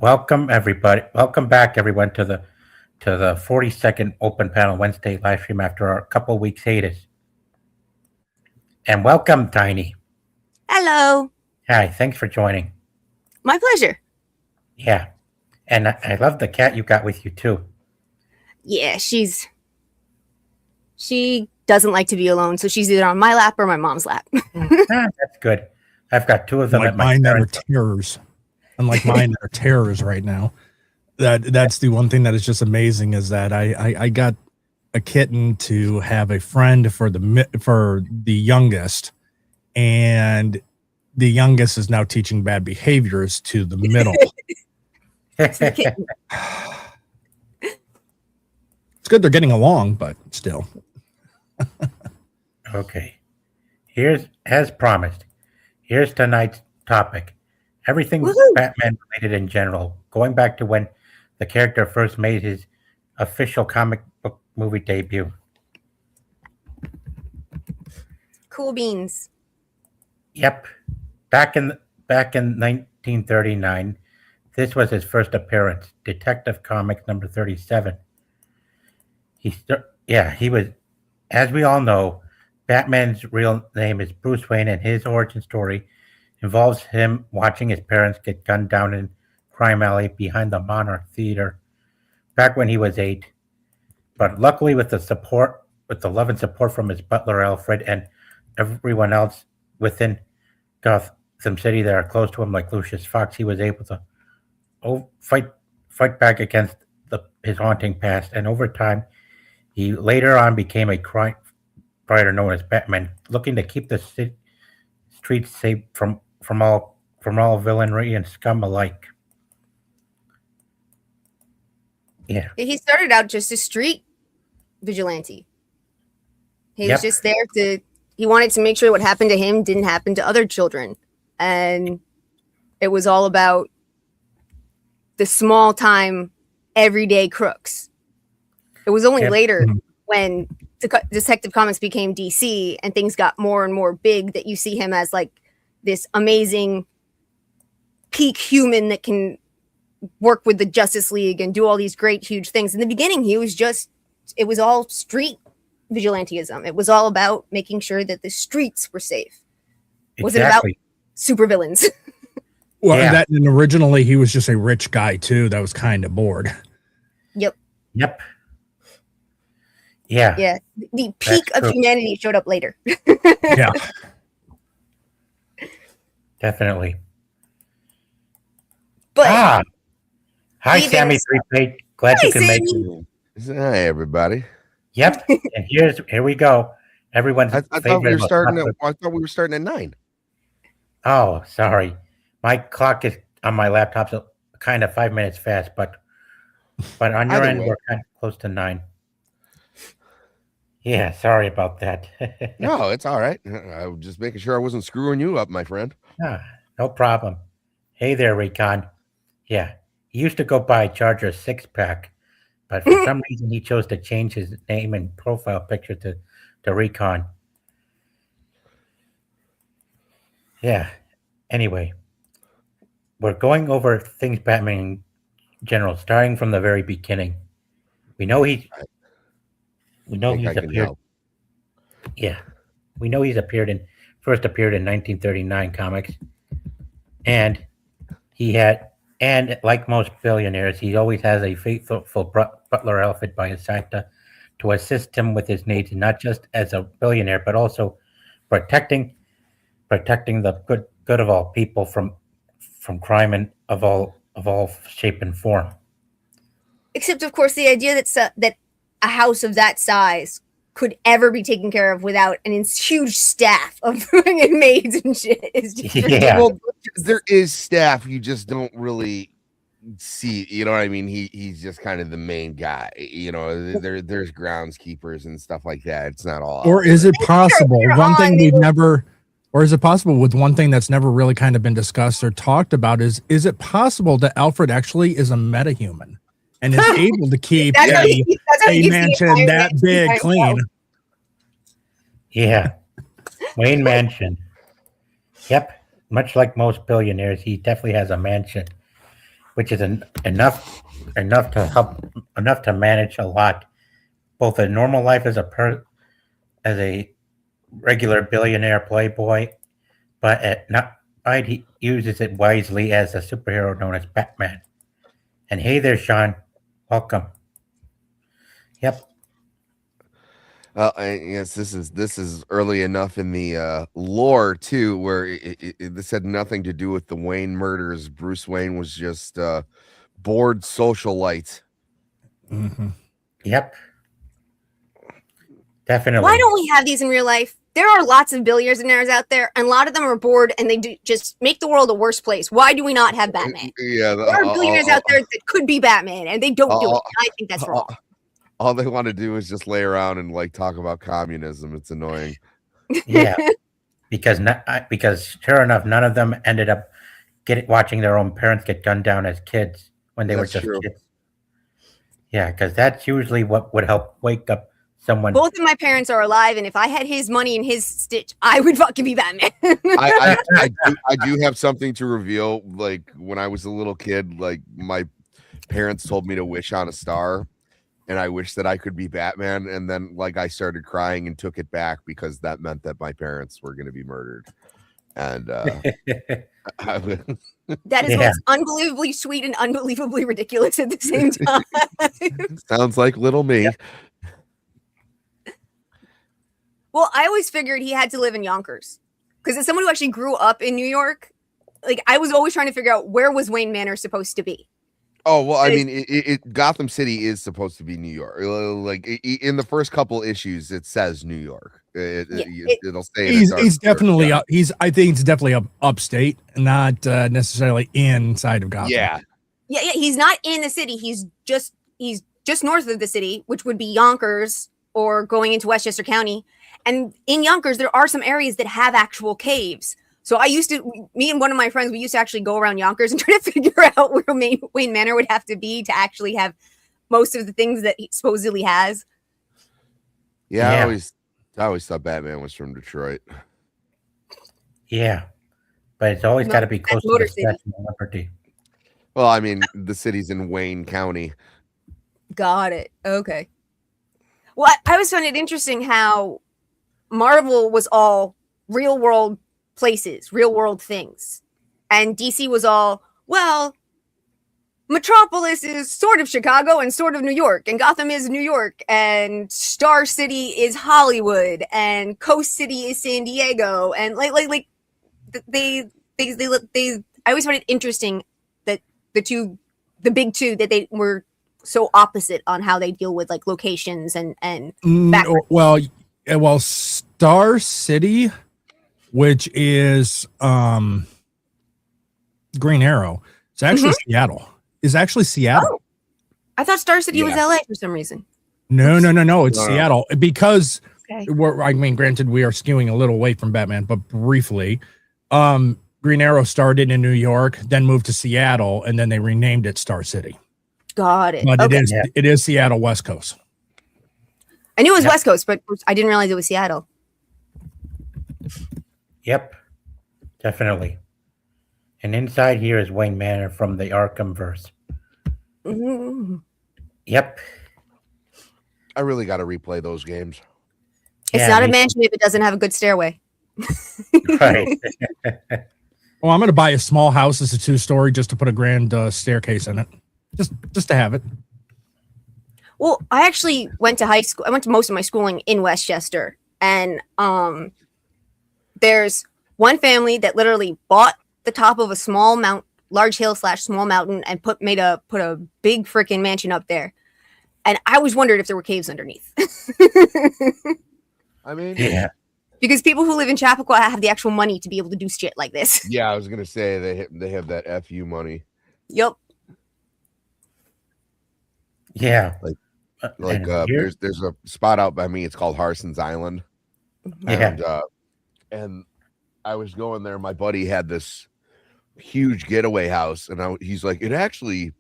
Welcome everybody. Welcome back everyone to the 42nd Open Panel Wednesday live stream after our couple weeks hiatus. And welcome Tiny. Hello. Hi, thanks for joining. My pleasure. Yeah. And I love the cat you got with you too. Yeah, she doesn't like to be alone, so she's either on my lap or my mom's lap. That's good. I've got two of them like at my mine that are parents'. terrors. Unlike mine that are terrors right now. That's the one thing that is just amazing is that I got a kitten to have a friend for the youngest, and the youngest is now teaching bad behaviors to the middle. It's good they're getting along, but still. Okay. As promised, here's tonight's topic. Everything Woohoo! Batman related in general, going back to when the character first made his official comic book movie debut. Cool beans. Yep. Back in 1939, this was his first appearance, Detective Comics number 37. He was, as we all know, Batman's real name is Bruce Wayne, and his origin story involves him watching his parents get gunned down in crime alley behind the Monarch Theater back when he was 8. But luckily, with the love and support from his butler Alfred and everyone else within Gotham City that are close to him, like Lucius Fox, he was able to fight back against his haunting past. And over time, he later on became a crime fighter known as Batman, looking to keep the streets safe from all villainry and scum alike. Yeah. He started out just a street vigilante. He was just there he wanted to make sure what happened to him didn't happen to other children. And it was all about the small time, everyday crooks. It was only later when Detective Comics became DC and things got more and more big that you see him as like this amazing peak human that can work with the Justice League and do all these great, huge things. In the beginning, it was all street vigilantism. It was all about making sure that the streets were safe. It wasn't about supervillains. Well, and originally he was just a rich guy too that was kind of bored. Yep. Yeah. Yeah. The peak of humanity showed up later. Yeah. Definitely. But hi, Sammy 3Plate. Glad you can make it. Hi, everybody. Yep. And here we go. Everyone's I thought we were starting at 9. Oh, sorry. My clock is on my laptop's kind of 5 minutes fast, but on your end, we're kind of close to 9. Yeah, sorry about that. No, it's all right. I was just making sure I wasn't screwing you up, my friend. No problem. Hey there, Recon. Yeah, he used to go by Charger 6-Pack, but for some reason he chose to change his name and profile picture to Recon. Yeah. Anyway, we're going over things Batman in general, starting from the very beginning. We know he's appeared. Yeah, we know he's first appeared in 1939 comics, and like most billionaires, he always has a faithful butler Alfred by his side to assist him with his needs, not just as a billionaire, but also protecting the good of all people from crime and of all shape and form. Except, of course, the idea that a house of that size could ever be taken care of without an huge staff of maids and shit is just well, there is staff, you just don't really see, you know what I mean? He's just kind of the main guy, you know. There's groundskeepers and stuff like that. It's not all. Or is it possible with one thing that's never really kind of been discussed or talked about is it possible that Alfred actually is a metahuman and is able to keep a mansion that big clean? Yeah. Wayne Mansion. Yep. Much like most billionaires, he definitely has a mansion. which is enough to manage a lot, both a normal life as as a regular billionaire playboy, but at night he uses it wisely as a superhero known as Batman. And hey there, Sean, welcome. Yep. Yes, this is early enough in the lore too, where this had nothing to do with the Wayne murders. Bruce Wayne was just bored socialite. Mm-hmm. Yep. Definitely. Why don't we have these in real life? There are lots of billionaires out there, and a lot of them are bored, and they do just make the world a worse place. Why do we not have Batman? Yeah, There are billionaires out there that could be Batman, and they don't do it. I think that's wrong. All they want to do is just lay around and like talk about communism. It's annoying. Yeah, because sure enough, none of them ended up watching their own parents get gunned down as kids when they were just kids. Yeah, because that's usually what would help wake up someone. Both of my parents are alive, and if I had his money and his stitch, I would fucking be Batman. I do have something to reveal. Like when I was a little kid, like my parents told me to wish on a star, and I wished that I could be Batman. And then like I started crying and took it back because that meant that my parents were going to be murdered. And that is both unbelievably sweet and unbelievably ridiculous at the same time. Sounds like little me. Yep. Well, I always figured he had to live in Yonkers because as someone who actually grew up in New York, like I was always trying to figure out where was Wayne Manor supposed to be. Oh, well, I mean, Gotham City is supposed to be New York. Like in the first couple issues, it says New York. It'll say he's definitely up. I think it's definitely upstate, not necessarily inside of Gotham. Yeah. He's not in the city. He's just north of the city, which would be Yonkers or going into Westchester County. And in Yonkers, there are some areas that have actual caves. So me and one of my friends, we used to actually go around Yonkers and try to figure out where Wayne Manor would have to be to actually have most of the things that he supposedly has. Yeah. I always thought Batman was from Detroit. Yeah, but it's always got to be close to the Statue of Liberty. Well, I mean, the city's in Wayne County. Got it. Okay. Well, I always found it interesting how Marvel was all real world places, real world things. And DC was all, well, Metropolis is sort of Chicago and sort of New York, and Gotham is New York, and Star City is Hollywood, and Coast City is San Diego, and like they I always found it interesting that the big two that they were so opposite on how they deal with like locations and well, Star City, which is Green Arrow, it's actually Seattle. Is actually Seattle. Oh, I thought Star City was LA for some reason. No. It's Seattle because granted, we are skewing a little away from Batman, but briefly, Green Arrow started in New York, then moved to Seattle, and then they renamed it Star City. Got it. But it is Seattle West Coast. I knew it was West Coast, but I didn't realize it was Seattle. Yep, definitely. And inside here is Wayne Manor from the Arkhamverse. Mm-hmm. Yep. I really got to replay those games. It's not a mansion if it doesn't have a good stairway. Right. Well, I'm going to buy a small house as a 2-story just to put a grand staircase in it, just to have it. Well, I actually went to high school. I went to most of my schooling in Westchester, and there's one family that literally bought the top of a large hill / small mountain and put a big freaking mansion up there. And I always wondered if there were caves underneath. I mean, yeah, because people who live in Chappaqua have the actual money to be able to do shit like this. Yeah, I was gonna say they have that FU money. Yep. Yeah. There's a spot out by me. It's called Harson's Island. Yeah. And I was going there. My buddy had this huge getaway house, and he's like, it actually,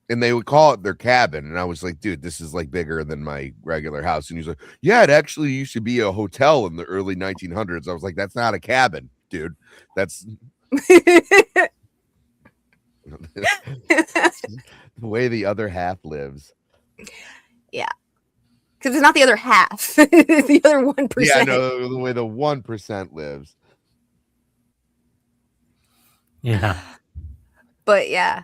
and they would call it their cabin. And I was like, dude, this is like bigger than my regular house. And he's like, yeah, it actually used to be a hotel in the early 1900s. I was like, that's not a cabin, dude. That's The way the other half lives. Because it's not the other half. It's the other 1%. Yeah, no, the way the 1% lives. Yeah, But yeah.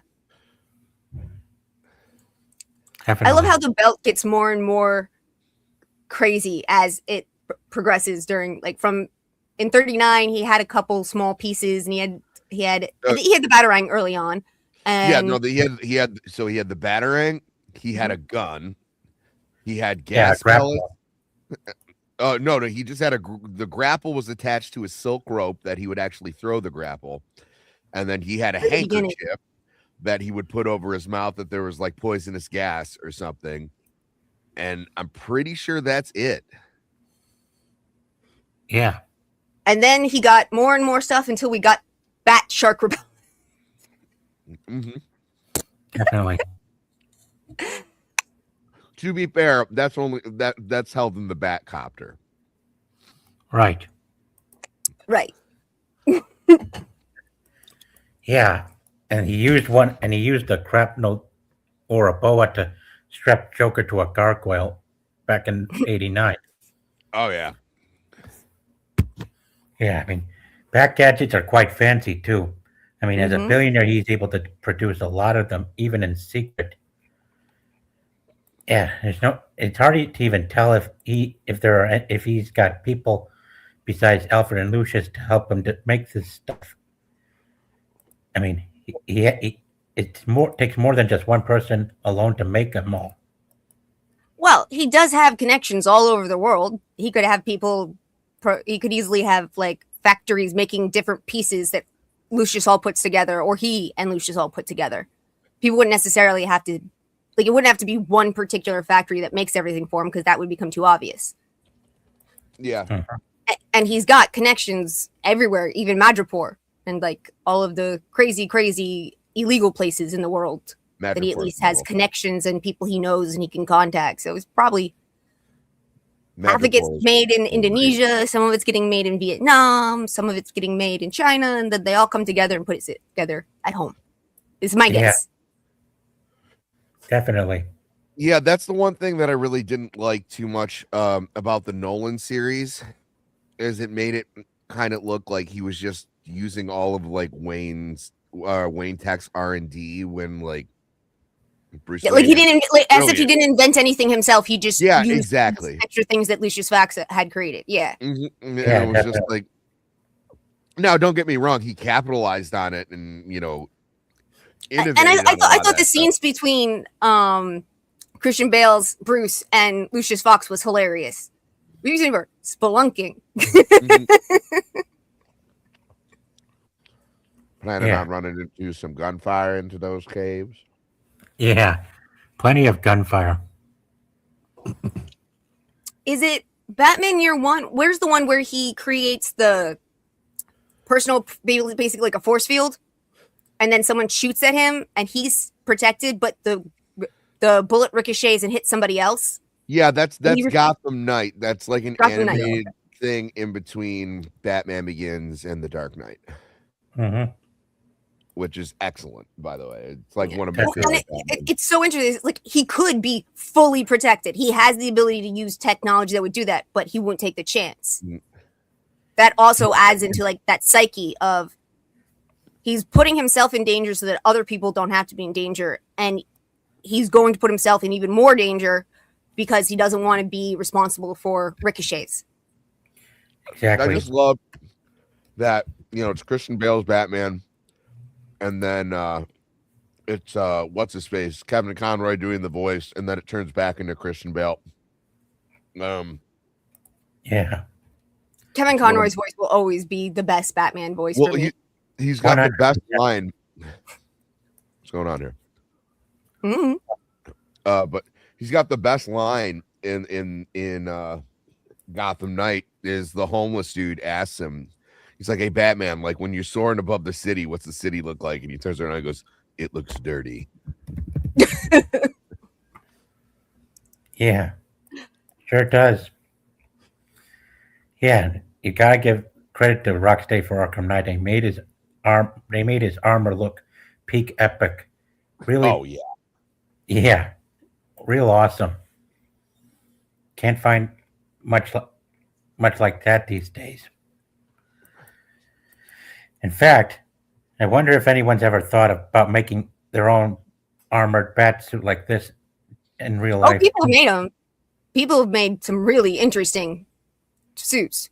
definitely. I love how the belt gets more and more crazy as it progresses during, like, from in 39 he had a couple small pieces, and he had the Batarang early on. And he had the Batarang, he had a gun, he had Yeah, gas pellets. Oh no, he just had the grapple was attached to a silk rope that he would actually throw the grapple, and then he had a handkerchief that he would put over his mouth that there was like poisonous gas or something, and I'm pretty sure that's it. Yeah, and then he got more and more stuff until we got Bat Shark Repellent. Mm-hmm. definitely. To be fair, that's held in the Batcopter. Right. Right. Yeah, and he used the crapnel or a boa to strap Joker to a gargoyle back in '89. Oh yeah. Yeah, I mean, Bat gadgets are quite fancy too. I mean, as a billionaire, he's able to produce a lot of them, even in secret. Yeah, it's hard to even tell if he's got people besides Alfred and Lucius to help him to make this stuff. I mean, takes more than just one person alone to make them all. Well, he does have connections all over the world. He could have people. He could easily have like factories making different pieces that Lucius all puts together, or he and Lucius all put together. People wouldn't necessarily have to, like, it wouldn't have to be one particular factory that makes everything for him, because that would become too obvious. Yeah. And he's got connections everywhere, even Madripoor, and like all of the crazy illegal places in the world that he at least has connections and people he knows and he can contact. So it's probably half of it gets made in Indonesia, some of it's getting made in Vietnam, some of it's getting made in China, and then they all come together and put it together at home. Is my guess. Definitely. Yeah, that's the one thing that I really didn't like too much about the Nolan series, is it made it kind of look like he was just using all of like Wayne Tech's R&D when like Bruce Wayne, like he didn't, like, as if he didn't invent anything himself. He just used exactly extra things that Lucius Fox had created. Yeah. And it was just like, now don't get me wrong, he capitalized on it and innovated. And I thought the scenes between Christian Bale's Bruce and Lucius Fox was hilarious. We were spelunking. Planning on running into some gunfire into those caves. Yeah, plenty of gunfire. Is it Batman Year One? Where's the one where he creates the personal, basically like a force field, and then someone shoots at him and he's protected, but the bullet ricochets and hits somebody else? Yeah, that's Gotham Knight. That's like an animated thing in between Batman Begins and The Dark Knight. Which is excellent, by the way. It's like one of my favorite. It's so interesting. Like, he could be fully protected. He has the ability to use technology that would do that, but he wouldn't take the chance. That also adds into like that psyche of he's putting himself in danger so that other people don't have to be in danger, and he's going to put himself in even more danger because he doesn't want to be responsible for ricochets. Exactly. I just love that, it's Christian Bale's Batman. And then it's what's his face, Kevin Conroy doing the voice, and then it turns back into Christian Bale. Yeah, Kevin Conroy's voice will always be the best Batman voice for me. He's got the best line. What's going on here? But he's got the best line in Gotham Knight. Is the homeless dude asks him. He's like, "Hey, Batman, like when you're soaring above the city, what's the city look like?" And he turns around and goes, "It looks dirty." Yeah, sure does. Yeah, you gotta give credit to Rocksteady for Arkham Knight. They made his armor look peak epic Really, Oh yeah. yeah, real awesome. Can't find much much like that these days. In fact, I wonder if anyone's ever thought about making their own armored bat suit like this in real Oh, life. people have made them. People have made some really interesting suits.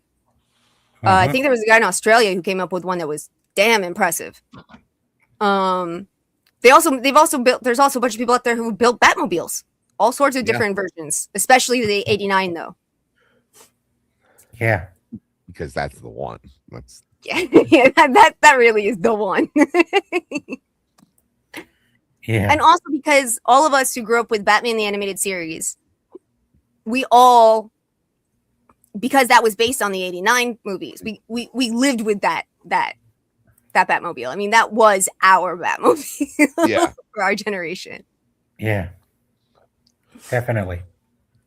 I Mhm. think there was a guy in Australia who came up with one that was damn impressive. They've also built. There's also a bunch of people out there who built Batmobiles, all sorts of Yeah. different versions, especially the '89 though. Yeah, Because that's the one. That's Yeah, yeah, that really is the one. yeah, And also because all of us who grew up with Batman the Animated Series, we all, because that was based on the '89 movies, we lived with that Batmobile. I mean, that was our Batmobile yeah. for our generation. yeah. Definitely.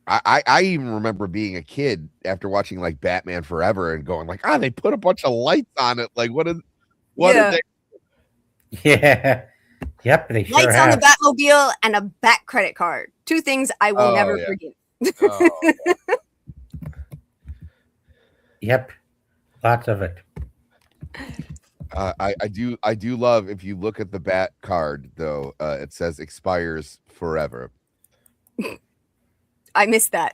I even remember being a kid after watching like Batman Forever and going like, they put a bunch of lights on it. Like, what Yeah. did they? Yeah. Yep, they sure Lights on the have. Batmobile and a Bat credit card. Two things I will Oh, never yeah. forget. Oh, Yep. Lots of it. I do love if you look at the Bat card though, it says expires forever. I missed that.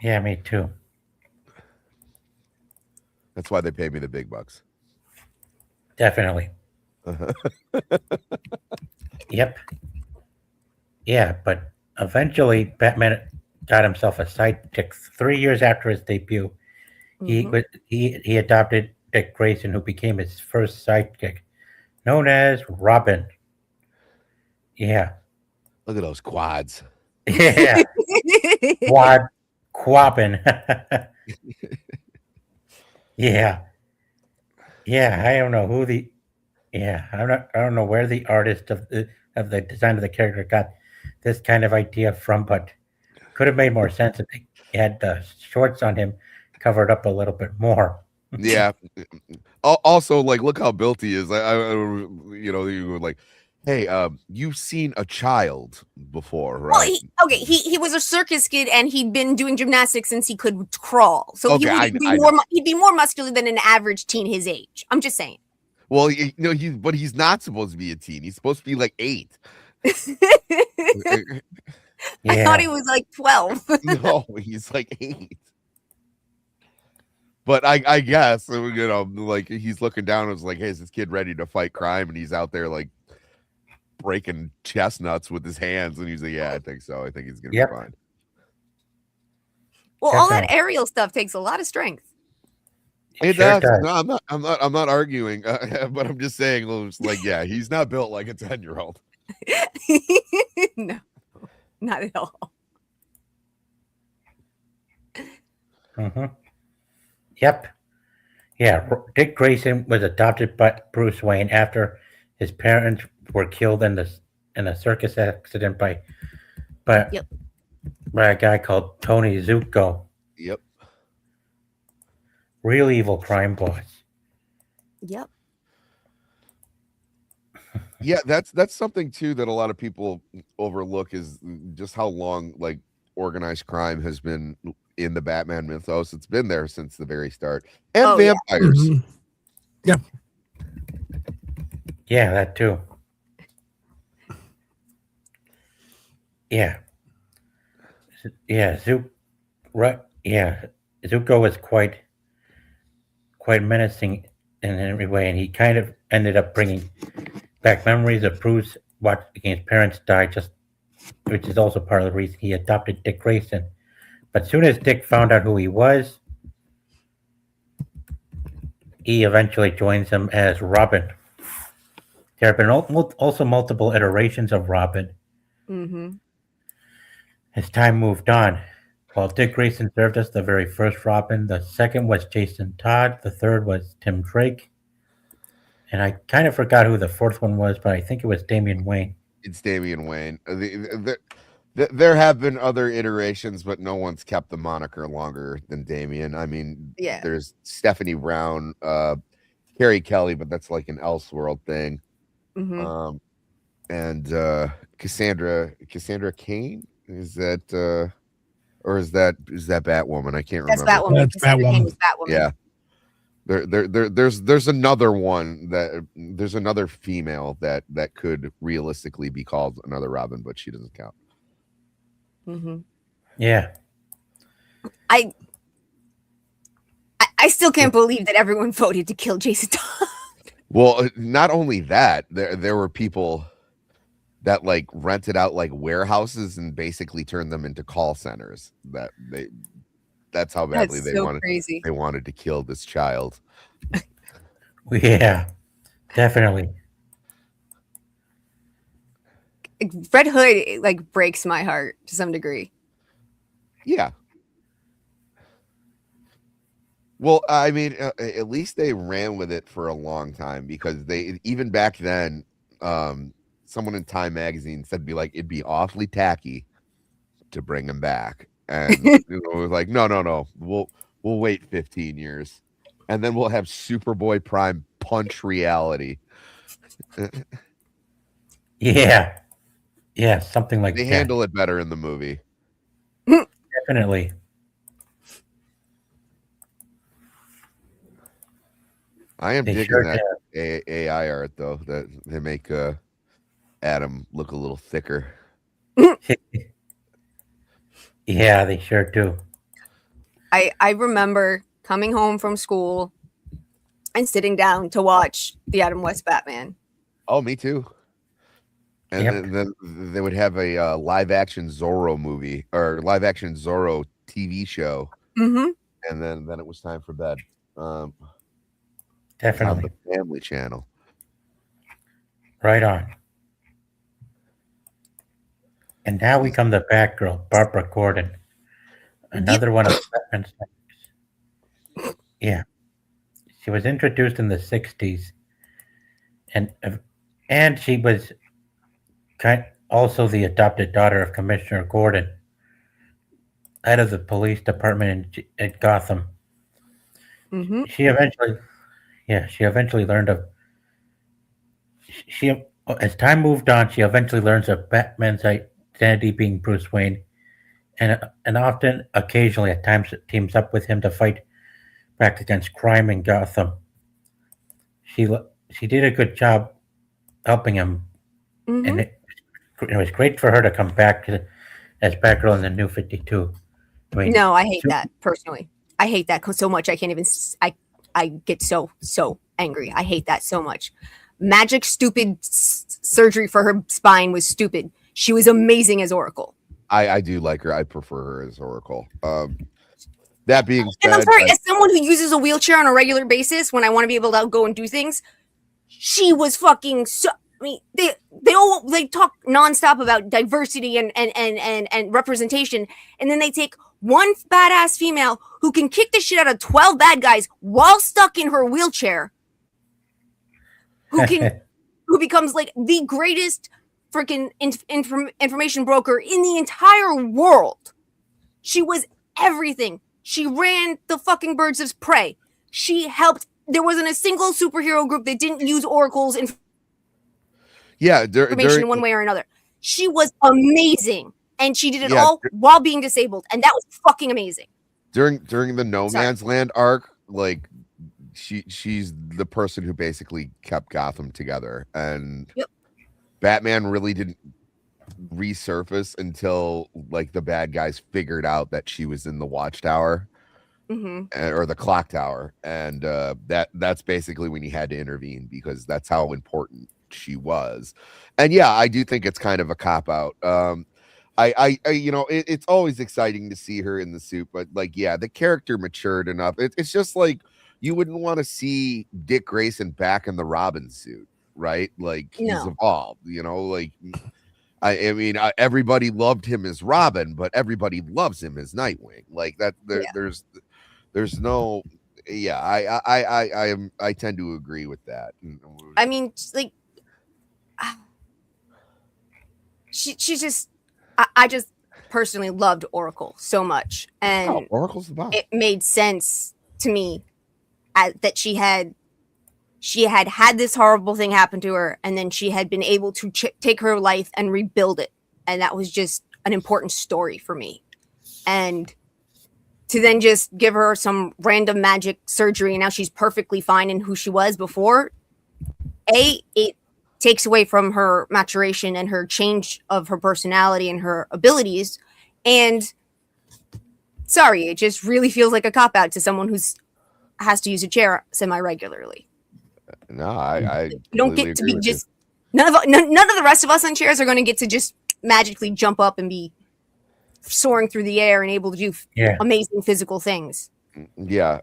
Yeah, me too. That's why they pay me the big bucks. Definitely. Yep. Yeah, but eventually Batman got himself a sidekick 3 years after his debut. Mhm. He adopted Dick Grayson, who became his first sidekick, known as Robin. Yeah. Look at those quads. Yeah. Quabbin. Yeah. Yeah. I don't know who the I don't know where the artist of the design of the character got this kind of idea from, but could have made more sense if they had the shorts on him covered up a little bit more. Yeah. Also, like, look how built he is. You were like, hey, you've seen a child before, Well, right? he was a circus kid and he'd been doing gymnastics since he could crawl. So Okay, I he'd be more muscular than an average teen his age. I'm just saying. Well, but he's not supposed to be a teen. He's supposed to be like 8. I thought he was like 12. No, he's like 8. But I guess, like he's looking down and was like, hey, is this kid ready to fight crime? And he's out there like breaking chestnuts with his hands. And he's like, yeah, I think so. I think he's going to Yep. be fine. Well, all that Definitely. aerial stuff takes a lot of strength. It Sure does. does. No, I'm not arguing, but I'm just saying, it's like, yeah, he's not built like a 10-year-old. No, not at all. Mm-hmm. Yep. Yeah, Dick Grayson was adopted by Bruce Wayne after his parents were killed in a circus accident by Yep. by a guy called Tony Zuko. Yep. Real evil crime boss. Yep. Yeah, that's something too that a lot of people overlook is just how long like organized crime has been in the Batman mythos. It's been there since the very start. And Oh, yeah. vampires. Mhm. Yeah, that too. Yeah. Yeah, Zuko was quite menacing in every way, and he kind of ended up bringing back memories of Bruce watching his parents die, which is also part of the reason he adopted Dick Grayson. But soon as Dick found out who he was, he eventually joins him as Robin. There have been also multiple iterations of Robin Mm-hmm. as time moved on. While Dick Grayson served as the very first Robin, the second was Jason Todd, the third was Tim Drake, and I kind of forgot who the fourth one was, but I think it was Damian Wayne. It's Damian Wayne. There have been other iterations, but no one's kept the moniker longer than Damian. I mean, Yeah. there's Stephanie Brown, Carrie Kelly, but that's like an Elseworld thing. Um, and Cassandra Cain, is that or is that Batwoman? I can't That's remember. Batwoman. That's Cassandra Cain Batwoman. was Batwoman. Yeah. There's another one there's another female that could realistically be called another Robin, but she doesn't count. Yeah. I still can't believe that everyone voted to kill Jason Todd. Well, not only that, there were people that like rented out like warehouses and basically turned them into call centers. That's how badly That's so crazy. they wanted to kill this child. Yeah. Definitely. Red Hood like breaks my heart to some degree. Yeah. Well, I mean, at least they ran with it for a long time, because they, even back then, someone in Time magazine said it'd be awfully tacky to bring him back, and it was like, no, we'll wait 15 years, and then we'll have Superboy Prime punch reality. Yeah. Yeah. Something like They that. handle it better in the movie. Definitely. I am They digging sure that AI art though. That they make Adam look a little thicker. Yeah, they sure do. I remember coming home from school and sitting down to watch the Adam West Batman. Oh, me too. And Yep. then they would have a live action Zorro movie or live action Zorro TV show, Mm-hmm. and then it was time for bed. On Definitely. the Family Channel. Right on. And now we come to Batgirl, Barbara Gordon. Another one of Batman's names. Yeah. She was introduced in the 60s. And she was also the adopted daughter of Commissioner Gordon, head of the police department in Gotham. Mm-hmm. She eventually learned of. As time moved on, she eventually learns of Batman's identity being Bruce Wayne, and often, occasionally, at times, teams up with him to fight back against crime in Gotham. She did a good job helping him, Mm-hmm. and it was great for her to come back as Batgirl in the New 52. I mean, No, I hate that personally. I hate that so much. I can't even. I get so angry. I hate that so much. Magic stupid surgery for her spine was stupid. She was amazing as Oracle. I do like her. I prefer her as Oracle. That being said, And I'm sorry, as someone who uses a wheelchair on a regular basis when I want to be able to go and do things, she was fucking so. I mean, they talk nonstop about diversity and representation, and then they take one badass female who can kick the shit out of 12 bad guys while stuck in her wheelchair, who becomes like the greatest freaking information broker in the entire world. She was everything. She ran the fucking Birds of Prey. She helped. There wasn't a single superhero group that didn't use Oracle's information in one way or another. She was amazing, and she did it all while being disabled, and that was fucking amazing. During the No Man's Land arc, like she's the person who basically kept Gotham together, and Batman really didn't resurface until like the bad guys figured out that she was in the Watchtower. Or the clock tower, and that's basically when he had to intervene, because that's how important she was. And yeah, I do think it's kind of a cop out. I you know, it's always exciting to see her in the suit, but like, yeah, the character matured enough. It's just like you wouldn't want to see Dick Grayson back in the Robin suit, right? Like he's evolved, you know, like I mean, everybody loved him as Robin, but everybody loves him as Nightwing. Like that, there's no, I tend to agree with that. I mean, like, she just, I just personally loved Oracle so much, and Oracle's the bomb. It made sense to me that she she had had this horrible thing happen to her, and then she had been able to take her life and rebuild it. And that was just an important story for me. And to then just give her some random magic surgery, and now she's perfectly fine in who she was before, it takes away from her maturation and her change of her personality and her abilities. And sorry, it just really feels like a cop-out to someone who's has to use a chair semi-regularly. No, I You don't completely get to agree be with you. just none of the rest of us on chairs are going to get to just magically jump up and be soaring through the air and able to do amazing physical things. Yeah.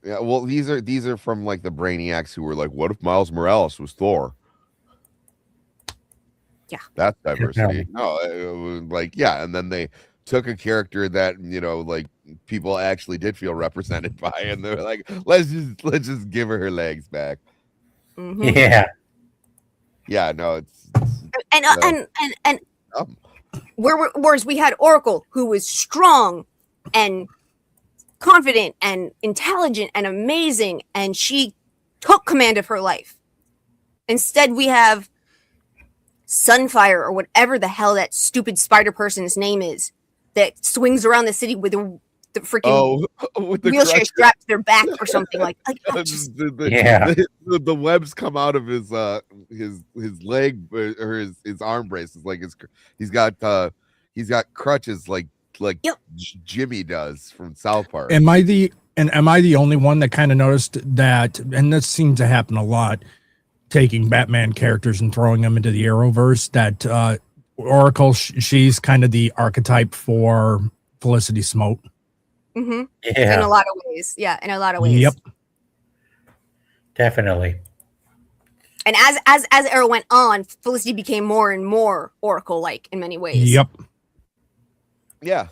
Yeah. Well, these are from like the brainiacs who were like, what if Miles Morales was Thor? Yeah. That's diversity. Yeah. No, it was like, yeah. And then they took a character that, like people actually did feel represented by, and they're like, let's just give her legs back. Mm-hmm. Yeah. Yeah, no, it's And whereas we had Oracle, who was strong and confident and intelligent and amazing, and she took command of her life. Instead, we have Sunfire, or whatever the hell that stupid spider person's name is, that swings around the city with the freaking with the wheelchair crutches. strapped to their back or something like. The webs come out of his leg or his arm braces, like he's got crutches like Yep. Jimmy does from South Park. Am I the only one that kind of noticed that? And this seems to happen a lot, taking Batman characters and throwing them into the Arrowverse. That Oracle, she's kind of the archetype for Felicity Smoke. Mm-hmm. Yeah. In a lot of ways. Yeah, in a lot of ways. Yep. Definitely. And as Arrow went on, Felicity became more and more Oracle-like in many ways. Yep. Yeah.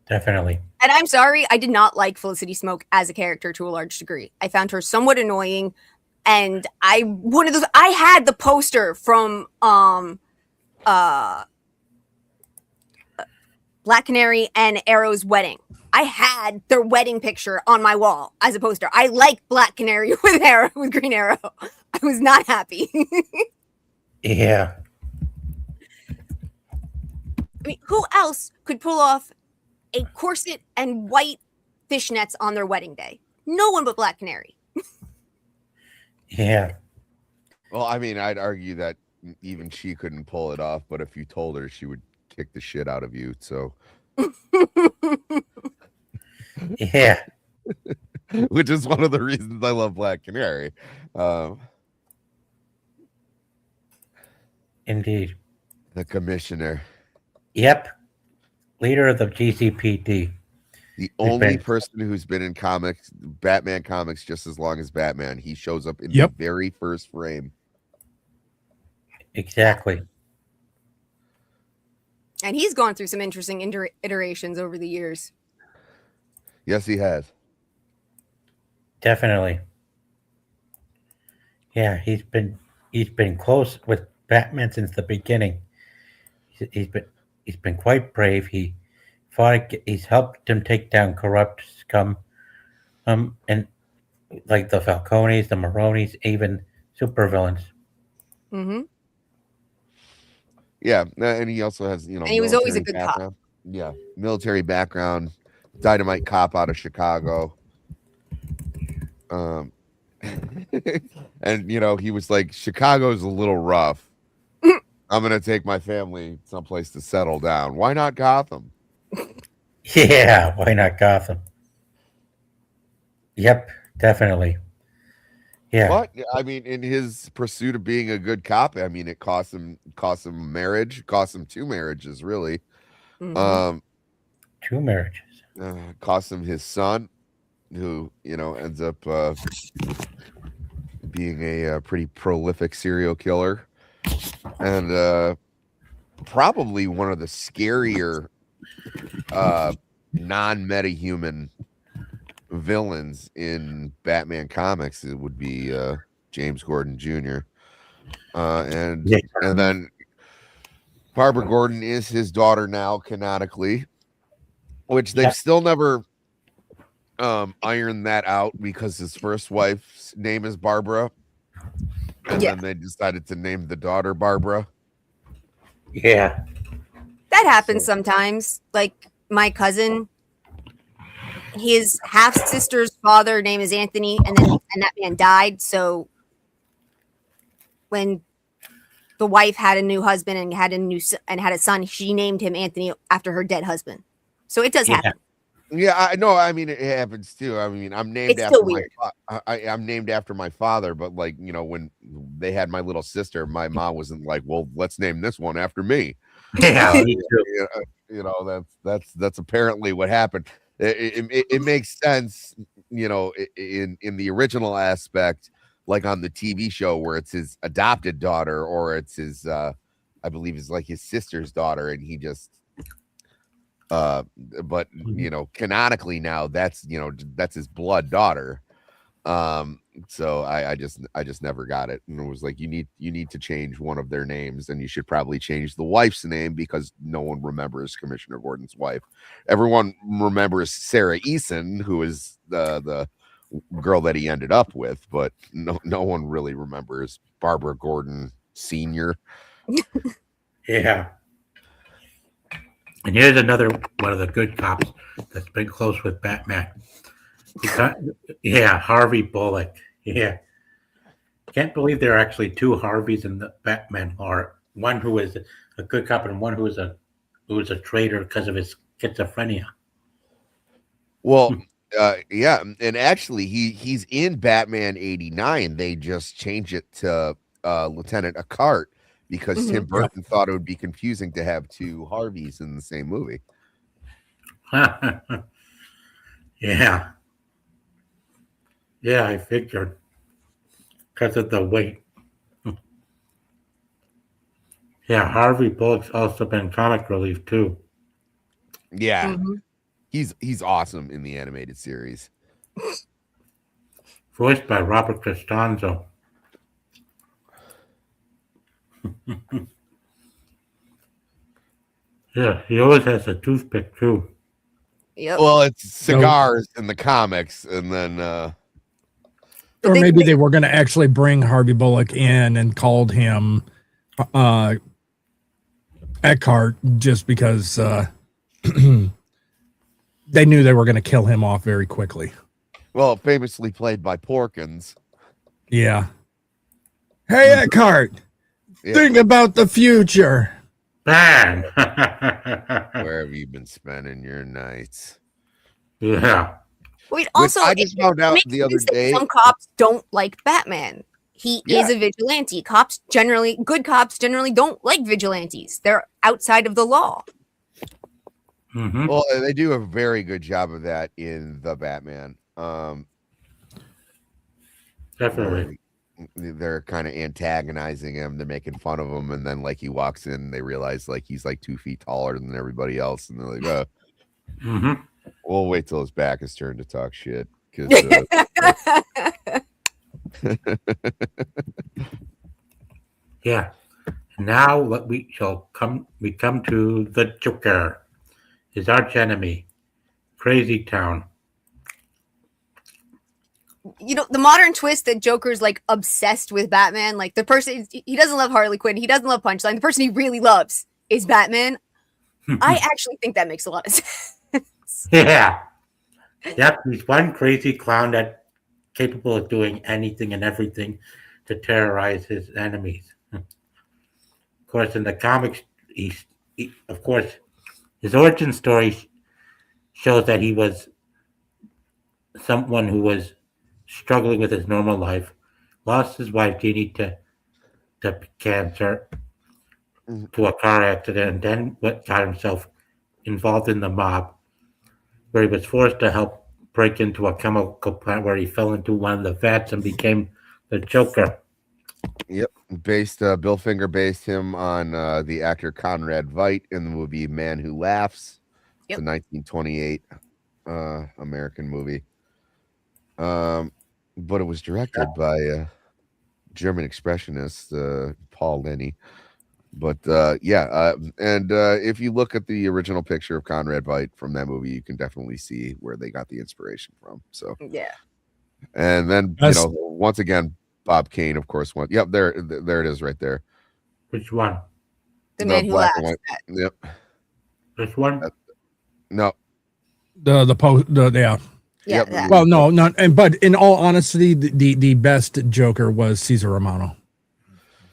Definitely. And I'm sorry, I did not like Felicity Smoke as a character to a large degree. I found her somewhat annoying, and I had the poster from Black Canary and Arrow's wedding. I had their wedding picture on my wall as a poster. I like Black Canary with Green Arrow. I was not happy. Yeah. I mean, who else could pull off a corset and white fishnets on their wedding day? No one but Black Canary. Yeah. Well, I mean, I'd argue that even she couldn't pull it off, but if you told her, she would kick the shit out of you. So, Yeah. which is one of the reasons I love Black Canary. Indeed. The commissioner, Yep. Leader of the GCPD. the only been- person who's been in Batman comics, just as long as Batman. He shows up in Yep. the very first frame. Exactly. And he's gone through some interesting iterations over the years. Yes, he has. Definitely. Yeah, he's been close with Batman since the beginning. He's been quite brave. He's helped him take down corrupt scum, and like the Falcones, the Maronis, even supervillains. Mm-hmm. Yeah, and he also has, And he was always a military good cop. background. Yeah, military background, dynamite cop out of Chicago. And he was like, Chicago's a little rough. I'm gonna take my family someplace to settle down. Why not Gotham? Yeah, why not Gotham? Yep, definitely. Yeah. But I mean, in his pursuit of being a good cop, I mean, it cost him marriage, cost him 2 marriages, really. Mm-hmm. 2 marriages. Cost him his son, who ends up being a pretty prolific serial killer, and probably one of the scarier non-metahuman villains in Batman comics. It would be James Gordon Jr. And then Barbara Gordon is his daughter now, canonically, which they've still never iron that out because his first wife's name is Barbara, and Yeah. then they decided to name the daughter Barbara. Yeah. That happens So- sometimes. Like my cousin, his half sister's father name is Anthony, and that man died. So when the wife had a new husband and had a son, she named him Anthony after her dead husband. So it does Yeah. happen. Yeah, I know. I mean, it happens too. I mean, I'm named It's after still my weird. I'm named after my father, but like, when they had my little sister, my mom wasn't like, "Well, let's name this one after me." Yeah. Uh, Me too. that's apparently what happened. It makes sense, in the original aspect, like on the TV show where it's his adopted daughter or it's his, I believe, is like his sister's daughter, and he just, but canonically now that's his blood daughter. So I just never got it, and it was like, you need to change one of their names, and you should probably change the wife's name because no one remembers Commissioner Gordon's wife. Everyone remembers Sarah Eason, who is the girl that he ended up with, but no one really remembers Barbara Gordon Sr. Yeah. And here's another one of the good cops that's been close with Batman. Yeah, Harvey Bullock. Yeah. Can't believe there are actually two Harveys in the Batman lore. One who is a good cop and one who is a traitor because of his schizophrenia. Well, yeah, and actually he's in Batman 89. They just changed it to Lieutenant Accart because Tim Burton thought it would be confusing to have two Harveys in the same movie. Yeah. Yeah, I figured. Because of the weight. Yeah, Harvey Bullock's also been comic relief too. Yeah, Mhm. he's awesome in the animated series. Voiced by Robert Costanzo. Yeah, he always has a toothpick too. Yep. Well, it's cigars in the comics, and then Or maybe they were going to actually bring Harvey Bullock in and called him Eckhart just because they knew they were going to kill him off very quickly. well, famously played by Porkins. Yeah. Hey, Eckhart, Yeah. think about the future. Bang! Where have you been spending your nights? Yeah. Wait, also, I just found out the other day. some cops don't like Batman. He Yeah. is a vigilante. Good cops generally don't like vigilantes. They're outside of the law. Mm-hmm. Well, they do a very good job of that in the Batman. Definitely. They're kind of antagonizing him. They're making fun of him, and then like he walks in, they realize like he's like 2 feet taller than everybody else, and they're like, Mm-hmm. we'll wait till his back is turned to talk shit. Because Yeah. Now what we come to the Joker, his arch enemy, Crazy Town. The modern twist that Joker's like obsessed with Batman. Like the person he doesn't love Harley Quinn, he doesn't love Punchline. The person he really loves is Batman. I actually think that makes a lot of sense. Yeah. Yep, he's one crazy clown that's capable of doing anything and everything to terrorize his enemies. Of course, in the comics, of course, his origin story shows that he was someone who was struggling with his normal life, lost his wife Jeannie to cancer, to a car accident, and then got himself involved in the mob, where he was forced to help break into a chemical plant where he fell into one of the vats and became the Joker. Yep, Bill Finger based him on the actor Conrad Veidt in the movie Man Who Laughs. Yep. It's a 1928 American movie. But it was directed by German expressionist Paul Lenny. But and if you look at the original picture of Conrad Veidt from that movie, you can definitely see where they got the inspiration from. So Yeah. and then That's- once again, Bob Kane, of course, went. Yep, there it is, right there. Which one? The man who black and laughs. white. Yep. This one? No. the post yeah. Yeah. Yep. that. Well, no, not and but in all honesty, the best Joker was Cesar Romano.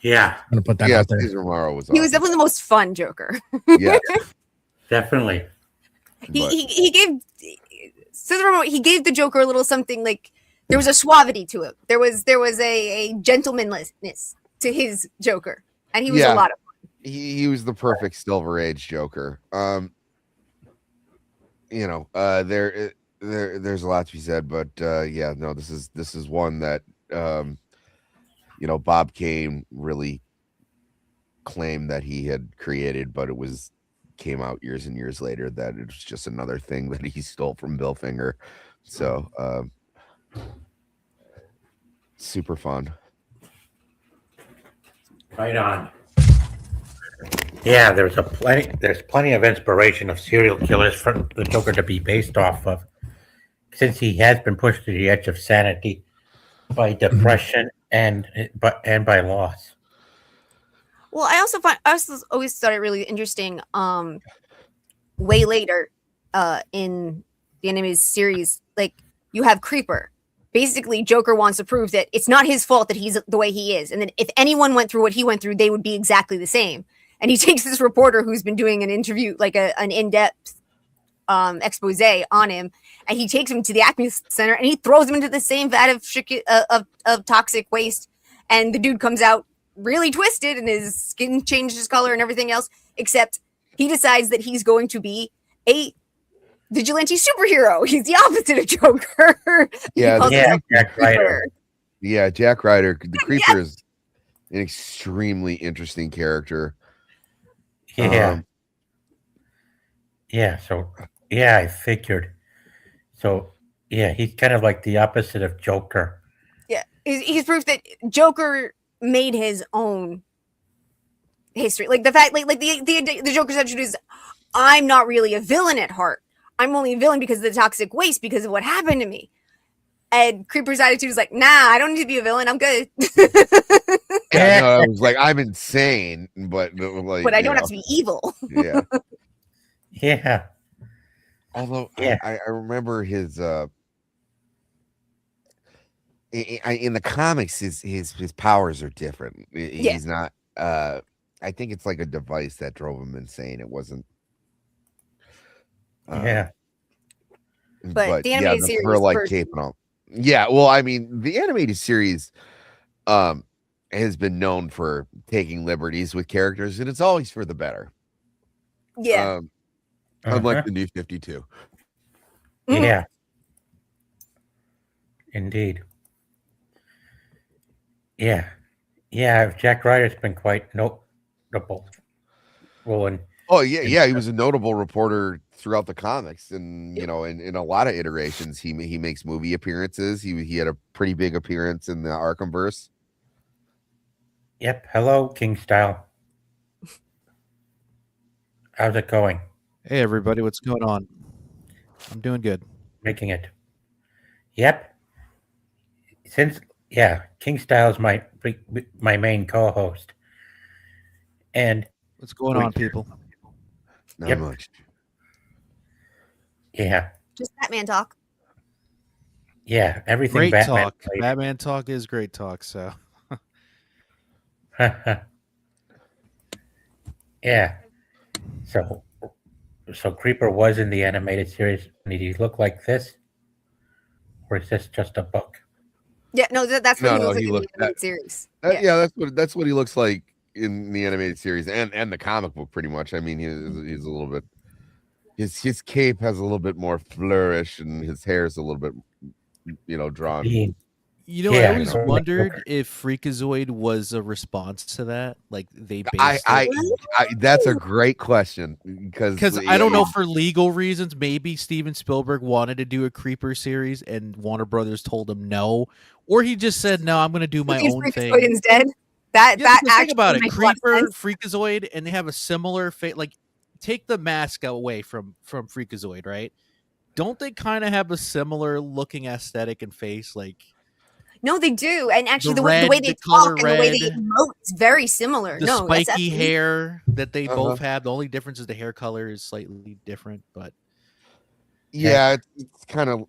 Yeah, I'm gonna put that Yeah, out there. Cesar Romero was. He was awesome. definitely the most fun Joker. Yeah. definitely. But- He gave Cesar Romero, he gave the Joker a little something like there was a suavity to him. There was a gentlemanliness to his Joker, and he was Yeah. a lot of fun. he was the perfect Silver Age Joker. There's a lot to be said, but this is one that Bob Kane really claimed that he had created, but it came out years and years later that it was just another thing that he stole from Bill Finger. So super fun. Right on. Yeah, there's plenty of inspiration of serial killers for the Joker to be based off of, since he has been pushed to the edge of sanity by depression and by loss. Well, I also always thought it really interesting. Way later, in the animated series, like you have Creeper. Basically, Joker wants to prove that it's not his fault that he's the way he is, and that if anyone went through what he went through, they would be exactly the same. And he takes this reporter who's been doing an interview, like an in-depth expose on him, and he takes him to the Acme Center and he throws him into the same vat of toxic waste. And the dude comes out really twisted, and his skin changes color and everything else. Except he decides that he's going to be a vigilante superhero. He's the opposite of Joker. Yeah, Jack Ryder. Yeah, Jack Ryder. The Creeper is an extremely interesting character. Yeah. I figured. So, yeah, he's kind of like the opposite of Joker. Yeah, he's proof that Joker made his own history. Like the fact, like the Joker's attitude is, I'm not really a villain at heart. I'm only a villain because of the toxic waste, because of what happened to me. And Creeper's attitude is like, nah, I don't need to be a villain. I'm good. Yeah, no, I was like, I'm insane, but like, but I don't have to be evil. Yeah. Yeah. Although Yeah. I remember his in the comics his powers are different. He's not I think it's like a device that drove him insane. It wasn't Yeah. But the animated series her like version- cape and all. Yeah, well, I mean, the animated series has been known for taking liberties with characters, and it's always for the better. Yeah. Unlike the New 52. Yeah. Indeed. Yeah. Yeah, Jack Ryder's been quite notable. Well, and Oh yeah, he was a notable reporter throughout the comics, and in a lot of iterations, he makes movie appearances. He had a pretty big appearance in the Arkhamverse. yep. Hello, King Style. How's it going? Hey everybody, what's going on? I'm doing good. Making it. Yep. King Style's my main co-host, and What's going on, people? Not Yep. much. yeah, Just Batman talk. everything Great Batman. talk. Batman talk is great talk. So Yeah. So Creeper was in the animated series. Did he look like this, or is this just a book? Yeah, no, that's what No, he he looks like in looked the animated series. Yeah, that's what he looks like in the animated series and the comic book, pretty much. I mean, he's a little bit. His cape has a little bit more flourish, and his hair is a little bit, drawn. He- I Yeah, always no, wondered Joker. if Freakazoid was a response to that. Like they based I that's a great question because I don't know, for legal reasons, maybe Steven Spielberg wanted to do a Creeper series and Warner Brothers told him no, or he just said no, I'm going to do my He's own Freakazoid thing. instead. That Yeah, because actually think about it. makes a lot of Creeper, sense. Freakazoid, and they have a similar face. Like, take the mask away from Freakazoid, right? Don't they kind of have a similar looking aesthetic and face? Like No, they do, and actually, The the way red, they the color talk and the way they red, emote is very similar. the No, that's spiky absolutely- hair that they Uh-huh. both have. The only difference is the hair color is slightly different, but Yeah, it's kind of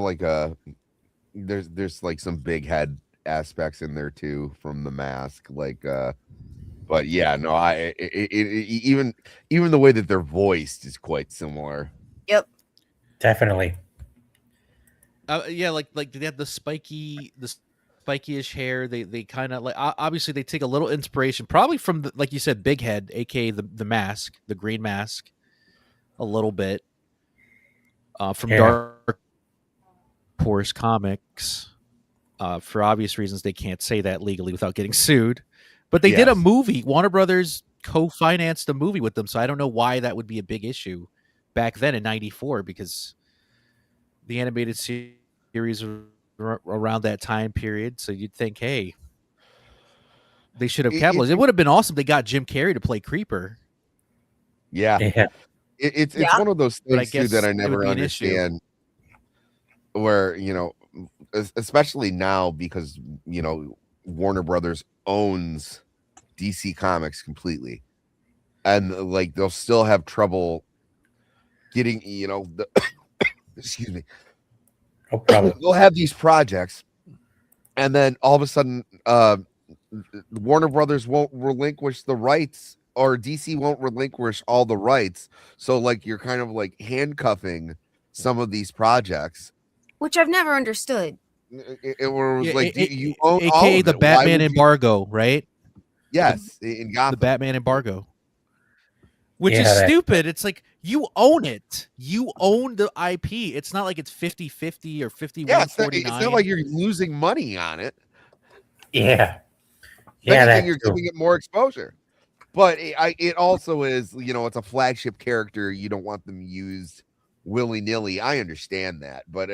like a there's like some big head aspects in there too from the mask, like but yeah, no, even the way that they're voiced is quite similar. Definitely. yeah, like they have the spikyish hair. They kind of like obviously they take a little inspiration, probably from the, like you said, Big Head, aka the mask, the green mask, a little bit from Yeah. Dark Horse Comics. For obvious reasons, they can't say that legally without getting sued. But they did a Yes. movie. Warner Brothers co-financed a movie with them, so I don't know why that would be a big issue back then in '94, because the animated series was around that time period. So you'd think, hey, they should have capitalized. It would have been awesome. They got Jim Carrey to play Creeper. Yeah, Yeah. it's Yeah. one of those But I things too that guess I it would never be an issue. understand. Where especially now, because Warner Brothers owns DC Comics completely, and like they'll still have trouble getting the excuse me. No problem. They'll have these projects, and then all of a sudden, Warner Brothers won't relinquish the rights, or DC won't relinquish all the rights. So, like, you're kind of like handcuffing some of these projects. which I've never understood. It was Yeah, like you own all AKA of the it. Why Batman would you- embargo, right? Yes, in Gotham. The Batman embargo. Which Yeah, is that- stupid. It's like you own it. You own the IP. It's not like it's 50-50 or Yeah, it's 51-49. not like you're losing money on it. Yeah. If Yeah, anything, that's you're true. giving it more exposure. But it also is, it's a flagship character. You don't want them used willy-nilly. I understand that, but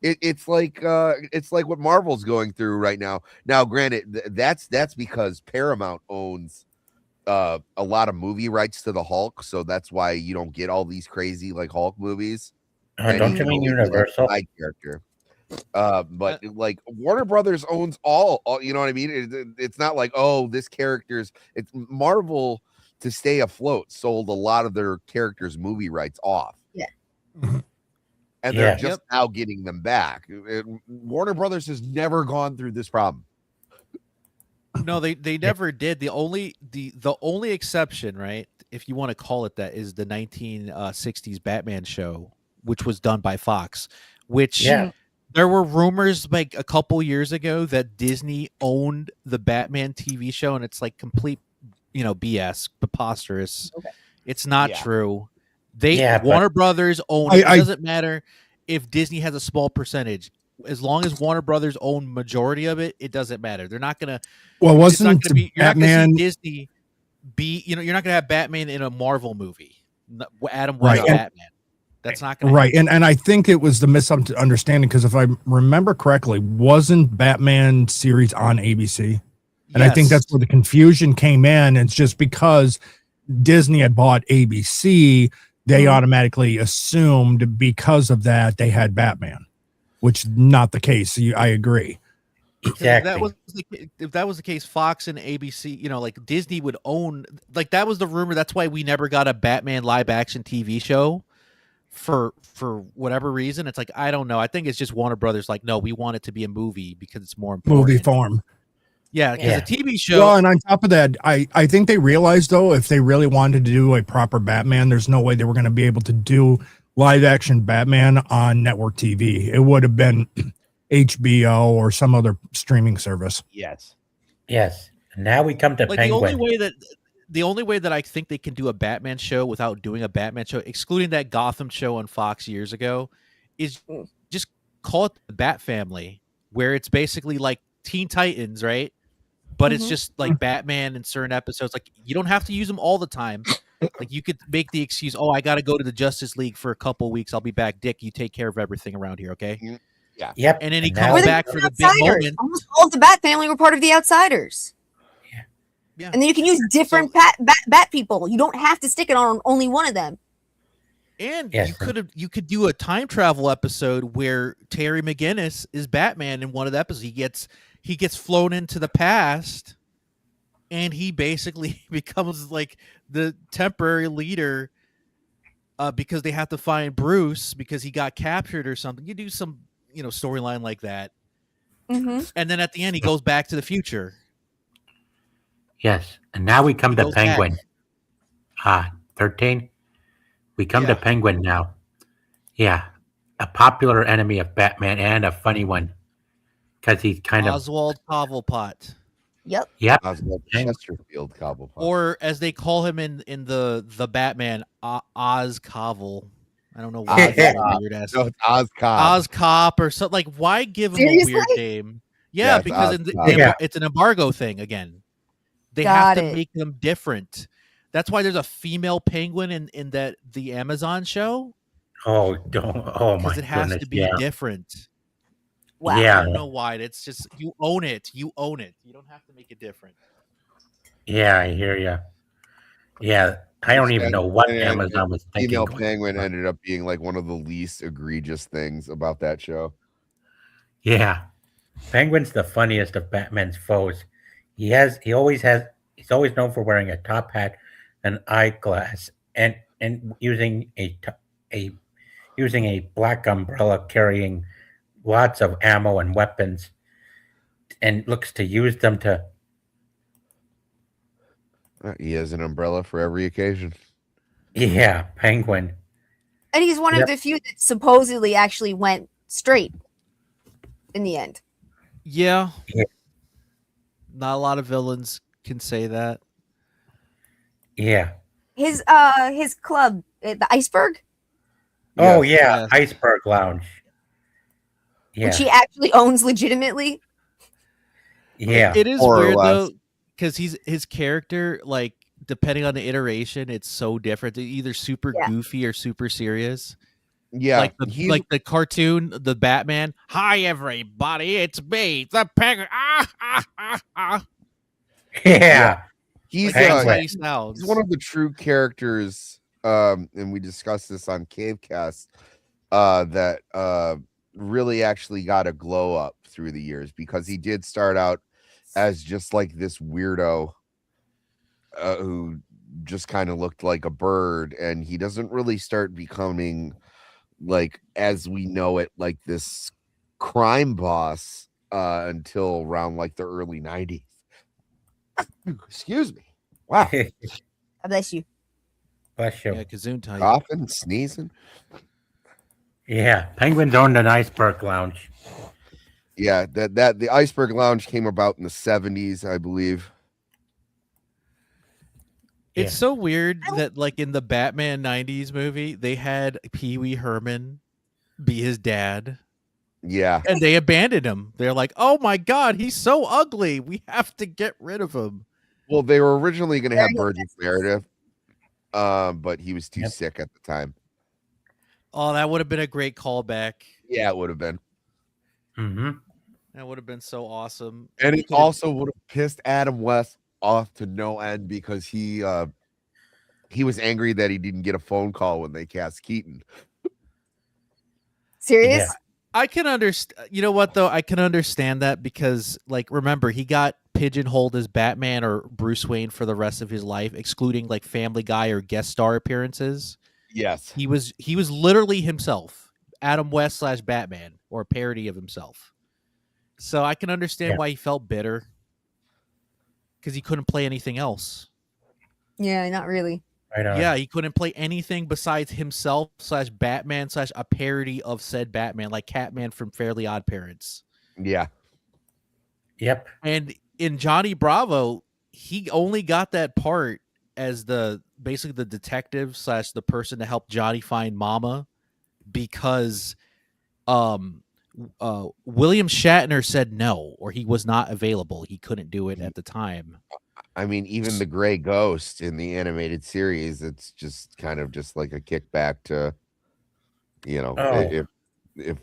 it's like what Marvel's going through right now. Now, granted, that's because Paramount owns a lot of movie rights to the Hulk, so that's why you don't get all these crazy like Hulk movies. Don't you mean Universal? Side character. But like Warner Brothers owns all, you know what I mean? It's not like, oh, this character's, it's Marvel, to stay afloat, sold a lot of their characters' movie rights off. Yeah. And they're Yeah. just now getting them back. Warner Brothers has never gone through this problem. No, they never did. The only exception, right, if you want to call it that, is the 1960s Batman show, which was done by Fox, which Yeah. there were rumors like a couple years ago that Disney owned the Batman TV show, and it's like complete, BS, preposterous. Okay. It's not Yeah. true. Yeah, but- Warner Brothers own it. I- It doesn't matter if Disney has a small percentage. As long as Warner Brothers own majority of it, it doesn't matter. They're not gonna. Well, It's not wasn't going to be. You're not Batman going to see Disney be. You're not going to have Batman in a Marvel movie. Adam West Right, and- Batman. That's not going to right? And I think it was the misunderstanding, because if I remember correctly, wasn't Batman series on ABC? And I think that's where the confusion came in. It's just because Disney had bought ABC, they automatically assumed because of that they had Batman, which not the case. I agree. Exactly. If that was the case, Fox and ABC, like Disney would own. Like that was the rumor. That's why we never got a Batman live action TV show. For whatever reason, it's like I don't know. I think it's just Warner Brothers. Like, no, we want it to be a movie because it's more important. Movie form. Yeah, because Yeah. a TV show. Well, and on top of that, I think they realized, though, if they really wanted to do a proper Batman, there's no way they were going to be able to do live action Batman on network TV. It would have been HBO or some other streaming service. Yes. Yes. And now we come to like Penguin. the only way that I think they can do a Batman show without doing a Batman show, excluding that Gotham show on Fox years ago, is just call it the Bat Family, where it's basically like Teen Titans, right? But it's just like Batman in certain episodes. Like you don't have to use them all the time. Like you could make the excuse, oh, I got to go to the Justice League for a couple weeks. I'll be back. Dick, you take care of everything around here, okay? Yeah, Yep. And then he now- comes We're back the for the big Outsiders. moment. Almost all of the Bat family were part of the Outsiders. Yeah. And then you can use different bat people. You don't have to stick it on only one of them. And Yes. you could do a time travel episode where Terry McGinnis is Batman in one of the episodes. He gets flown into the past, and he basically becomes like the temporary leader because they have to find Bruce because he got captured or something. You do some storyline like that, Mm-hmm. and then at the end he goes back to the future. Yes. And now we come He to goes back. Penguin. 13. We come Yeah. to Penguin now. Yeah. A popular enemy of Batman and a funny one. Because he's kind of. Oswald Cobblepot, Yep. Yep. Oswald Chesterfield Cobblepot. or as they call him in the Batman, Oz Cobble. I don't know why. Oz That's a Cobb. weird ass. No, it's Oz Cobb. Oz Cop or something. Like, why give him Seriously? a weird name? Yeah, Yeah, it's because Oz Cobb. Yeah. it's an embargo thing again. They Got have to it. make them different. That's why there's a female penguin in the Amazon show, Oh, don't. Oh, my because it has goodness. to be Yeah. different. Wow. I Yeah. don't know why. It's just you own it. You own it. You don't have to make it different. Yeah, I hear you. Yeah. I don't even know what Yeah, Amazon was thinking. Female going Penguin on. ended up being like one of the least egregious things about that show. Yeah. Penguin's the funniest of Batman's foes. He's always known for wearing a top hat, an eyeglass, and using a black umbrella, carrying lots of ammo and weapons, and looks to use them to. He has an umbrella for every occasion. Yeah, Penguin. And he's one Yep. of the few that supposedly actually went straight in the end. Yeah. Yeah. Not a lot of villains can say that. Yeah. His club, the Iceberg, Oh Yes. yeah, Yes. Iceberg Lounge. Yeah. which he actually owns legitimately. Yeah. It is More or weird less. though, because his character, like, depending on the iteration, it's so different. They're either super Yeah. goofy or super serious. Yeah, like he's the cartoon, the Batman. Hi everybody, it's me, the penguin. Yeah. he's Penguin. That's how he sounds. he's one of the true characters. And we discussed this on Cavecast. That really actually got a glow up through the years, because he did start out as just like this weirdo who just kind of looked like a bird, and he doesn't really start becoming, like, as we know it, like this crime boss until around like the early 90s. Excuse me. Wow. God bless you. Bless you. Yeah, Kazoon type. Coughing, sneezing. Yeah. Penguin's owned an Iceberg Lounge. Yeah, that the Iceberg Lounge came about in the 70s, I believe. It's Yeah. so weird that, like, in the Batman '90s movie, they had Pee Wee Herman be his dad, Yeah. and they abandoned him. They're like, "Oh my god, he's so ugly. We have to get rid of him." Well, they were originally going to have Very Burgess Meredith, but he was too Yep. sick at the time. Oh, that would have been a great callback. Yeah, it would have been. Mm-hmm. That would have been so awesome. And He it could've- also would have pissed Adam West off to no end, because he was angry that he didn't get a phone call when they cast Keaton. Serious? Yeah. I can understand. You know what though? I can understand that because, like, remember, he got pigeonholed as Batman or Bruce Wayne for the rest of his life, excluding like Family Guy or guest star appearances. Yes. He was literally himself, Adam West / Batman, or a parody of himself. So I can understand Yeah. why he felt bitter, because he couldn't play anything else. Yeah, not really. Right on. Yeah, he couldn't play anything besides himself / Batman / a parody of said Batman, like Catman from Fairly Odd Parents. Yeah. Yep. And in Johnny Bravo, he only got that part as basically the detective / the person to help Johnny find Mama, because William Shatner said no, or he was not available. He couldn't do it at the time. I mean, even the Gray Ghost in the animated series, it's just kind of just like a kickback to, Oh. if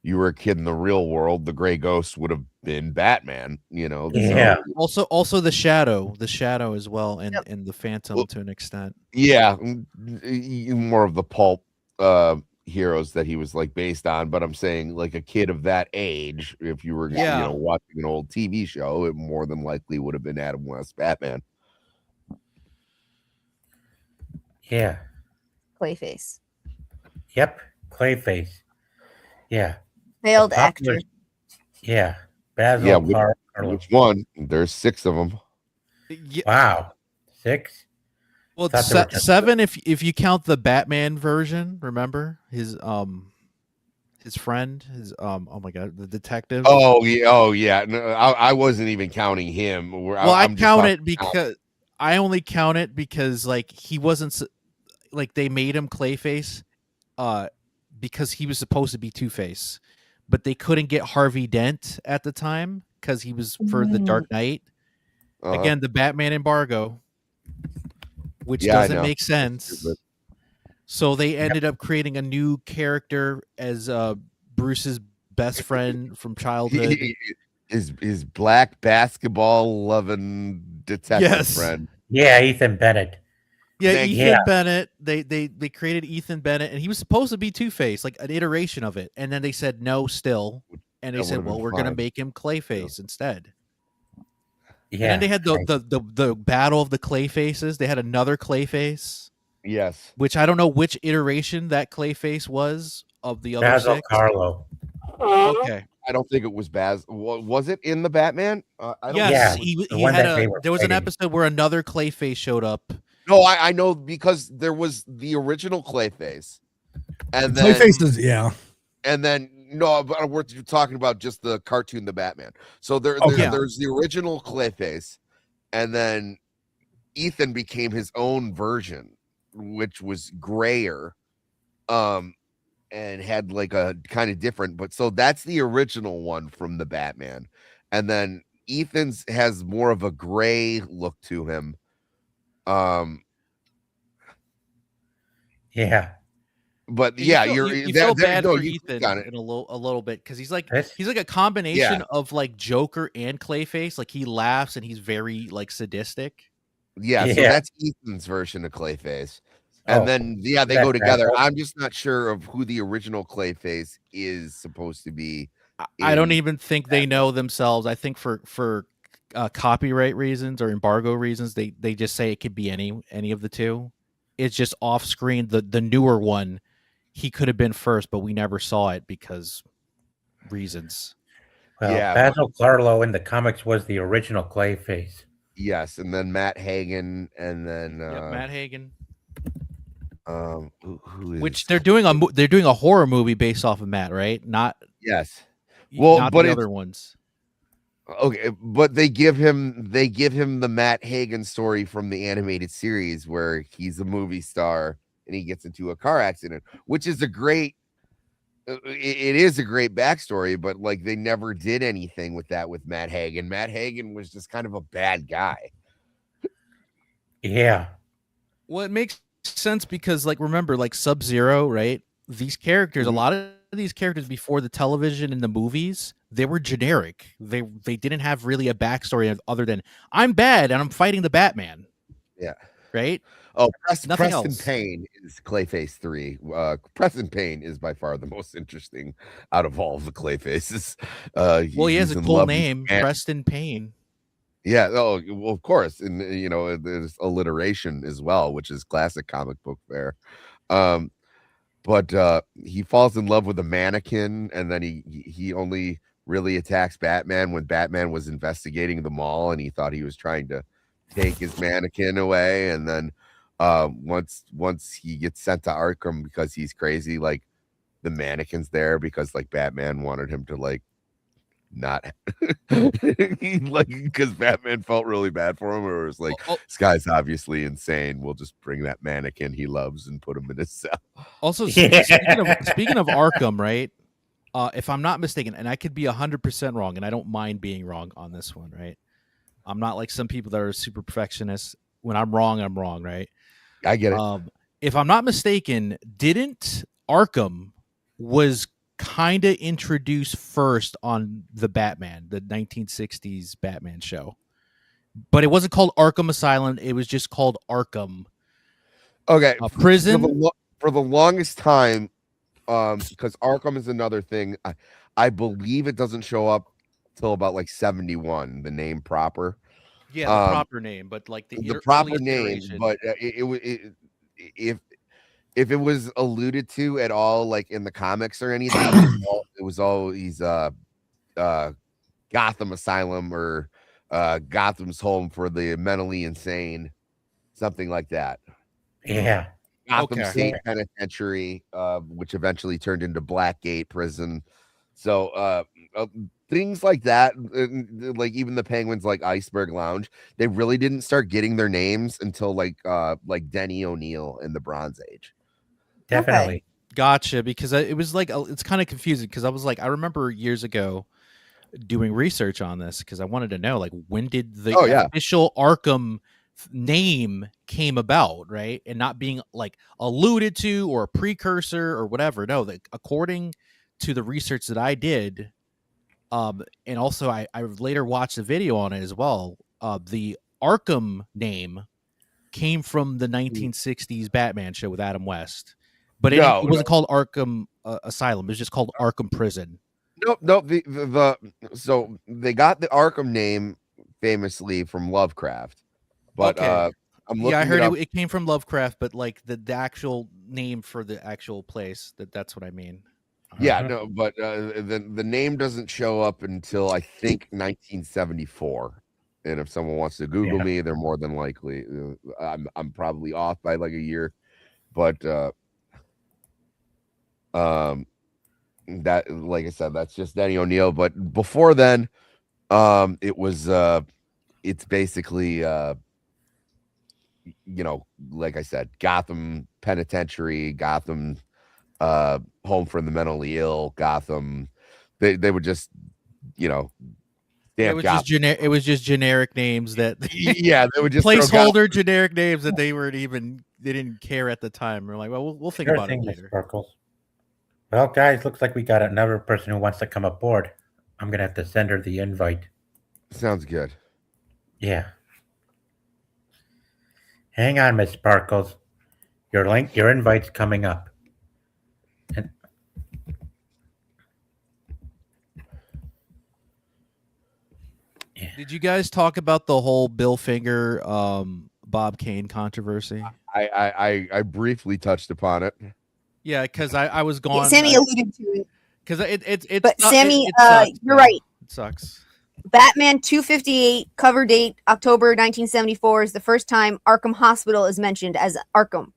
you were a kid in the real world, the gray ghost would have been Batman, you know. Yeah. Also the Shadow as well, and Yep. and the Phantom Well, to an extent. Yeah, more of the pulp heroes that he was like based on, but I'm saying like a kid of that age, if you were Yeah. watching an old TV show, it more than likely would have been Adam West Batman. Yeah. Clayface. Yep. Clayface. Yeah. Failed Popular- actor. Yeah. Basil Yeah, Carlo. which one? There's 6 of them. Yeah, Wow. 6? well, Thought there were just- 7 if you count the Batman version. Remember his friend, oh my god, the detective. Oh yeah. No, I wasn't even counting him. Well, I count it because I only count it because like he wasn't like they made him Clayface, because he was supposed to be Two-Face, but they couldn't get Harvey Dent at the time because he was for the Dark Knight. Again, the Batman embargo, which Yeah, I doesn't know. make sense. Stupid. So they ended up creating a new character as Bruce's best friend from childhood. his black basketball loving detective Yes. friend. Yeah, Ethan Bennett. Yeah, Thank Ethan you. Bennett. They created Ethan Bennett, and he was supposed to be Two-Face, like an iteration of it. And then they said no, still, and they That said, would've well, been we're gonna fine. make him Clayface instead. Yeah. And then they had the battle of the Clayfaces. They had another Clayface, Yes. which I don't know which iteration that Clayface was of the other Basil 6. Carlo. Okay. I don't think it was Baz. Was it in the Batman? I don't Yes, Yeah, he the one had that they were there was an fighting. episode where another Clayface showed up. No, I know because there was the original Clayface, and then Clayface is and then no, but we're talking about just the cartoon, the Batman. So Yeah. there's the original Clayface, and then Ethan became his own version, which was grayer, and had like a kind of different. But so that's the original one from the Batman, and then Ethan's has more of a gray look to him. Yeah. But You yeah, feel, you feel bad for you Ethan got it. in a little bit because he's like This- a combination of like Joker and Clayface. Like he laughs and he's very like sadistic. Yeah, so Yeah. that's Ethan's version of Clayface. And Oh, then they that go together. Basil? I'm just not sure of who the original Clayface is supposed to be. I don't in even think they know themselves. I think for copyright reasons or embargo reasons, they just say it could be any of the two. It's just off screen. The newer one, he could have been first, but we never saw it because reasons. Well, Yeah, Basil Carlo in the comics was the original Clayface. Yes, and then Matt Hagen, and then Yeah, Matt Hagen. who is Which they're doing a horror movie based off of Matt, right? Not yes. Well, not but the it's- other ones. Okay, but they give him the Matt Hagen story from the animated series where he's a movie star and he gets into a car accident, which is a great it is a great backstory, but like they never did anything with that with Matt Hagen. Matt Hagen was just kind of a bad guy. Yeah. Well, it makes sense because, like, remember, like Sub-Zero, right? These characters, a lot of these characters before the television and the movies, they were generic. They didn't have really a backstory other than I'm bad and I'm fighting the Batman. Yeah. Right. Oh, Nothing Preston else. Payne is Clayface 3. Preston Payne is by far the most interesting out of all of the Clayfaces. Well, he has he's a in cool love with name, Ant- Preston Payne. Yeah, oh, well, of course, and you know, there's alliteration as well, which is classic comic book fare. But he falls in love with a mannequin, and then he only really attacks Batman when Batman was investigating the mall, and he thought he was trying to take his mannequin away, and then once he gets sent to Arkham because he's crazy, like the mannequin's there because like Batman wanted him to like not like because Batman felt really bad for him, or it was like this guy's obviously insane, we'll just bring that mannequin he loves and put him in his cell. Also, Yeah. speaking of Arkham, right? If I'm not mistaken, and I could be 100% wrong, and I don't mind being wrong on this one, right? I'm not like some people that are super perfectionists. When I'm wrong, right? I get it. If I'm not mistaken, didn't Arkham was kind of introduced first on the Batman, the 1960s Batman show. But it wasn't called Arkham Asylum. It was just called Arkham Okay, Prison. For the longest time, because Arkham is another thing. I believe it doesn't show up till about like 71, the name proper. Yeah, the proper name, but like the proper earliest name. iteration. But if it was alluded to at all, like in the comics or anything, it was always Gotham Asylum or Gotham's Home for the Mentally Insane, something like that. Yeah. Gotham Okay. State Penitentiary, which eventually turned into Blackgate Prison. So things like that, like even the Penguins, like Iceberg Lounge, they really didn't start getting their names until like Denny O'Neil in the Bronze Age. Definitely. Gotcha, because it was like it's kind of confusing because I was like, I remember years ago doing research on this because I wanted to know like when did the official Arkham name came about, right? And not being like alluded to or a precursor or whatever. No, that according to the research that I did, and also I later watched a video on it as well. The Arkham name came from the 1960s Batman show with Adam West, but it wasn't called Arkham Asylum. It was just called Arkham Prison. Nope. So they got the Arkham name famously from Lovecraft, but okay. I'm looking. Yeah, I heard it came from Lovecraft, but like the actual name for the actual place. That's what I mean. Yeah, no, but the name doesn't show up until I think 1974. And if someone wants to Google me, they're more than likely. I'm probably off by like a year, but that, like I said, that's just Denny O'Neil. But before then, it was it's basically like I said, Gotham Penitentiary, Gotham Home for the Mentally Ill, Gotham. They would just it was just generic. It was just generic names that they would just placeholder generic names that they didn't care at the time. We're like, well, we'll think about it later. Sparkles. Well, guys, looks like we got another person who wants to come aboard. I'm gonna have to send her the invite. Sounds good. Yeah. Hang on, Miss Sparkles. Your invite's coming up. And did you guys talk about the whole Bill Finger, Bob Kane controversy? I briefly touched upon it. Yeah, because I was gone. Sammy alluded to it. Because it's. But Sammy, it sucks, you're right. It sucks. Batman 258 cover date October 1974 is the first time Arkham Hospital is mentioned as Arkham.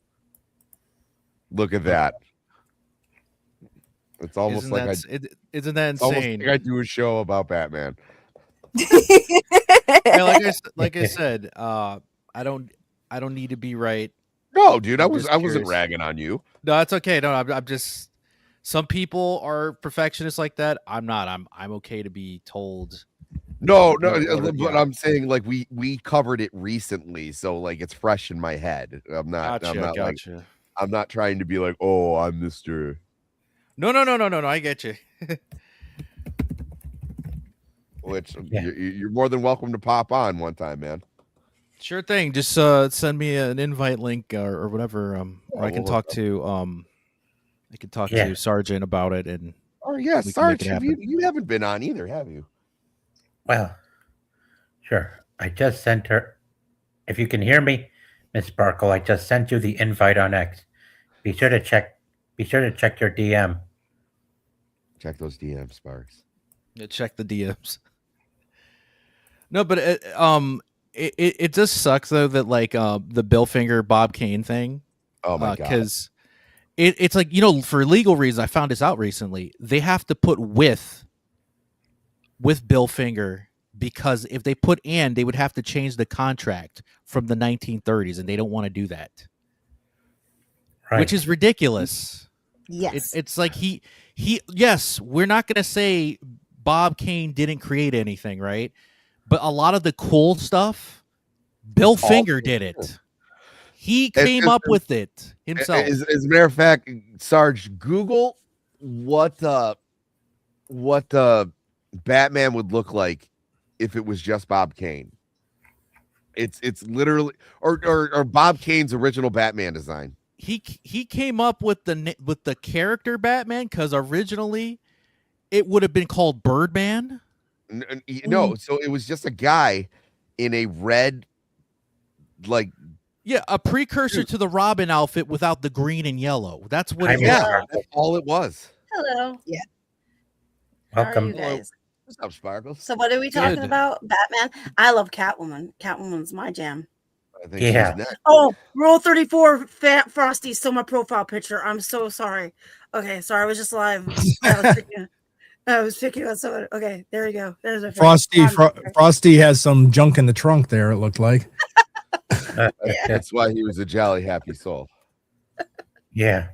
Look at that. It's almost isn't that insane? Like I do a show about Batman. Yeah, like I said, I don't need to be right. No, dude, I I'm just wasn't curious. ragging on you. No, that's okay. No, I'm just. Some people are perfectionists like that. I'm not. I'm okay to be told. No, but I'm saying like we covered it recently, so like it's fresh in my head. I'm not trying to be like, oh, I'm Mr. No. I get you. Which you're more than welcome to pop on one time, man. Sure thing. Just send me an invite link or whatever. Or I can talk to to Sergeant about it. And Sarge, you haven't been on either, have you? well, sure. I just sent her. If you can hear me, Miss Sparkle, I just sent you the invite on X. Be sure to check your DM. Check those DMs, Sparks. Yeah, check the DMs. No, but it just sucks though that like the Bill Finger Bob Kane thing. Oh my god! Because it's like, for legal reasons, I found this out recently. They have to put with Bill Finger, because if they put and, they would have to change the contract from the 1930s, and they don't want to do that, Right. which is ridiculous. Yes. It's like yes, we're not going to say Bob Kane didn't create anything, right? But a lot of the cool stuff, Bill Finger did it. He came up with it himself. As a matter of fact, Sarge, Google what Batman would look like if it was just Bob Kane. It's literally or Bob Kane's original Batman design. He came up with the character Batman because originally it would have been called Birdman. No, so it was just a guy in a red, like, Yeah, a precursor to the Robin outfit without the green and yellow. That's what it yeah, was. that's all it was. Hello. How are Welcome. you guys? What's up, Sparkles? So what are we talking Good. about? Batman. I love Catwoman. Catwoman's my jam. I think Yeah. she's next. Oh, Rule 34, Frosty stole my profile picture. I'm so sorry. Okay, sorry, I was just live. I was picking on someone. Okay, there we go. There's a Frosty has some junk in the trunk there. It looked like. That's why he was a jolly happy soul. Yeah.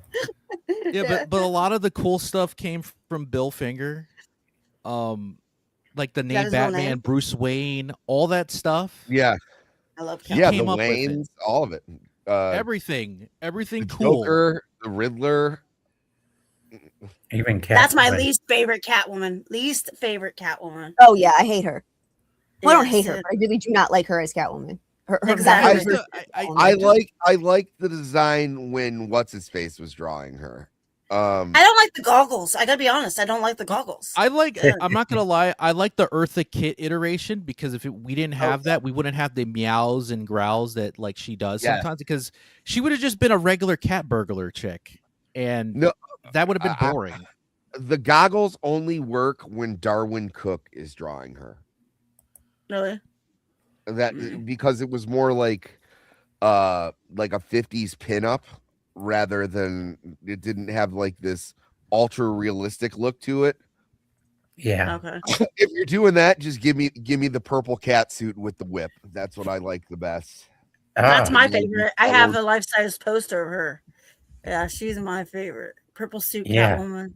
Yeah, but a lot of the cool stuff came from Bill Finger. Like the name his real Batman, name? Bruce Wayne, all that stuff. Yeah, I love He Catwoman. yeah, came the up with it. Waynes, all of it. Everything The cool. Joker, the Riddler. Even That's my Catwoman. least favorite Catwoman. Least favorite Catwoman. Oh yeah, I hate her. Well, I don't hate Yes, her. I really do not like her as Catwoman. Her Exactly. version I- of I Catwoman. like the design when what's his face was drawing her. I don't like the goggles. I gotta be honest. I don't like the goggles. I'm not gonna lie. I like the Eartha Kitt iteration because if we didn't have that, we wouldn't have the meows and growls that like she does Yeah. sometimes. Because she would have just been a regular cat burglar chick, and No, that would have been boring. The goggles only work when Darwin Cook is drawing her. Really? That because it was more like a 50s pinup rather than it didn't have like this ultra realistic look to it. Yeah. Okay. If you're doing that, just give me the purple cat suit with the whip. That's what I like the best. That's Ah, my favorite. I have a life-size poster of her. Yeah, she's my favorite. Purple suit Yeah. Catwoman.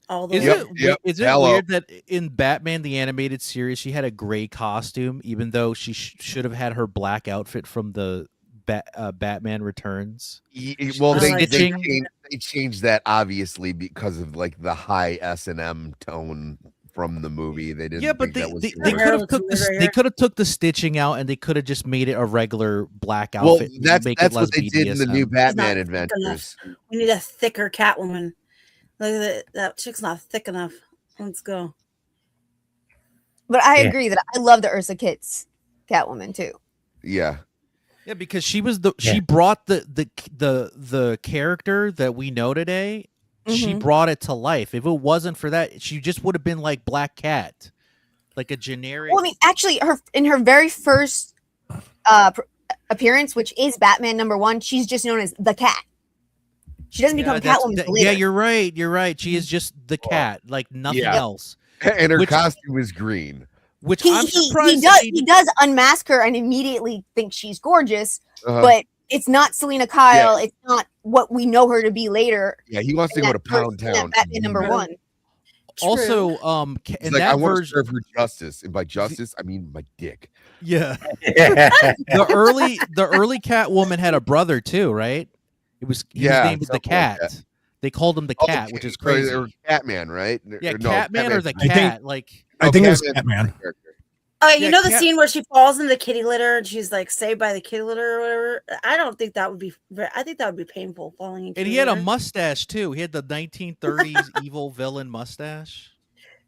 All the Is way. Yep, it yep. is it Hello. weird that in Batman the animated series she had a gray costume, even though she should have had her black outfit from the Batman Returns? Well, I they, like they, stitching. changed, they changed that obviously because of like the high S&M tone from the movie. They didn't. Yeah, but think that was they gonna Her could hair have looks took weird right they here. could have took the stitching out and they could have just made it a regular black Well, outfit. and that's make that's it less what they did in the new BDSM. Batman thick enough. Adventures. We need a thicker Catwoman. Look at that. That chick's not thick enough. Let's go. But I Yeah. agree that I love the Ursa Kitt's Catwoman too. Yeah, Yeah, because she was Yeah. she brought the character that we know today. She Mhm. brought it to life. If it wasn't for that, she just would have been like Black Cat, like a generic. Well, I mean, actually, her very first appearance, which is Batman #1, she's just known as the Cat. She doesn't become Catwoman until later. yeah, you're right. You're right. She is just the cat, like nothing Yeah. else. and her Which- costume is green. Which He, I'm he, surprised. he that does they he does unmask her and immediately thinks she's gorgeous, Uh-huh. but it's not Selena Kyle. It's not what we know her to be later. Yeah, he wants to in go that to Pound first- in that Town. Batman #1. also, He's in like, I that want to version, serve her justice, and by justice, I mean my dick. yeah, yeah. the early Catwoman had a brother too, right? His Yeah, name was the something like Cat. They called him the Oh, Cat, which is or crazy. Catman, right? Yeah, Or no, Catman or the I think- Cat, like I think it was Catman's Catman. the character. Okay, you Yeah, know the Cat- scene where she falls in the kitty litter and she's like saved by the kitty litter or whatever. I don't think that would be. I think that would be painful falling in. and Kitty he had a litter. mustache too. He had the 1930s evil villain mustache.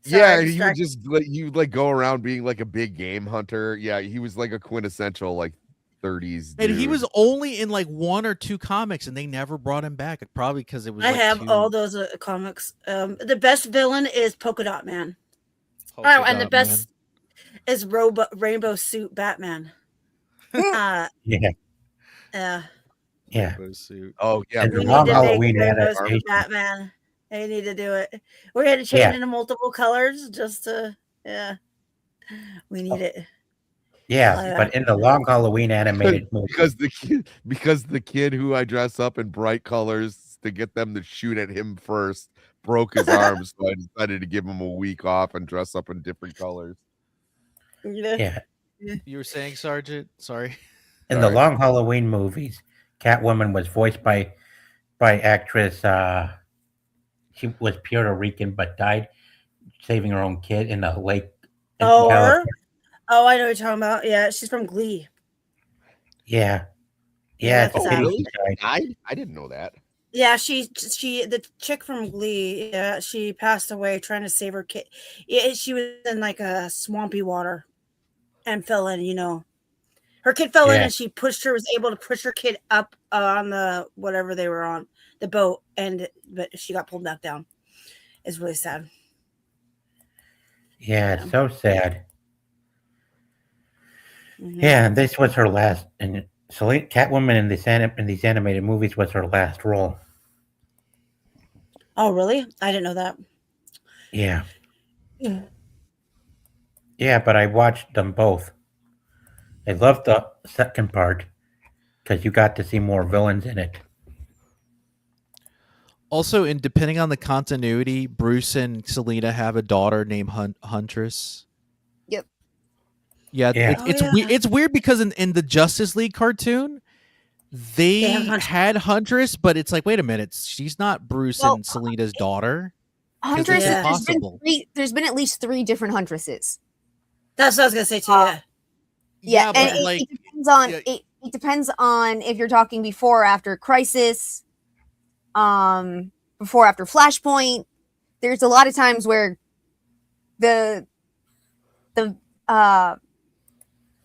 Sorry, Yeah, he would distracted. just like you like go around being like a big game hunter. Yeah, he was like a quintessential like 30s. And he dude. was only in like 1 or 2 comics, and they never brought him back. Probably because it was. I like, have too all those comics. The best villain is Polka Dot Man. polka Oh, and the dot best is Rainbow Suit Batman. Yeah. Yeah. man. Yeah. Rainbow suit. Oh yeah, And We the need long to make Halloween Rainbow Suit adaptation. Batman. They need to do it. We're going to change Yeah. it into multiple colors just to, yeah. We need it. Yeah. But in the long Halloween animated movie, because the kid who I dress up in bright colors to get them to shoot at him first broke his arm, so I decided to give him a week off and dress up in different colors. yeah. You were saying, Sergeant? Sorry. In the long Halloween movies, Catwoman was voiced by actress she was Puerto Rican but died saving her own kid in a lake. in Oh, her? California. Oh, I know what you're talking about. Yeah, she's from Glee. Yeah. Yeah, Yeah, it's a that's pity sad. she died. I didn't know that. Yeah, she the chick from Glee. Yeah, she passed away trying to save her kid. Yeah, she was in like a swampy water and fell in. Her kid fell in Yeah. and she was able to push her kid up on the whatever they were on, the boat, but she got pulled back down. It's really sad. Yeah, it's so sad. Mhm. Yeah, and this was her last. And Catwoman in these animated movies was her last role. Oh, really? I didn't know that. Yeah. Yeah. Yeah, but I watched them both. I loved the second part because you got to see more villains in it. Also, in depending on the continuity, Bruce and Selena have a daughter named Huntress. Yep. Yeah, Yeah. it's weird because in the Justice League cartoon, they have Huntress. had Huntress, but it's like, wait a minute, she's not Bruce Well, and Selena's daughter. Huntress. Yeah. There's been at least 3 different Huntresses. That's what I was gonna say too. Yeah. Yeah, but and like, it depends on yeah. it depends on if you're talking before or after Crisis, before or after Flashpoint. There's a lot of times where the Valerie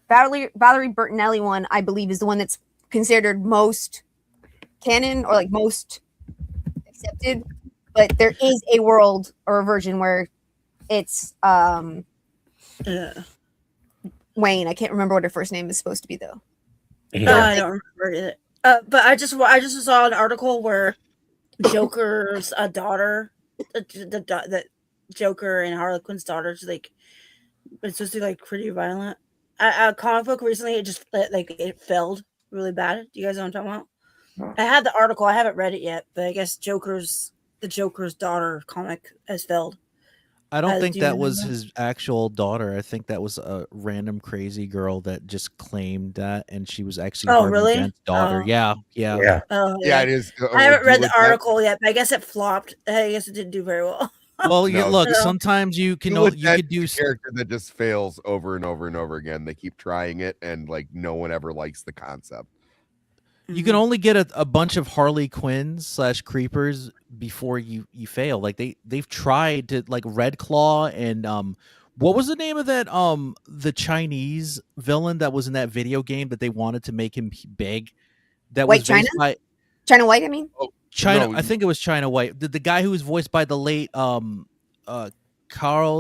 Bertinelli one, I believe, is the one that's considered most canon or like most accepted. But there is a world or a version where it's Yeah. Wayne. I can't remember what her first name is supposed to be though. Yeah. I don't remember it. But I just saw an article where Joker's daughter, the Joker and Harley Quinn's daughter, like it's supposed to be like pretty violent. A comic book recently, it failed really bad. Do you guys know what I'm talking about? I had the article. I haven't read it yet, but I guess the Joker's daughter comic has failed. I don't think do you that was remember? his actual daughter. I think that was a random crazy girl that just claimed that, and she was actually Oh, Harvey really? Dent's daughter. Oh. Yeah. Yeah. Oh, Yeah, it is. I haven't read the Juliet- article yet, but I guess it flopped. I guess it didn't do very well. Well, you No. look. No. Sometimes you can Juliet you could do is a character that just fails over and over and over again. They keep trying it, and like no one ever likes the concept. you can only get a bunch of Harley Quinns / creepers before you fail. Like they've tried to, like, Red Claw and what was the name of that the Chinese villain that was in that video game that they wanted to make him big? That White was voiced China? by China White, I mean. China. No, I think it was China White. The guy who was voiced by the late Carl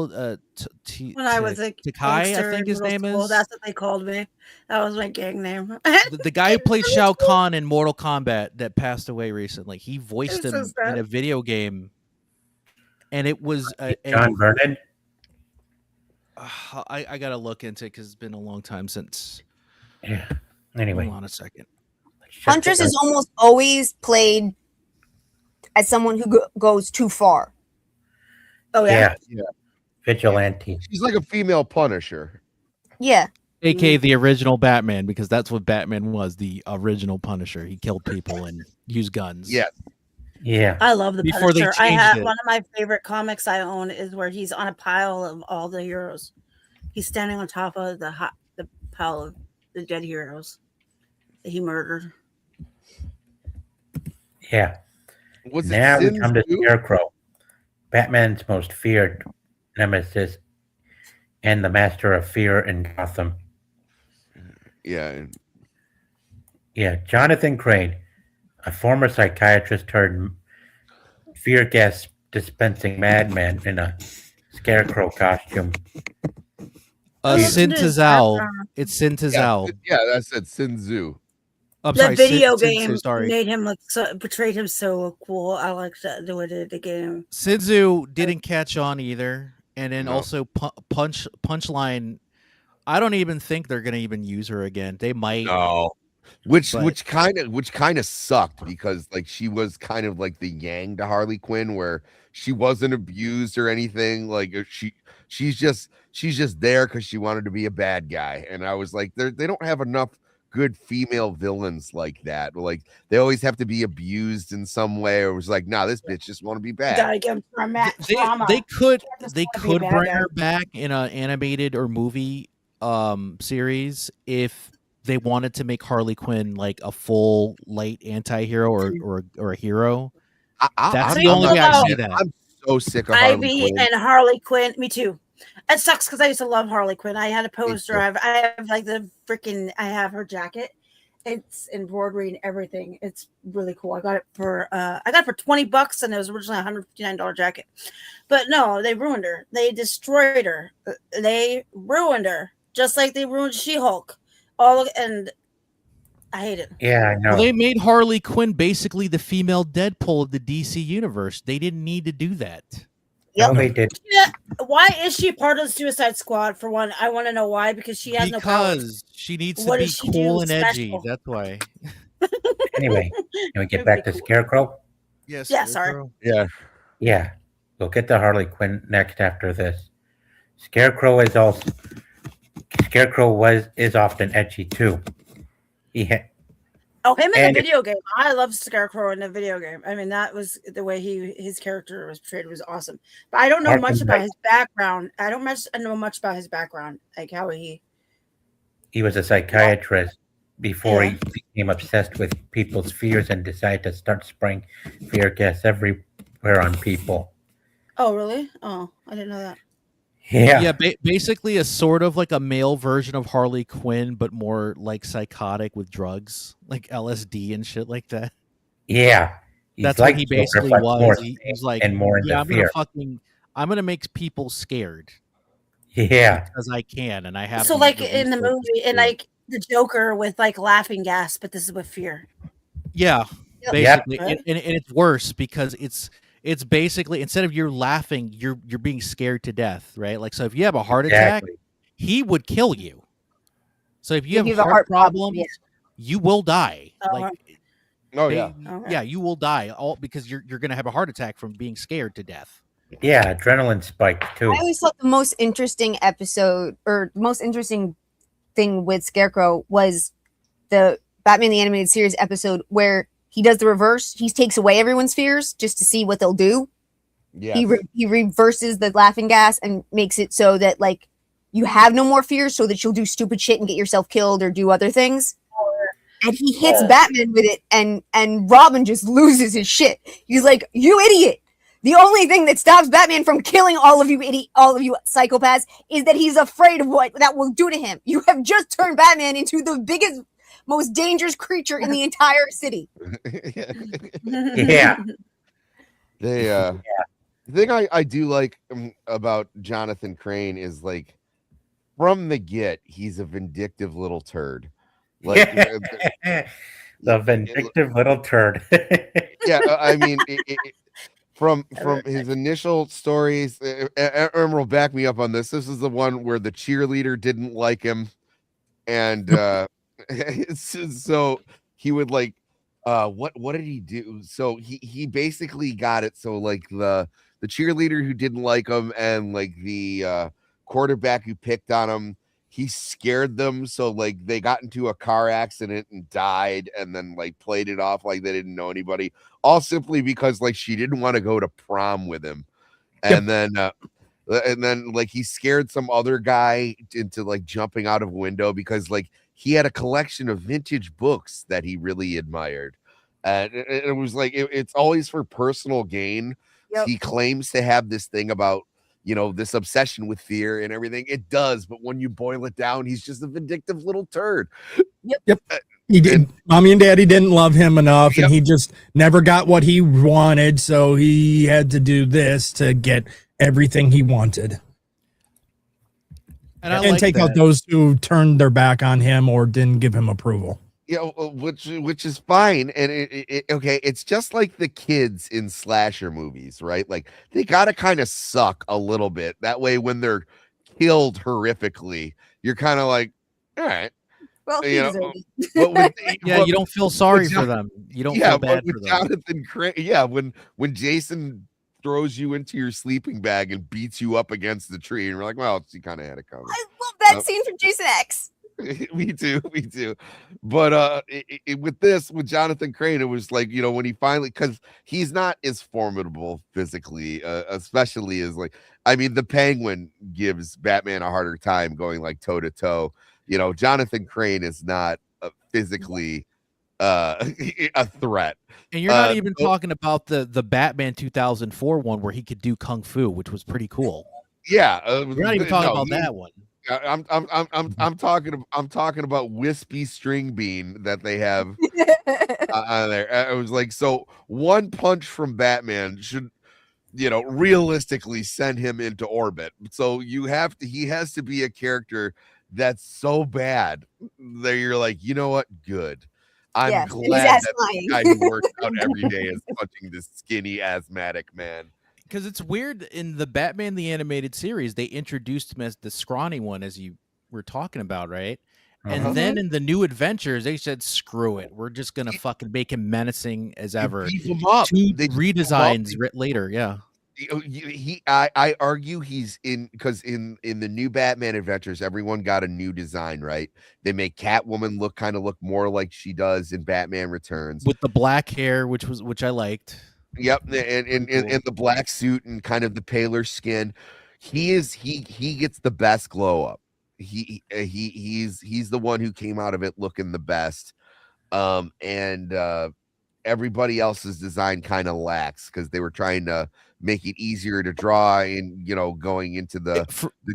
When I was a Takai, I gangster think in his middle name school, is. that's what they called me. That was my gang name. The guy who played Shao Kahn in Mortal Kombat that passed away recently. He voiced It's so him sad. in a video game, and it was John Vernon. I gotta look into it because it's been a long time since. Yeah. Anyway. Hold on a second. Huntress is almost always played as someone who goes too far. Oh yeah. Yeah. Vigilante. She's like a female Punisher. Yeah. AKA the original Batman, because that's what Batman was, the original Punisher. He killed people and used guns. Yeah. Yeah. I love the Before they Punisher. I changed have it. one of my favorite comics I own is where he's on a pile of all the heroes. He's standing on top of the pile of the dead heroes that he murdered. Yeah. Was it Now we Sin come to Tzu? Scarecrow, Batman's most feared nemesis and the master of fear in Gotham. Yeah. Yeah, Jonathan Crane, a former psychiatrist turned fear gas dispensing madman in a scarecrow costume. Sin Tazal. It's Sin Yeah, Tazal. that's it. Sin Tzu. I'm The sorry, video Sin game Tzu, sorry. made him portrayed him so cool. I like the way they did the game. Sinzu didn't catch on either, and then No. also Punchline. I don't even think they're gonna even use her again. They might. No. Which But- kind of sucked because like she was kind of like the Yang to Harley Quinn, where she wasn't abused or anything. Like she's just there because she wanted to be a bad guy, and I was like, they don't have enough good female villains like that. Like they always have to be abused in some way, or it was like, nah, this bitch just want to be You bad. gotta give him trauma. They could Just they wanna be a could bad bring guy. her back in an animated or movie series if they wanted to make Harley Quinn like a full light anti-hero or a hero. That's the only way I see that. I'm so sick of Harley Ivy Quinn. and Harley Quinn. Me too. It sucks because I used to love Harley Quinn. I had a poster. too. I have like the freaking. I have her jacket. It's embroidery and everything. It's really cool. I got it for $20, and it was originally $159 jacket. But no, they ruined her. They destroyed her. They ruined her, just like they ruined She-Hulk. And I hate it. Yeah, I know. Well, they made Harley Quinn basically the female Deadpool of the DC universe. They didn't need to do that. No, they did. Yeah, why is she part of the Suicide Squad? For one, I want to know why, because she has no powers. Because she needs What to be does she cool do and edgy. special? That's why. Anyway, can we get back to Scarecrow? Yes. Yeah, sorry. Yeah, Yeah, we'll get to Harley Quinn next after this. Scarecrow is often edgy too. Him Him in And- the video game. I love Scarecrow in the video game. I mean, that was the way his character was portrayed was awesome. But I don't know much about his background. I don't know much about his background, like how he. he was a psychiatrist before he became obsessed with people's fears and decided to start spraying fear gas everywhere on people. Oh, really? Oh, I didn't know that. Yeah, Basically a sort of like a male version of Harley Quinn, but more like psychotic with drugs, like LSD and shit like that. yeah. He's That's like what he Joker, basically but more was. He's like, and more into yeah, fear. I'm gonna make people scared Yeah, because I can, and I have. So, the like in the resources movie, to and do it. like the Joker with like laughing gas, but this is with fear. Yeah, Yep. basically, Right. and it's worse because it's basically instead of you're laughing, you're being scared to death, right? Like, so if you have a heart attack, exactly. he would kill you. So if you If have heart problems, yeah. you will die. Oh, Like, oh they- yeah, Okay. yeah, you will die all because you're gonna have a heart attack from being scared to death. Yeah, adrenaline spikes too. I always thought the most interesting episode or the most interesting thing with Scarecrow was the Batman the Animated Series episode where he does the reverse. He takes away everyone's fears just to see what they'll do. yeah. He reverses the laughing gas and makes it so that like you have no more fears, so that you'll do stupid shit and get yourself killed or do other things. And he hits Batman with it, and Robin just loses his shit. He's like, "You idiot! The only thing that stops Batman from killing all of you psychopaths is that he's afraid of what that will do to him. You have just turned Batman into the biggest, most dangerous creature in the entire city." Yeah. They the thing I do like about Jonathan Crane is like from the get, he's a vindictive little turd. Like The vindictive little turd. yeah, I mean from his initial stories, Emerald, back me up on this. This is the one where the cheerleader didn't like him, and so he would like what did he do? So he basically got it so like the cheerleader who didn't like him and like the quarterback who picked on him, he scared them so like they got into a car accident and died, and then like played it off like they didn't know anybody, all simply because like she didn't want to go to prom with him. And then like he scared some other guy into like jumping out of a window because like he had a collection of vintage books that he really admired, and it was like it's always for personal gain. Yep. He claims to have this thing about, you know, this obsession with fear and everything. It does, but when you boil it down, he's just a vindictive little turd. He did. Mommy and Daddy didn't love him enough, and he just never got what he wanted. So he had to do this to get everything he wanted, And I and like take out that. those who turned their back on him or didn't give him approval. Yeah, which is fine, and okay, it's just like the kids in slasher movies, right? Like they gotta kind of suck a little bit. That way, when they're killed horrifically, you're kind of like, all right. Well, he You know, deserved it. But with, Yeah, but- you don't feel sorry with for them. You don't yeah, feel but bad for with them. Jonathan Crane, yeah, when Jason throws you into your sleeping bag and beats you up against the tree, and you're like, well, she kind of had it coming. I love that Yep. scene from Jason X. Me too. Me too. But with Jonathan Crane, it was like, when he finally, because he's not as formidable physically, especially as like, I mean, the Penguin gives Batman a harder time going like toe to toe. Jonathan Crane is not physically a threat. And you're not even talking about the Batman 2004 one where he could do kung fu, which was pretty cool. Yeah, You're not even talking about that one. I'm talking about wispy string bean that they have on there. I was like, so one punch from Batman should, realistically send him into orbit. So he has to be a character that's so bad that you're like, you know what? Good. I'm glad that the guy who works out every day is punching this skinny asthmatic man. Because it's weird, in the Batman the Animated Series, they introduced him as the scrawny one, as you were talking about, right? And then in the New Adventures, they said, screw it. We're just going to fucking make him menacing as ever. Beef him up. Two redesigns later, yeah. I argue he's because in the new Batman Adventures, everyone got a new design, right? They make Catwoman look more like she does in Batman Returns, with the black hair, which I liked. Yep, and the black suit and kind of the paler skin. He gets the best glow up. He's the one who came out of it looking the best. And everybody else's design kind of lacks because they were trying to make it easier to draw and going into the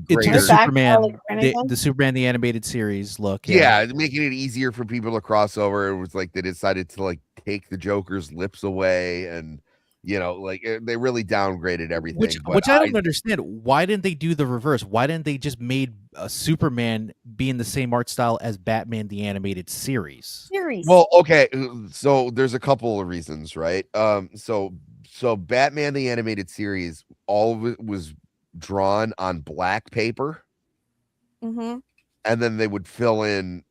greater Superman, the Superman the Animated Series look. Yeah, making it easier for people to cross over. It was like they decided to like take the Joker's lips away and they really downgraded everything. Which I don't understand. Why didn't they do the reverse? Why didn't they just made Superman be in the same art style as Batman the Animated Series? Well, okay, so there's a couple of reasons, right? So Batman the Animated Series, all of it was drawn on black paper, and then they would fill in.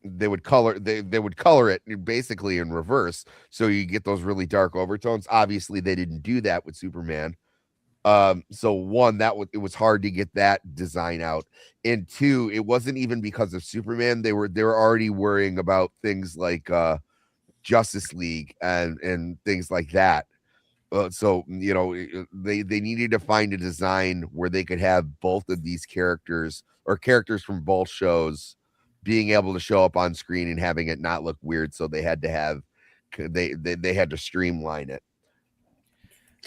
They would color it basically in reverse, so you get those really dark overtones. Obviously, they didn't do that with Superman. So one, it was hard to get that design out, and two, it wasn't even because of Superman. They were already worrying about things like Justice League and things like that. So they needed to find a design where they could have both of these characters or characters from both shows being able to show up on screen and having it not look weird. So they had to had to streamline it.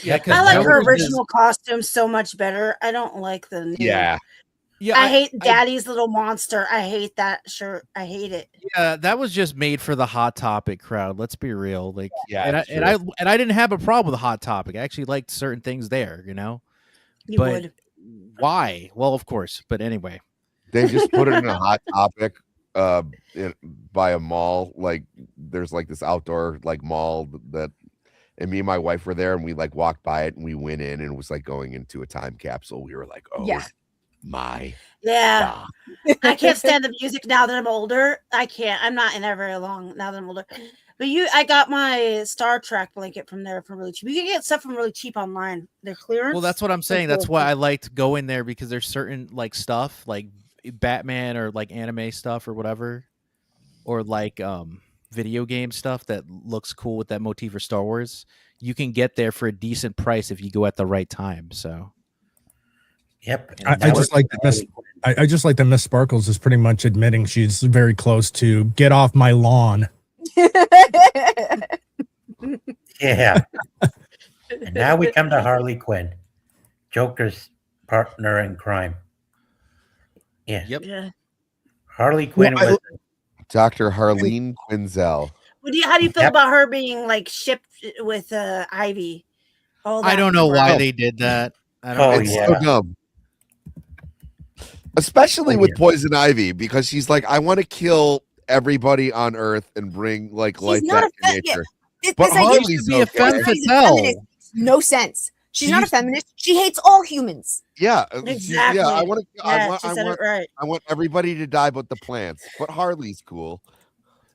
Yeah, I like her original costume so much better. I don't like the new. Yeah. I hate Daddy's little monster. I hate that shirt. I hate it. Yeah, that was just made for the Hot Topic crowd. Let's be real. Like, yeah, and I didn't have a problem with Hot Topic. I actually liked certain things there. You but would. Why? Well, of course. But anyway, they just put it in a Hot Topic by a mall. Like, there's like this outdoor like mall that. And me and my wife were there, and we like walked by it, and we went in, and it was like going into a time capsule. We were like, "Oh, yeah. My yeah." I can't stand the music now that I'm older. I can't. I'm not in there very long now that I'm older. But I got my Star Trek blanket from there for really cheap. You can get stuff from really cheap online. They're clearance. Well, that's what I'm saying. That's why I liked going there, because there's certain like stuff like Batman or like anime stuff or whatever, or like video game stuff that looks cool with that motif for Star Wars. You can get there for a decent price if you go at the right time. So, yep. I just like that Miss Sparkles is pretty much admitting she's very close to get off my lawn. Yeah. And now we come to Harley Quinn, Joker's partner in crime. Yeah. Yep. Yeah. Harley Quinn was Dr. Harleen Quinzel. How do you feel about her being like shipped with Ivy? I don't know why they did that. It's so dumb. Especially with Poison Ivy, because she's like, I want to kill everybody on Earth and bring like life back to nature. But Harley's a femme fatale. No sense. She's not a feminist. She hates all humans. Yeah, exactly. Yeah, I want everybody to die but the plants. But Harley's cool.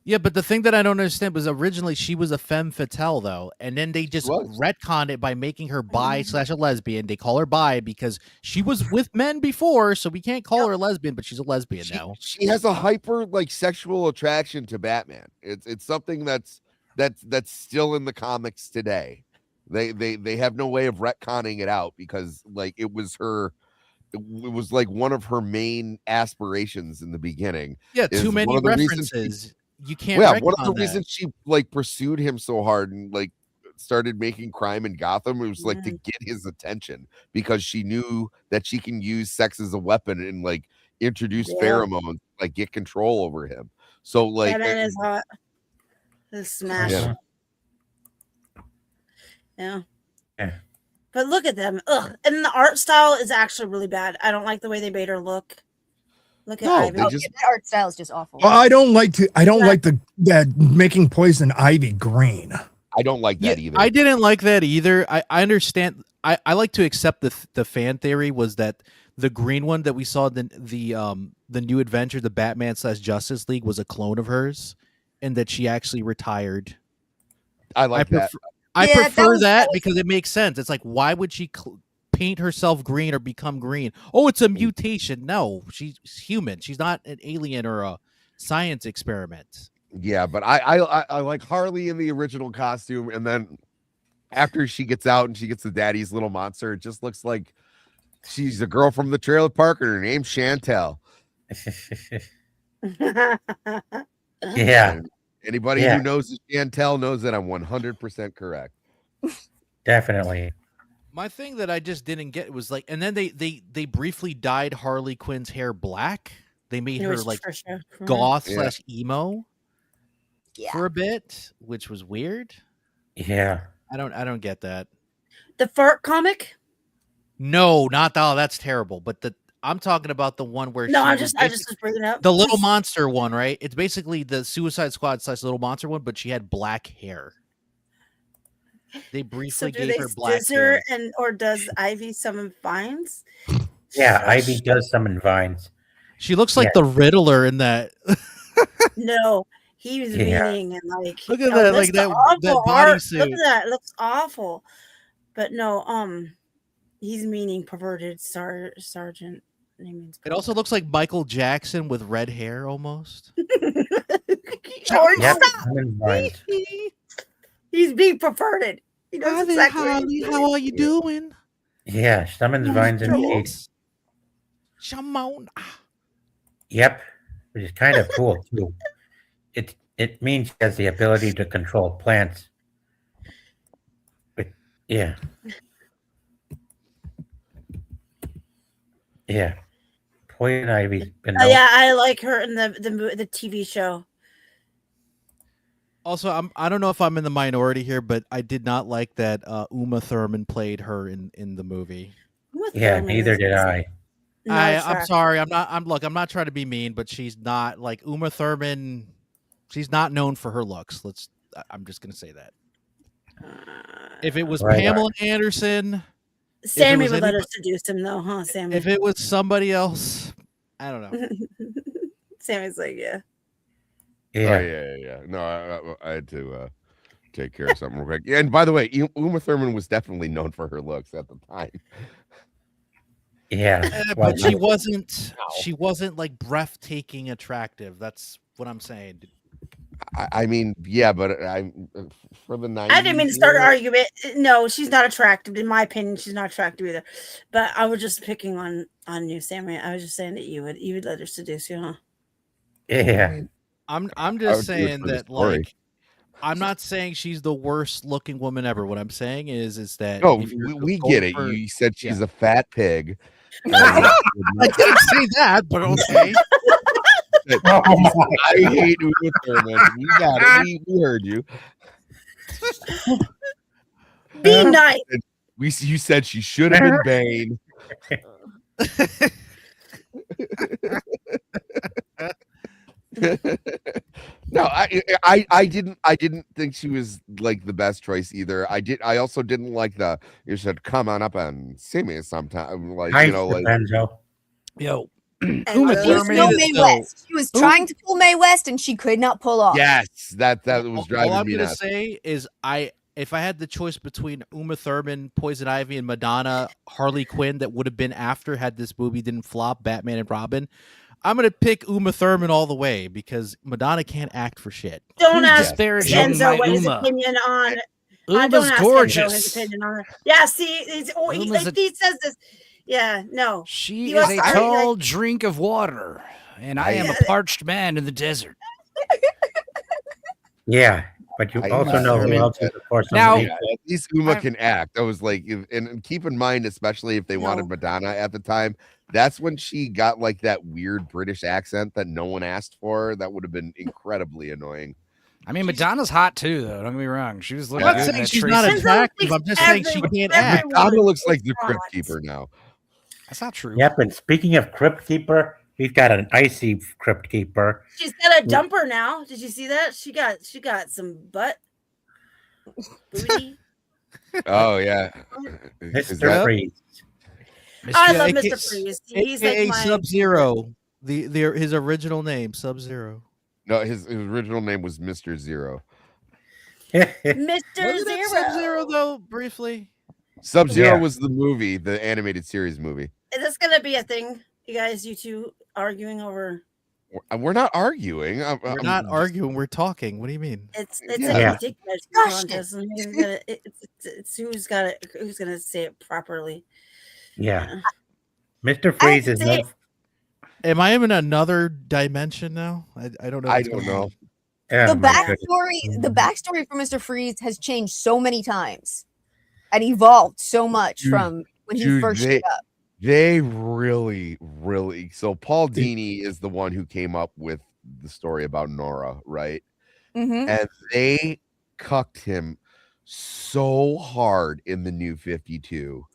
Yeah, but the thing that I don't understand was originally she was a femme fatale though, and then they just was. retconned it by making her bi / a lesbian. They call her bi because she was with men before, so we can't call her a lesbian, but she's a lesbian now. She has a hyper like sexual attraction to Batman. It's something that's still in the comics today. They have no way of retconning it out because like it was like one of her main aspirations in the beginning. Yeah, Is too many one of the reasons references. You can't. Yeah, one of retcon the that. reasons she like pursued him so hard and like started making crime in Gotham, it was like to get his attention because she knew that she can use sex as a weapon and like introduce pheromones, like get control over him. So like Batman is hot. This smash. Yeah. Yeah. Yeah. But look at them. Ugh. And the art style is actually really bad. I don't like the way they made her look. Look at No, Ivy. they Oh, just- yeah, that art style is just awful. Well, I don't like Yeah. that making Poison Ivy green. I don't like that either. I didn't like that either. I understand. I like to accept the fan theory was that the green one that we saw in the new adventure, the Batman / Justice League, was a clone of hers, and that she actually retired. I like that. I Yeah, that prefer was- that because it makes sense. It's like, why would she paint herself green or become green? Oh, it's a mutation. No, she's human. She's not an alien or a science experiment. Yeah, but I like Harley in the original costume, and then after she gets out and she gets the daddy's little monster, it just looks like she's a girl from the trailer park and her name's Chantel. Yeah, And anybody Yeah. who knows Chantel knows that I'm 100% correct. definitely. My thing that I just didn't get was like, and then they briefly dyed Harley Quinn's hair black. They made It her was like for sure. goth Yeah. / emo Yeah. for a bit, which was weird. Yeah. I don't get that. The fart comic? No, not that. Oh, that's terrible. But I'm talking about the one where No, she I was just was bringing up the little monster one, right? It's basically the Suicide Squad / little monster one, but she had black hair. They So briefly do gave they her black scissor hair. and or does Ivy summon vines? Yeah, Ivy does summon vines. She looks like Yeah. the Riddler in that. No, he was Yeah. meaning and like Look at oh, that, that's like the that awful art. Look bodysuit. at that, it looks awful. But no, he's meaning perverted sergeant. He means It also looks like Michael Jackson with red hair almost. George, Yep, stop. summon vines. He's being perverted. He knows exactly what he's doing. How are you doing? Yeah, summons vines and shades. Shamon. Yep, which is kind of cool too. It means he has the ability to control plants. But yeah. Yeah. Poison Ivy's been Oh, yeah, I like her in the TV show. Also, I don't know if I'm in the minority here, but I did not like that Uma Thurman played her in the movie. Uma Yeah, Thurman neither is did I. not I'm attractive. sorry. I'm not trying to be mean, but she's not like Uma Thurman. She's not known for her looks. I'm just gonna say that. If it was Right on. Pamela Anderson, Sammy was would let her anybody- seduce him though, huh? Sammy. if it was somebody else, I don't know. Sammy's like, yeah. Yeah. Oh, yeah. No, I had to take care of something real quick. Yeah, and by the way, Uma Thurman was definitely known for her looks at the time. Yeah. But she Well, wasn't like breathtaking attractive. That's what I'm saying. I mean, yeah, but for the 90s. I didn't mean to start an era, argument. No, she's not attractive. In my opinion, she's not attractive either. But I was just picking on you, Sammy. I was just saying that you would let her seduce you, huh? yeah. I'm I would just do it saying for the that story. like I'm not saying she's the worst looking woman ever. What I'm saying is that No, if you're we going get it. for- You said she's yeah. a fat pig. I didn't say that, but okay. Oh my. I hate Uma Thurman. We got it. We heard you. Be nice. You said she should have been Bane. No, I didn't think she was like the best choice either. I also didn't like you should come on up and see me sometime. Like Hi, you know, like Benzo. Yo, And She Uma was Thurman no is Mae so- West. She was trying to pull Mae West, and she could not pull off. Yes, that was driving All I'm me gonna nuts. say is if I had the choice between Uma Thurman, Poison Ivy, and Madonna, Harley Quinn, that would have been after had this movie didn't flop, Batman and Robin, I'm gonna pick Uma Thurman all the way because Madonna can't act for shit. don't Who's ask disparaging Enzo my what his Uma? opinion on. Uma's don't ask Enzo his gorgeous. opinion on it. Yeah, see, Uma's like he says this. Yeah, no. She He is was a sorry, tall drink of water, and I am a parched man in the desert. Yeah, but you I also must know who admit else is, of course, Now- underneath. At least Uma I'm- can act. I was like, and keep in mind, especially if they wanted No. Madonna at the time, that's when she got like that weird British accent that no one asked for. That would have been incredibly annoying. I mean, Madonna's hot too, though. Don't get me wrong. She was looking I'm good not in saying that she's Tracy. not Enzo attractive. I'm thinks just saying she can't act. everyone Madonna looks like is the Crypt hot. Keeper now. That's not true. Yep, and speaking of Crypt Keeper, he's got an icy Crypt Keeper. She's got a dumper now. Did you see that? She got some butt. Booty. Oh yeah, Is Mr. that- Freeze. I Yeah, love AKA Mr. Freeze. He's AKA like my Sub-Zero. His original name, Sub-Zero. no, his original name was Mr. Zero. Mr. Wasn't it Zero. Sub-Zero though, briefly? Sub-Zero Yeah. was the movie, the animated series movie. Is this gonna be a thing? You two arguing over? We're not arguing. We're not arguing, we're talking. What do you mean? It's Yeah. a dick measuring Gosh, contest. And it's who's gonna say it properly. Yeah. Mr. Freeze is say- no, Am I in another dimension now? I don't know. I what's don't going know. on. oh The my goodness. backstory for Mr. Freeze has changed so many times and evolved so much Dude, from when he dude, first they- showed up. They really. So Paul Dini is the one who came up with the story about Nora, right? Mm-hmm. And they cucked him so hard in the New 52.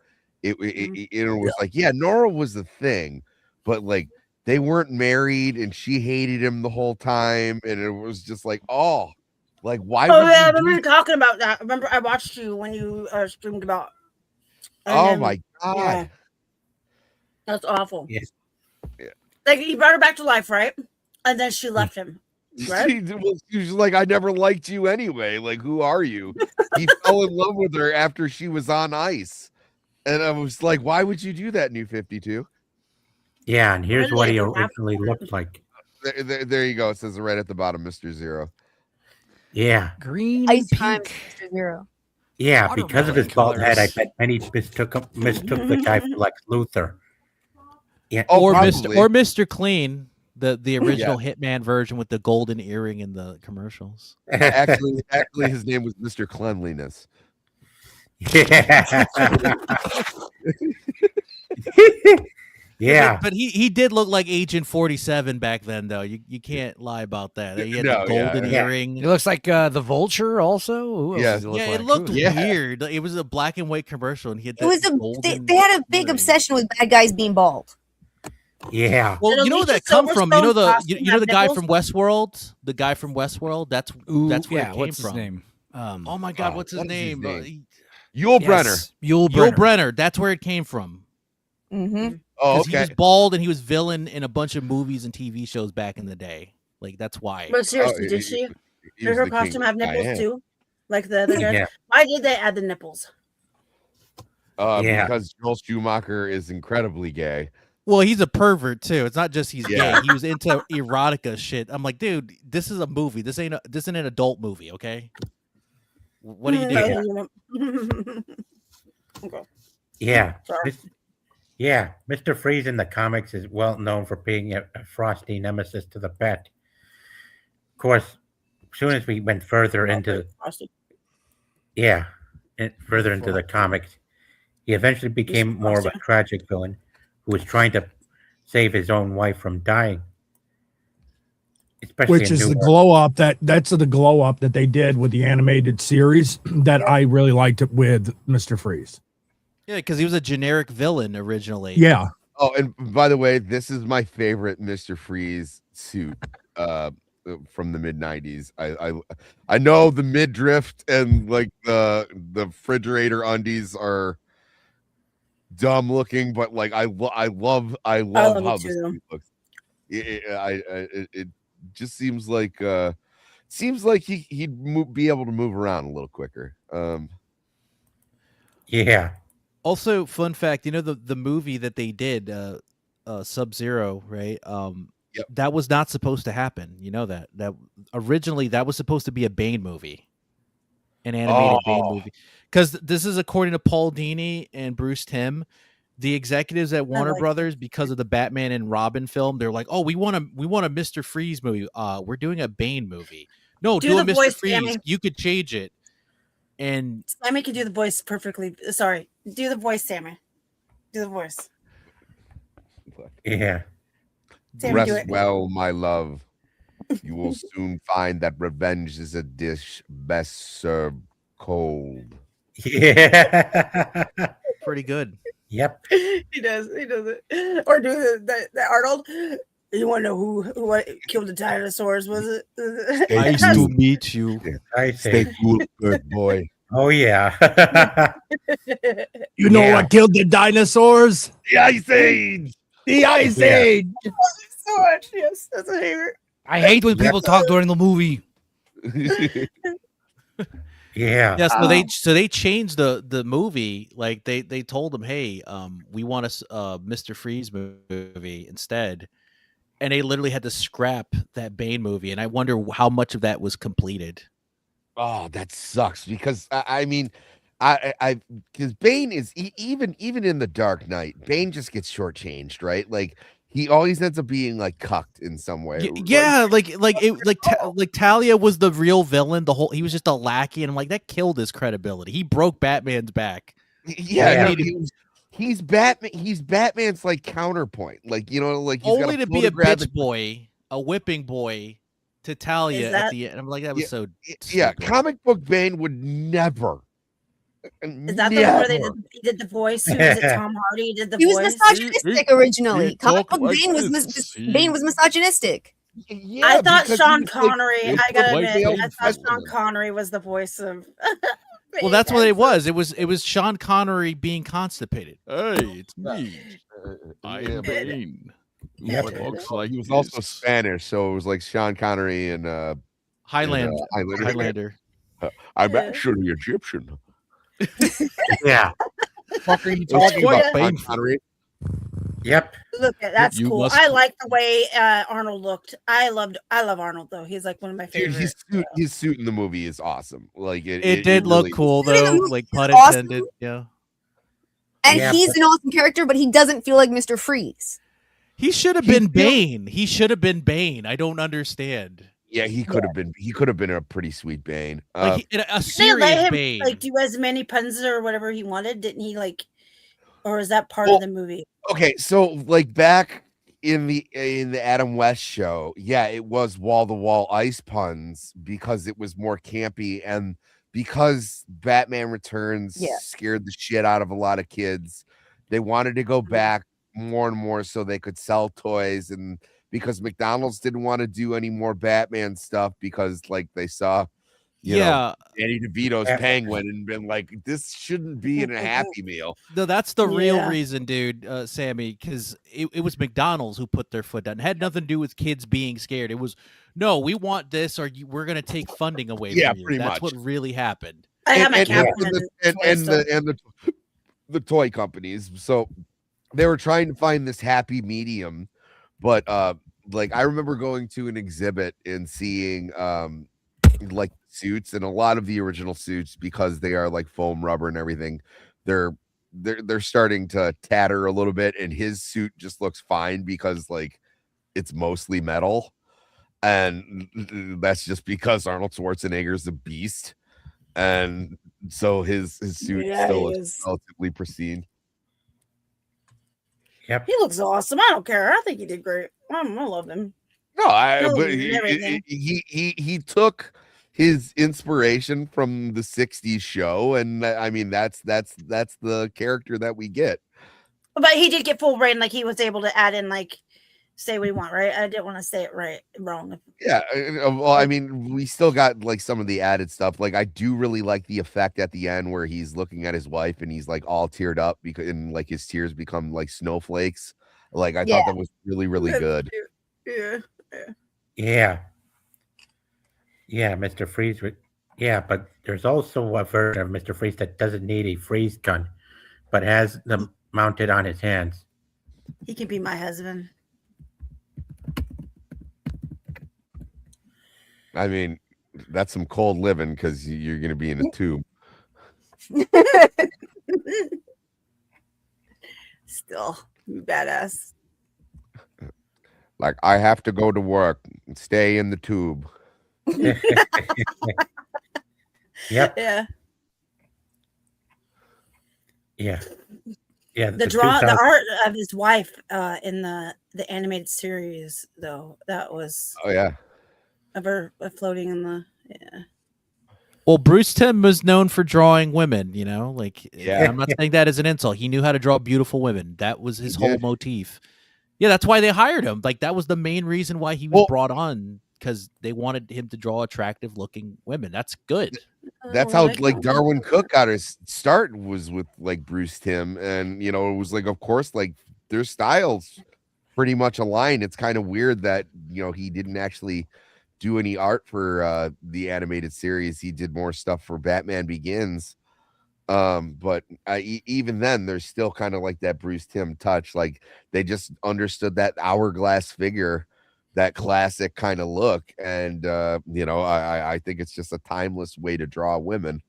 It was like, yeah, Nora was the thing, but like they weren't married and she hated him the whole time. And it was just like, oh, like why Oh would yeah, I you remember do- you talking about that. Remember I watched you when you streamed about. and Oh then- my god. yeah. That's awful. Yes. Yeah. Like he brought her back to life, right? And then she left him. Right? She was like, I never liked you anyway. Like, who are you? He fell in love with her after she was on ice. And I was like, why would you do that, New 52? Yeah, and here's what he Really? originally looked like. There you go. It says right at the bottom, Mr. Zero. Yeah. Green Ice and time, pink. Mr. Zero. Yeah, because of his Watermelon bald head, I colors. bet many mistook the guy for Lex Luthor. Yeah. Oh, or probably. Mr. Clean, the original Hitman version with the golden earring in the commercials. Actually, his name was Mr. Cleanliness. yeah. yeah. But he did look like Agent 47 back then, though. You can't lie about that. He had No, the golden yeah. earring. He looks like the Vulture also. Who else Yeah. does he look Yeah, like? it looked Who- weird. It was a black and white commercial, and he had It was they had a big earring. obsession with bad guys being bald. Yeah. Well, Did you know where Alicia that come from. You know Silverstone's costume the have guy nipples? from Westworld. The guy from Westworld. That's Ooh, that's where yeah, it came what's from. his name? Oh my God, what's his what is his name? name? Yul Brenner. Yul Yul Brenner. Brenner. That's where it came from. Mm-hmm. Oh, 'Cause He okay. was bald and he was villain in a bunch of movies and TV shows back in the day. Like that's why. But seriously, Oh, did she? He Did was her the king costume have of nipples Diane. too? Like the other guys? Yeah. Why did they add the nipples? Yeah. Because Joel Schumacher is incredibly gay. Well, he's a pervert too. It's not just he's Yeah. gay. He was into erotica shit. I'm like, dude, this is a movie. This ain't an adult movie, okay? What are you doing? doing? Okay. Yeah. Sorry. Yeah. Mr. Freeze in the comics is well known for being a frosty nemesis to the Bat. Of course, as soon as we went further into Frosty. further into the comics, he eventually became more of a Frosty. tragic villain who was trying to save his own wife from dying. Especially Which in is the New York. glow up that's the glow up that they did with the animated series that I really liked it with Mr. Freeze. Yeah, because he was a generic villain originally. Yeah. Oh, and by the way, this is my favorite Mr. Freeze suit from the mid 90s. I know the midriff and like the refrigerator undies are dumb looking, but like I love love how it this too. suit looks. It just seems like he'd be able to move around a little quicker. Yeah. Also, fun fact, you know the movie that they did, Sub-Zero, right? Yep. That was not supposed to happen. You know that originally that was supposed to be a Bane movie, an animated Bane movie. Because this is according to Paul Dini and Bruce Timm, the executives at Warner like Brothers, because of the Batman and Robin film, they're like, "Oh, we want a Mr. Freeze movie. We're doing a Bane movie. No, Do do a the Mr. voice, Freeze. Sammy. You could change it." And Sammy can do the voice perfectly. Sorry, do the voice, Sammy. Do the voice. Yeah. Sammy, do Rest it. well, my love. You will soon find that revenge is a dish best served cold. Yeah. pretty good. Yep. He does it. Or do the Arnold. You want to know who what killed the dinosaurs? Was it? Nice to meet you. I Stay say. cool, good boy. Oh yeah. You know Yeah. what killed the dinosaurs? The Ice Age. The Ice Yeah. Age. So much. Yes, that's a favorite. I hate when people talk during the movie. Yeah. Yeah, so they changed the movie. Like they told him, hey, we want a Mr. Freeze movie instead, and they literally had to scrap that Bane movie. And I wonder how much of that was completed. Oh, that sucks because I mean, I because Bane is even in the Dark Knight, Bane just gets shortchanged, right? Like he always ends up being like cucked in some way. Yeah, like Talia was the real villain. He was just a lackey, and I'm like, that killed his credibility. He broke Batman's back. Yeah, Yeah. no, he's Batman. He's Batman's like counterpoint. Like like he's got Only a to be a photographic- bitch boy, a whipping boy to Talia Is at that- the end. I'm like, that was so. Yeah, stupid. comic book Bane would never. Is that the one where he did the voice? Who was it? Tom Hardy did the He was voice. misogynistic originally. Comic book like Bane was Bane was misogynistic. Yeah, I thought because Sean he's, like, Connery. it's I gotta like admit, the I thought old Sean Connery was the voice of. Well, that's what it was. It was Sean Connery being constipated. Hey, it's me. Yeah, but Bane. Yep. What looks like he was also Spanish, so it was like Sean Connery and Highlander. Highlander. Highlander. I'm Yeah. actually Egyptian. Yeah. Fuck are you It's talking quite about, Sean painful. Connery? Yep. Look, that's You cool. must- I like the way Arnold looked. I love Arnold though. He's like one of my Dude, favorites. his suit in the movie is awesome. Like It did look really- cool Dude, the though, movie like is pun awesome. intended. Yeah. And Yeah, he's an awesome character, but he doesn't feel like Mr. Freeze. He should have been Bane. He should have been Bane. I don't understand. Yeah, he could have been. He could have been a pretty sweet Bane. Like a They let serious him Bane. like do as many puns or whatever he wanted, didn't he? Like, or is that part of the movie? Okay, so like back in the Adam West show, yeah, it was wall to wall ice puns because it was more campy and because Batman Returns Yeah. scared the shit out of a lot of kids. They wanted to go back more and more so they could sell toys, and because McDonald's didn't want to do any more Batman stuff because like they saw you know, yeah. Danny DeVito's Yeah. Penguin and been like, this shouldn't be in a Happy Meal. No, that's the real Yeah. reason, dude, Sammy, because it was McDonald's who put their foot down. It had nothing to do with kids being scared. It was, no, we want this or we're going to take funding away Yeah, from you. pretty That's much. what really happened. I have my and Catwoman toy still. the toy companies. So they were trying to find this happy medium, but like I remember going to an exhibit and seeing like suits, and a lot of the original suits, because they are like foam rubber and everything, they're starting to tatter a little bit, and his suit just looks fine because like it's mostly metal, and that's just because Arnold Schwarzenegger's a beast, and so his suit Yeah, still he looks is. relatively pristine. Yep. He looks awesome. I don't care. I think he did great. I love him. No, Oh, but and everything. he took his inspiration from the 60s show, and I mean that's the character that we get. But he did get full brain. Like he was able to add in like say what you want, right? I didn't want to say it wrong. Yeah, well, I mean, we still got like some of the added stuff. Like, I do really like the effect at the end where he's looking at his wife and he's like all teared up because, and like his tears become like snowflakes. Like, I thought that was really, really good. Yeah. Yeah. Yeah, Mr. Freeze. Yeah, but there's also a version of Mr. Freeze that doesn't need a freeze gun, but has them mounted on his hands. He can be my husband. I mean, that's some cold living because you're going to be in a tube. Still, badass. Like, I have to go to work and stay in the tube. Yep. Yeah. Yeah. Yeah. The art of his wife in the animated series, though, that was Oh, yeah. of her floating in the Well, Bruce Timm was known for drawing women, you know, like, Yeah. I'm not saying that as an insult. He knew how to draw beautiful women. That was his He whole did. motif. Yeah, that's why they hired him. Like, that was the main reason why he was brought on, because they wanted him to draw attractive looking women. That's good. That's how like Darwin Cook got his start, was with like Bruce Timm, and you know, it was like, of course, like their styles pretty much align. It's kind of weird that, you know, he didn't actually do any art for the animated series. He did more stuff for Batman Begins. But even then, there's still kind of like that Bruce Timm touch. Like, they just understood that hourglass figure, that classic kind of look, and you know, I think it's just a timeless way to draw women.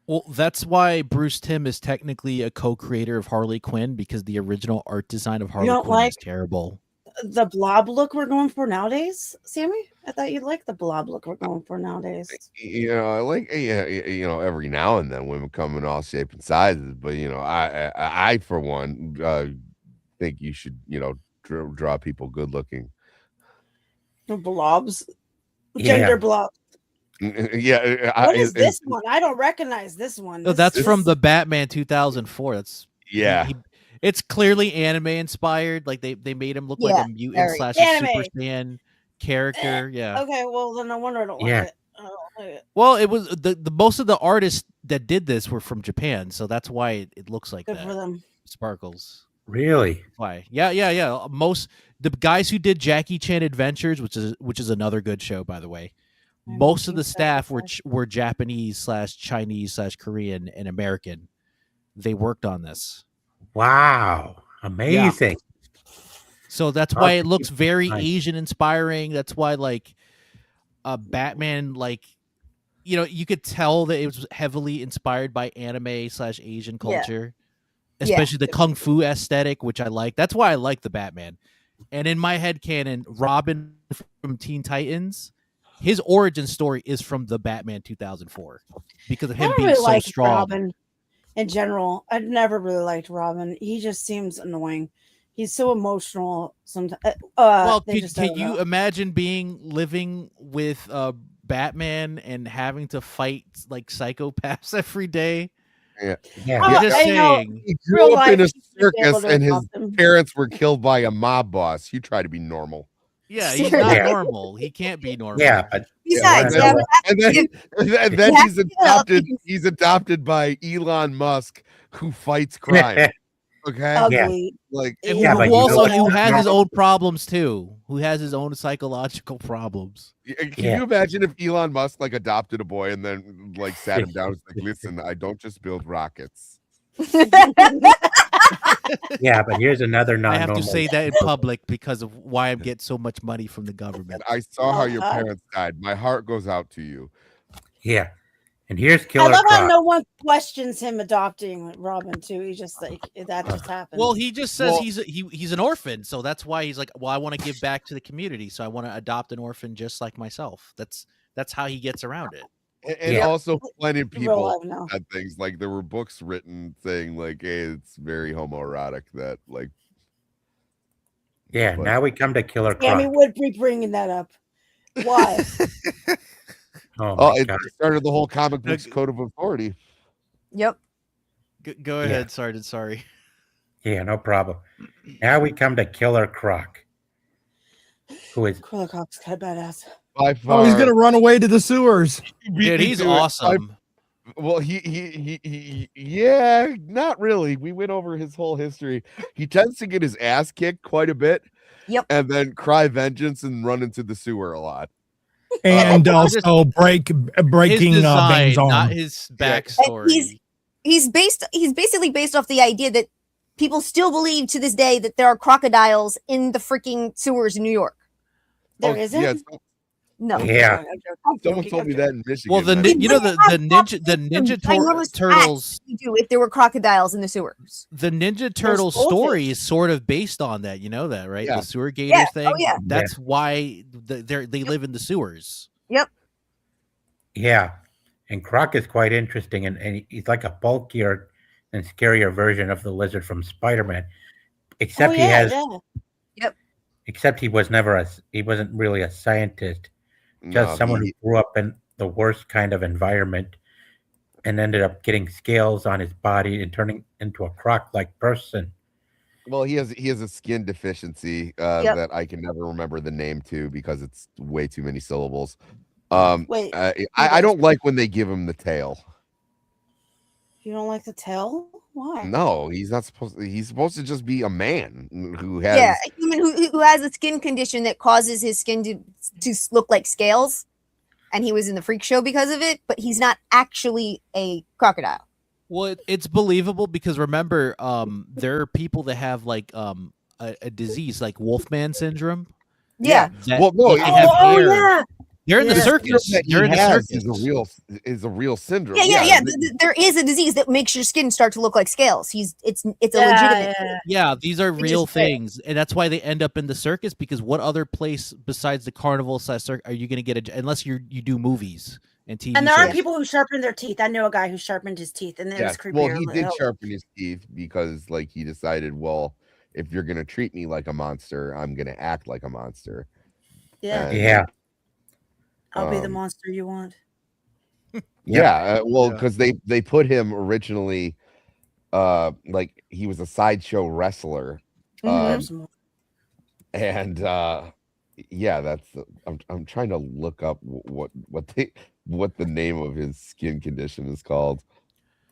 Well, that's why Bruce Timm is technically a co-creator of Harley Quinn, because the original art design of Harley don't Quinn is terrible. The blob look we're going for nowadays, Sammy? I thought you'd like the blob look we're going for nowadays. You know, like, yeah, you know, every now and then women come in all shapes and sizes, but you know, I for one think you should, you know, draw people good looking. The blobs, Yeah. gender blobs. Yeah. What is this one? I don't recognize this one. No, that's from the Batman 2004. That's Yeah. It's clearly anime inspired. Like, they made him look like Yeah, a mutant very. slash Anime. Super Saiyan character. Yeah. Okay, well then no wonder I don't Yeah. like it. I don't like it. Well, it was the most of the artists that did this were from Japan, so that's why it looks like Good for that. them. Sparkles. Really? Why? Yeah. Most the guys who did Jackie Chan Adventures, which is another good show, by the way. I Most of haven't the seen staff that were Japanese slash Chinese slash Korean and American. They worked on this, Wow. Amazing. so that's why it Okay, looks very nice. Asian inspiring. That's why, like, Batman, like, you know, you could tell that it was heavily inspired by anime slash Asian Yeah. culture, Yeah. especially the kung fu aesthetic, which I like. That's why I like the Batman. And in my head canon, Robin from Teen Titans, his origin story is from the Batman 2004 because of I him don't being really so like strong. Robin in general. I've never really liked Robin. He just seems annoying. He's so emotional sometimes. Well, they can you imagine living with Batman and having to fight like psychopaths every day? Yeah. I'm Oh, just I know. saying. He Real grew up in a life, you should be able circus to and his adopt him. parents were killed by a mob boss. You try to be normal. Yeah, he's not Yeah. normal. He can't be normal. Yeah, but Besides, Yeah, yeah, and then Yeah. he's adopted by Elon Musk, who fights crime. Okay, Ugly. like And Yeah, who but you know also what? who has his own problems too. Who has his own psychological problems. can Yeah. you imagine if Elon Musk like adopted a boy and then like sat him down and was like, listen, I don't just build rockets. yeah, but here's another I have non-normal. to say that in public because of why I'm getting so much money from the government. And I saw how your Uh-huh. parents died. My heart goes out to you. Yeah, and here's I Killer love how Croc. no one questions him adopting Robin too. He's just like that just happened. Well, he just says Well- he's an orphan, so that's why he's like, well, I want to give back to the community, so I want to adopt an orphan just like myself. That's how he gets around it. And Yeah. also plenty of In real people life now. had things like there were books written saying like, hey, it's very homoerotic that like Yeah, but- now we come to Killer Sammy Croc. would be bringing that up. Why? Oh oh, my it god. started the whole comic books code of authority. Yep. Go Yeah. ahead, Sergeant. Sorry. Yeah, no problem. Now we come to Killer Croc. who is Killer Croc's kind of badass. By far. Oh, he's gonna run away to the sewers. Dude, he's awesome. Well, he yeah, not really. We went over his whole history. He tends to get his ass kicked quite a bit. Yep. And then cry vengeance and run into the sewer a lot. And also his breaking design, Bane's arm. not his And backstory. he's basically based off the idea that people still believe to this day that there are crocodiles in the freaking sewers in New York. There Oh, isn't? yeah, No. Yeah. someone told me that in Michigan. Well, the That's- you know the Ginormous Ninja facts Turtles you do if there were crocodiles in the sewers. the Ninja Turtles goldfish. story is sort of based on that. You know that, right? Yeah. The sewer gator Yeah. thing. Oh, yeah. That's why they live in the sewers. Yeah, and Croc is quite interesting, and he's like a bulkier and scarier version of the Lizard from Spider-Man, except he has, except he was never he wasn't really a scientist, just No, someone who grew up in the worst kind of environment, and ended up getting scales on his body and turning into a Croc-like person. Well, he has a skin deficiency that I can never remember the name to because it's way too many syllables. Wait, I don't like when they give him the tail. you don't like the tail? Why? No, he's not supposed to. He's supposed to just be a man who has. Yeah, a human who has a skin condition that causes his skin to look like scales, and he was in the freak show because of it. But he's not actually a crocodile. Well, it's believable because remember, there are people that have like a disease like Wolfman syndrome. Yeah. that- Well, no, that they have Oh, hair. yeah. They're in the Yeah. circus. That he They're in the has circus. is a real syndrome. Yeah. There is a disease that makes your skin start to look like scales. It's a legitimate. Yeah. Yeah, these are It's real just fair. things, and that's why they end up in the circus. Because what other place besides the carnival slash circus are you going to get unless you do movies and TV? And there are shows. people who sharpen their teeth. I know a guy who sharpened his teeth, and it was creepier. Well, he than did hell. sharpen his teeth because, like, he decided, well, if you're gonna treat me like a monster, I'm gonna act like a monster. Yeah, And- Yeah, I'll be the um, monster you want. Yeah, well, Yeah. because they put him originally, like he was a sideshow wrestler, Mhm. and yeah, I'm trying to look up what the name of his skin condition is called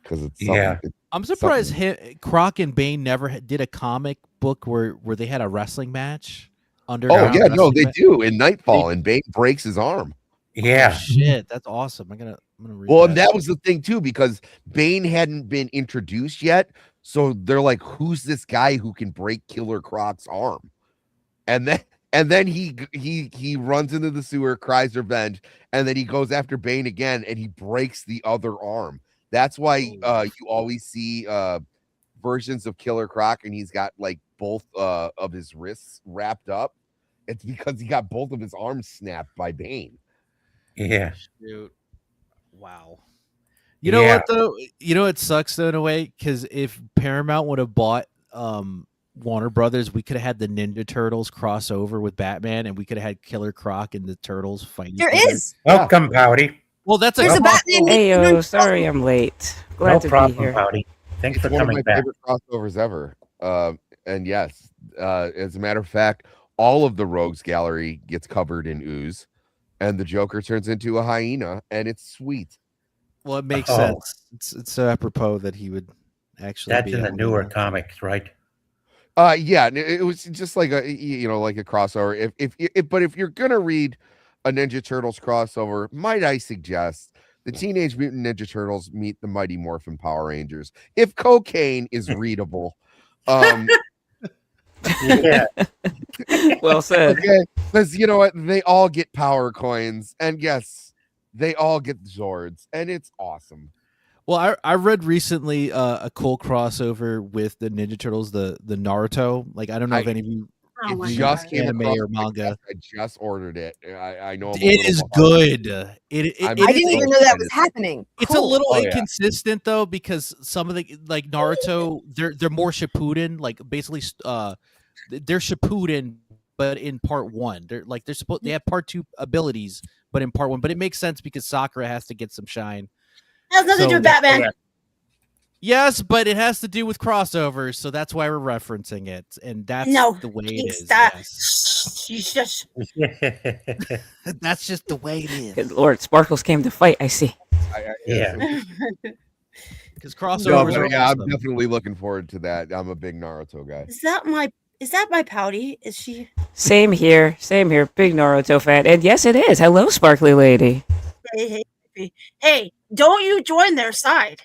because it's something, Yeah. I'm surprised something- Croc and Bane never did a comic book where they had a wrestling match. Oh Underground yeah, no, wrestling they match. do in Nightfall, and Bane breaks his arm. yeah, Oh, shit, that's awesome. I'm gonna read Well, and that was the thing too, because Bane hadn't been introduced yet. So they're like, who's this guy who can break Killer Croc's arm? And then he runs into the sewer, cries revenge, and then he goes after Bane again and he breaks the other arm. That's why you always see versions of Killer Croc and he's got like both of his wrists wrapped up. It's because he got both of his arms snapped by Bane. yeah. Shoot. Wow. You know Yeah. what though? You know it sucks though in a way because if Paramount would have bought Warner Brothers, we could have had the Ninja Turtles crossover with Batman, and we could have had Killer Croc and the Turtles fighting. There each other. is. Welcome, Pouty. Well, that's There's a Batman. Hey, sorry I'm late. Glad No to be problem, here. Pouty. Thanks It's for one of coming my back. favorite crossovers ever. And yes, as a matter of fact, all of the Rogues Gallery gets covered in ooze, and the Joker turns into a hyena, and it's sweet. Well, it makes Oh. sense. It's so apropos that he would actually. That's be in the able to- newer comics, right? Yeah, it was just like a like a crossover. But if you're gonna read a Ninja Turtles crossover, might I suggest the Teenage Mutant Ninja Turtles meet the Mighty Morphin Power Rangers? If cocaine is readable, Yeah, Well said. okay, because you know what, they all get power coins, and yes, they all get Zords, and it's awesome. Well, I read recently a cool crossover with the Ninja Turtles, the Naruto. Like I don't know if any of you Oh my It God. just came anime across or my manga. desk. I just ordered it. I know I'm a It little is behind. good. I'm- It I is didn't so even know that excited. was happening. It's a Cool. little Oh, yeah. inconsistent though because some of the like Naruto, they're more Shippuden, like basically they're Shippuden, but in part one, they're supposed they have part two abilities, but in part one. But it makes sense because Sakura has to get some shine. It has nothing to do with So- Batman. Yes, but it has to do with crossovers, so that's why we're referencing it, and that's No, the way it is. Stop. Yes. She's just That's just the way it Good is. Lord, Sparkles came to fight. I see. Yeah. Because No, crossovers but are yeah, I'm awesome. definitely looking forward to that. I'm a big Naruto guy. is that my pouty? Is she? Same here. Same here. Big Naruto fan. And yes, it is. Hello, sparkly lady. Hey, don't you join their side?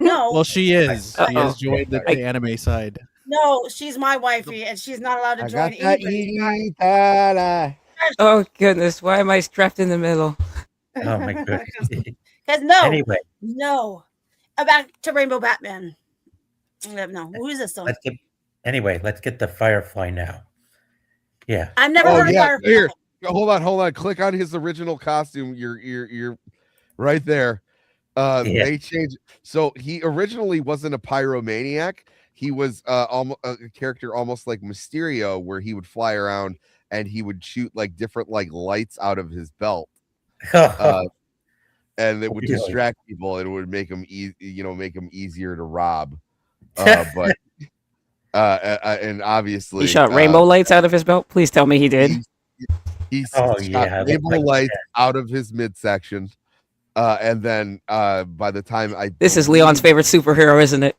No, Well, she is. She Uh-oh. has joined the anime side. no, she's my wifey, and she's not allowed to I join got that anybody's side. Oh goodness, why am I strapped in the middle? Oh my goodness. Because no, Anyway, no, back to Rainbow Batman. No, who is this? One? let's get the Firefly now. Yeah. I've never Oh heard of yeah, Firefly. here. Hold on. Click on his original costume. You're right there. Yeah. They changed. So he originally wasn't a pyromaniac. He was almost a character almost like Mysterio, where he would fly around and he would shoot like different like lights out of his belt, and it would Really? distract people and it would make him make him easier to rob. But and obviously He shot rainbow lights out of his belt. Please tell me he did. He Oh, shot yeah, rainbow like lights out of his midsection. And then by the time This is Leon's favorite superhero, isn't it?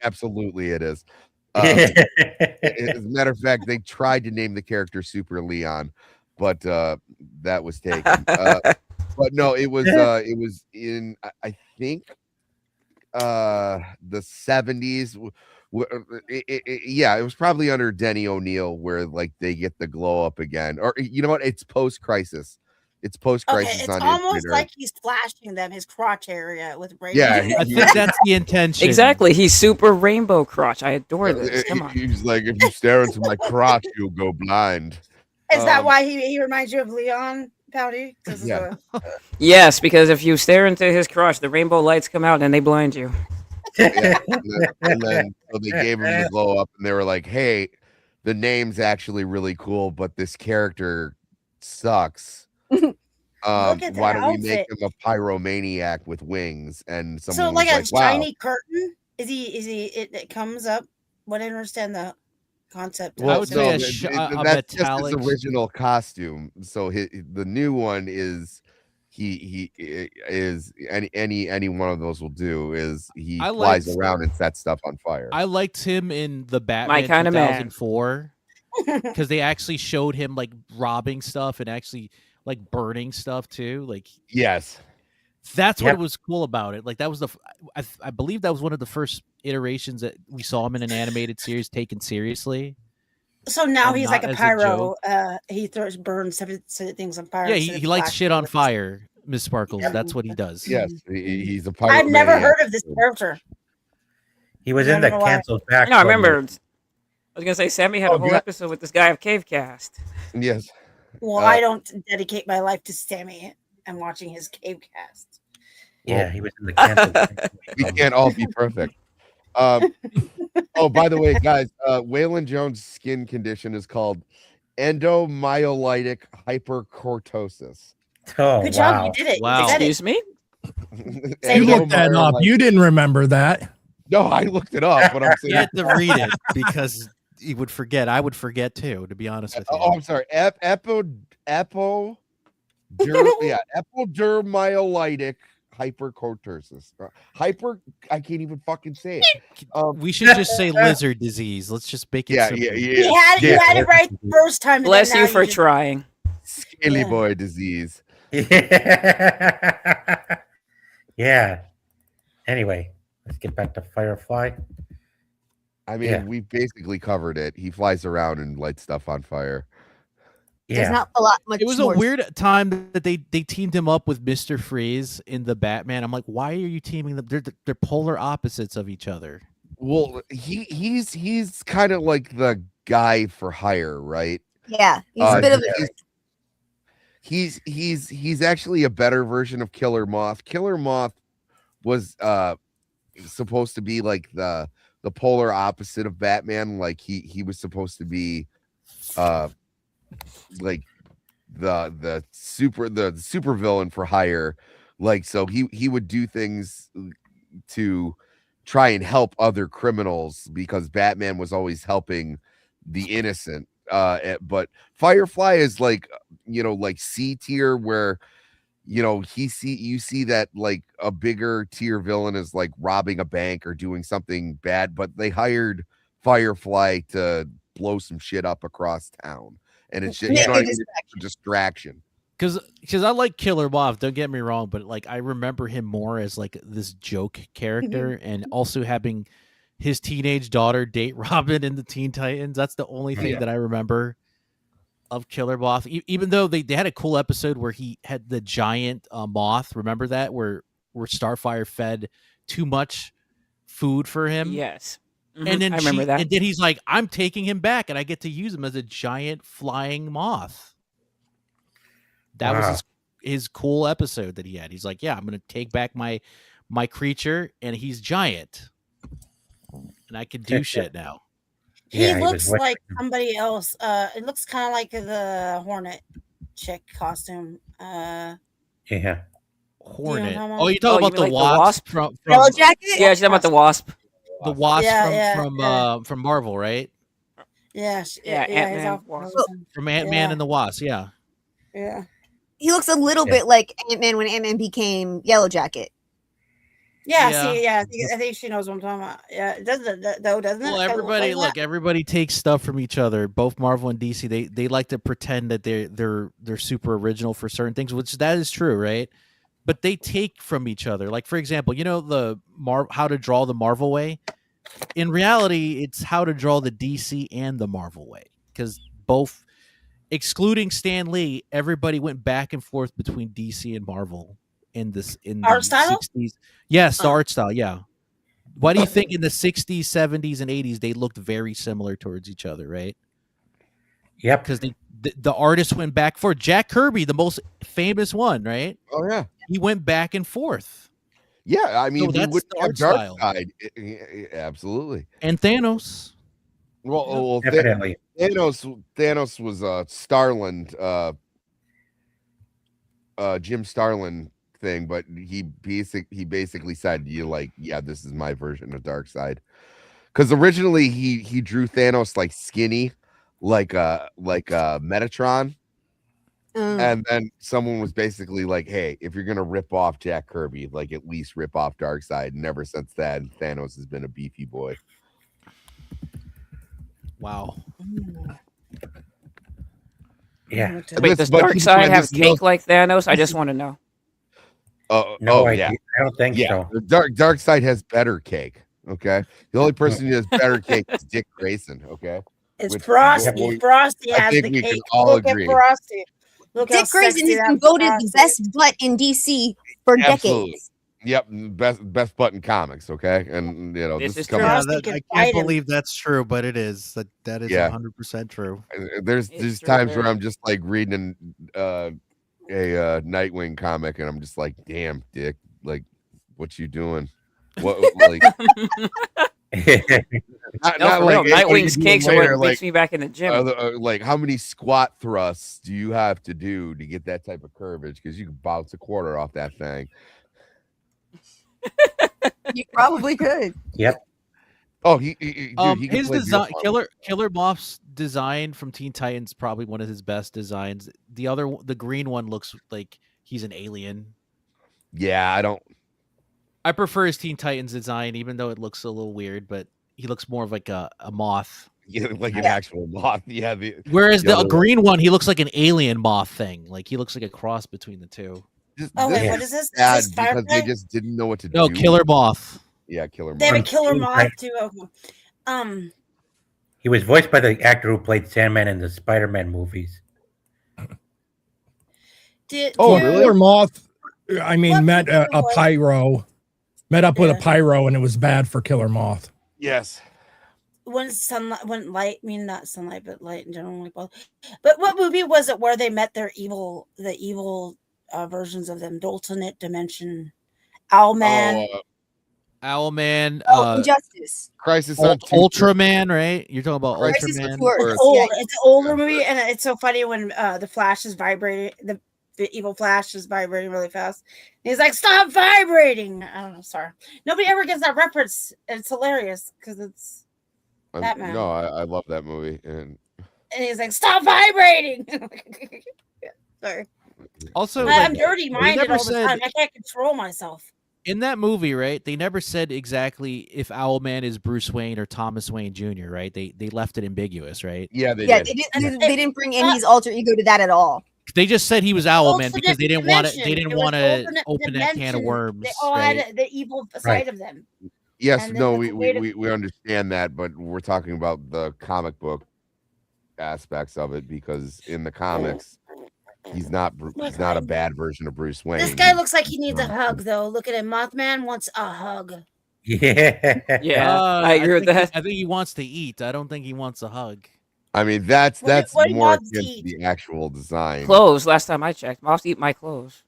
Absolutely it is. As a matter of fact, they tried to name the character Super Leon, but that was taken. But no, it was in I think the 70s. Yeah, it was probably under Denny O'Neil where like they get the glow up again, or you know what? It's post crisis. It's post Okay, crisis it's on almost Infinite like Earth. he's flashing them his crotch area with rainbow. Yeah, I think that's the intention. Exactly. He's super rainbow crotch. I adore this. Come on. He's like, if you stare into my crotch, you'll go blind. Is that Um, why he reminds you of Leon, Pouty? Yeah. Yes, because if you stare into his crotch, the rainbow lights come out and they blind you. Yeah. And then so they gave him the glow up, and they were like, "Hey, the name's actually really cool, but this character sucks. at that Why don't we make outfit. him a pyromaniac with wings?" And So someone like was a like, "Wow." shiny curtain? Is he it comes up? What I understand the concept. I would say no, a that's metallic- just his original costume. So the new one is he is any one of those will do. Is he I flies liked- around and sets stuff on fire? I liked him in the Batman kinda man. 2004 because they actually showed him like robbing stuff and actually like burning stuff too. Like Yes. that's Yep. what was cool about it. Like that was I believe that was one of the first iterations that we saw him in an animated series taken seriously. So now And he's not like a as a pyro. He burns things on fire. Yeah, instead of he likes flashing shit on lights. fire, Miss Sparkles. Yep. That's what he does. Yes, he's a pyromaniac. I've never heard of this character. He was I in the don't know why. canceled back. No, I remember. I was gonna say Sammy had Oh, a whole yeah. episode with this guy of Cavecast. Yes. Well, I don't dedicate my life to Sammy and watching his cave cast. Yeah, he was in the canceled. We can't all be perfect. Oh, by the way, guys, Waylon Jones' skin condition is called endomyelitic hypercortosis. Oh, Good job, wow. you did it. Wow. You said it. Excuse me? Say You it again. looked that up. You didn't remember that. No, I looked it up, but I'm He saying. had to read it because he would forget. I would forget too, to be honest with you. Oh, I'm sorry. Epidermyelitic hypercortosis. I can't even fucking say it. We should just say lizard disease. Let's just make it Yeah, simple. You had it right the first time. and Bless then you now for just- trying. Scaly Yeah. boy disease. Yeah. Anyway, let's get back to Firefly. I mean, Yeah. we basically covered it. He flies around and lights stuff on fire. There's Yeah. not a lot much. It was a more. weird time that they teamed him up with Mr. Freeze in the Batman. I'm like, why are you teaming them? They're polar opposites of each other. Well, he's kind of like the guy for hire, right? Yeah, he's a bit of a. He's actually a better version of Killer Moth. Killer Moth was supposed to be like the polar opposite of Batman. Like he was supposed to be like the super villain for hire. Like so he would do things to try and help other criminals because Batman was always helping the innocent. But Firefly is like, like C tier, where you see that like a bigger tier villain is like robbing a bank or doing something bad, but they hired Firefly to blow some shit up across town, and it's just, Yeah, it's a distraction. Because I like Killer Moth, don't get me wrong, but like I remember him more as like this joke character, and also having his teenage daughter date Robin in the Teen Titans. That's the only thing that I remember of Killer Moth. Even though they had a cool episode where he had the giant moth. Remember that where Starfire fed too much food for him. Yes. And then I remember that. And then he's like, I'm taking him back, and I get to use him as a giant flying moth. That was his cool episode that he had. He's like, yeah, I'm gonna take back my creature, and he's giant, and I can do shit now. He looks like somebody else. It looks kind of like the Hornet chick costume. Hornet. know Oh, you talking about the like the Wasp from Yellow Jacket? Yeah, she's talking about the Wasp. the Wasp Yeah, from Marvel, right? Yeah, Ant-Man, he's off Wasp. From Ant-Man and the Wasp, yeah. Yeah. He looks a little bit like Ant-Man when Ant-Man became Yellow Jacket. Yeah, Yeah. see, I think she knows what I'm talking about. Yeah, doesn't it? Doesn't Well, it? everybody everybody takes stuff from each other. Both Marvel and DC, they like to pretend that they're super original for certain things, which that is true, right? But they take from each other. Like, for example, the how to draw the Marvel way. In reality, it's how to draw the DC and the Marvel way, because both, excluding Stan Lee, everybody went back and forth between DC and Marvel in the art style. 60s. Yes, the art style. Yeah. Why do you think in the 60s, 70s, and 80s they looked very similar towards each other, right? Yep. Because the artists went back for Jack Kirby, the most famous one, right? Oh yeah, he went back and forth. Yeah, I mean, So that's would the art Dark style. Side, absolutely. And Thanos. Well, Definitely. Thanos was Starland, Jim Starlin thing, but he basically said, this is my version of Darkseid, because originally he drew Thanos like skinny, like Metatron, and then someone was basically like, hey, if you're gonna rip off Jack Kirby, like at least rip off Darkseid. And ever since then, Thanos has been a beefy boy. Wow. Yeah. Wait, does Darkseid have cake like Thanos? I just want to know. No, yeah. I don't think so. The Darkseid has better cake. Okay, the only person who has better cake is Dick Grayson. Okay, It's Frosty. Frosty I has think the we cake. can all Look agree. at Frosty. Look how Dick Grayson sexy has that been voted the Frosty best butt in DC for Absolutely. decades. Yep, best button comics. Okay, and This this is coming. true. Yeah, Frosty can I fight can't him. believe that's true, but it is. That is Yeah. 100% true. There's It's times where true. I'm just like reading a Nightwing comic, and I'm just like, damn, Dick, like, what you doing? What like? not, No, for real. like, hey, what are you Nightwing's doing cakes are later? what makes me back in the gym. Like, how many squat thrusts do you have to do to get that type of curvage? Because you can bounce a quarter off that thing. You probably could. Yep. Oh, dude, he can His play design, beer farmer. Killer Moth's design from Teen Titans, probably one of his best designs. The green one looks like he's an alien. Yeah, I don't. I prefer his Teen Titans design, even though it looks a little weird, but he looks more of like a moth. Yeah, like an actual moth. Yeah. Whereas the the other- green one, he looks like an alien moth thing. Like he looks like a cross between the two. Oh wait, Yeah. what is this? Is Sad this because Firefly? they just didn't know what to No, do. Killer Moth. Yeah, Killer They have a Moth. killer Teen moth Titans. too. Okay. He was voiced by the actor who played Sandman in the Spider-Man movies. Did Oh, did- really? Killer Moth, I mean, What met movie a was- pyro, met up with a Yeah. pyro, and it was bad for Killer Moth. Yes. When sunlight, when light, I mean not sunlight, but light in general, like both. But what movie was it where they met the evil versions of them? Alternate dimension, Owlman. Oh, Owlman. Injustice. Crisis on Ultraman, right? You're talking about Crisis Ultraman. on Earth. It's old. Yeah. It's an older movie, and it's so funny when the Flash is vibrating. the evil Flash is vibrating really fast. And he's like, "Stop vibrating!" I don't know. Sorry, nobody ever gets that reference. It's hilarious because it's Batman. No, I love that movie, and he's like, "Stop vibrating!" Yeah, sorry. Also, I'm like, dirty minded never all the said- time. I can't control myself. in that movie, right? They never said exactly if Owlman is Bruce Wayne or Thomas Wayne Jr., right? They left it ambiguous, right? yeah, they Yeah, did. they didn't bring in his alter ego to that at all. They just said he was Owlman because they didn't want to. Dimension. They didn't It was want to alternate open that can of dimension. worms. They all right? had the evil side Right. of them. Yes, And no, then we, the way to- we understand that, but we're talking about the comic book aspects of it because in the comics, he's not a bad version of Bruce Wayne. This guy looks like he needs a hug, though. Look at him. Mothman wants a hug. Yeah. Yeah, I agree with think that. I think he wants to eat. I don't think he wants a hug. I mean, that's what he more wants to akin to eat. the actual design. Clothes. Last time I checked, moths eat my clothes.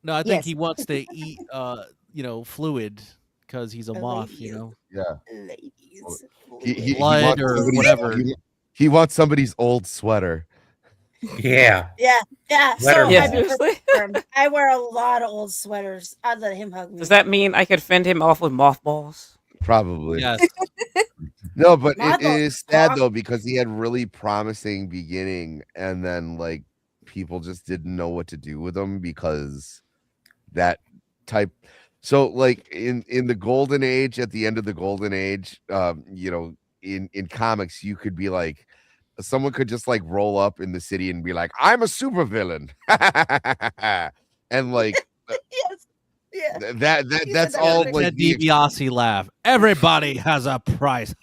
No, I think Yes. he wants to eat, fluid because he's a moth. ladies. Yeah, Ladies. he Blood wants or somebody's- whatever. He wants somebody's old sweater. Yeah. Yeah. So Sweater Yeah, I'd be seriously. perfect for him. I wear a lot of old sweaters. I'd let him hug me. Does that mean I could fend him off with mothballs? Probably. Yes. No, but My it dog- is sad though because he had really promising beginning, and then like people just didn't know what to do with him because that type. So like in the golden age, at the end of the golden age, in comics, you could be like, someone could just like roll up in the city and be like, "I'm a supervillain," and like Yes. Yeah. that's that all was like That the DiBiase laugh. Everybody has a price.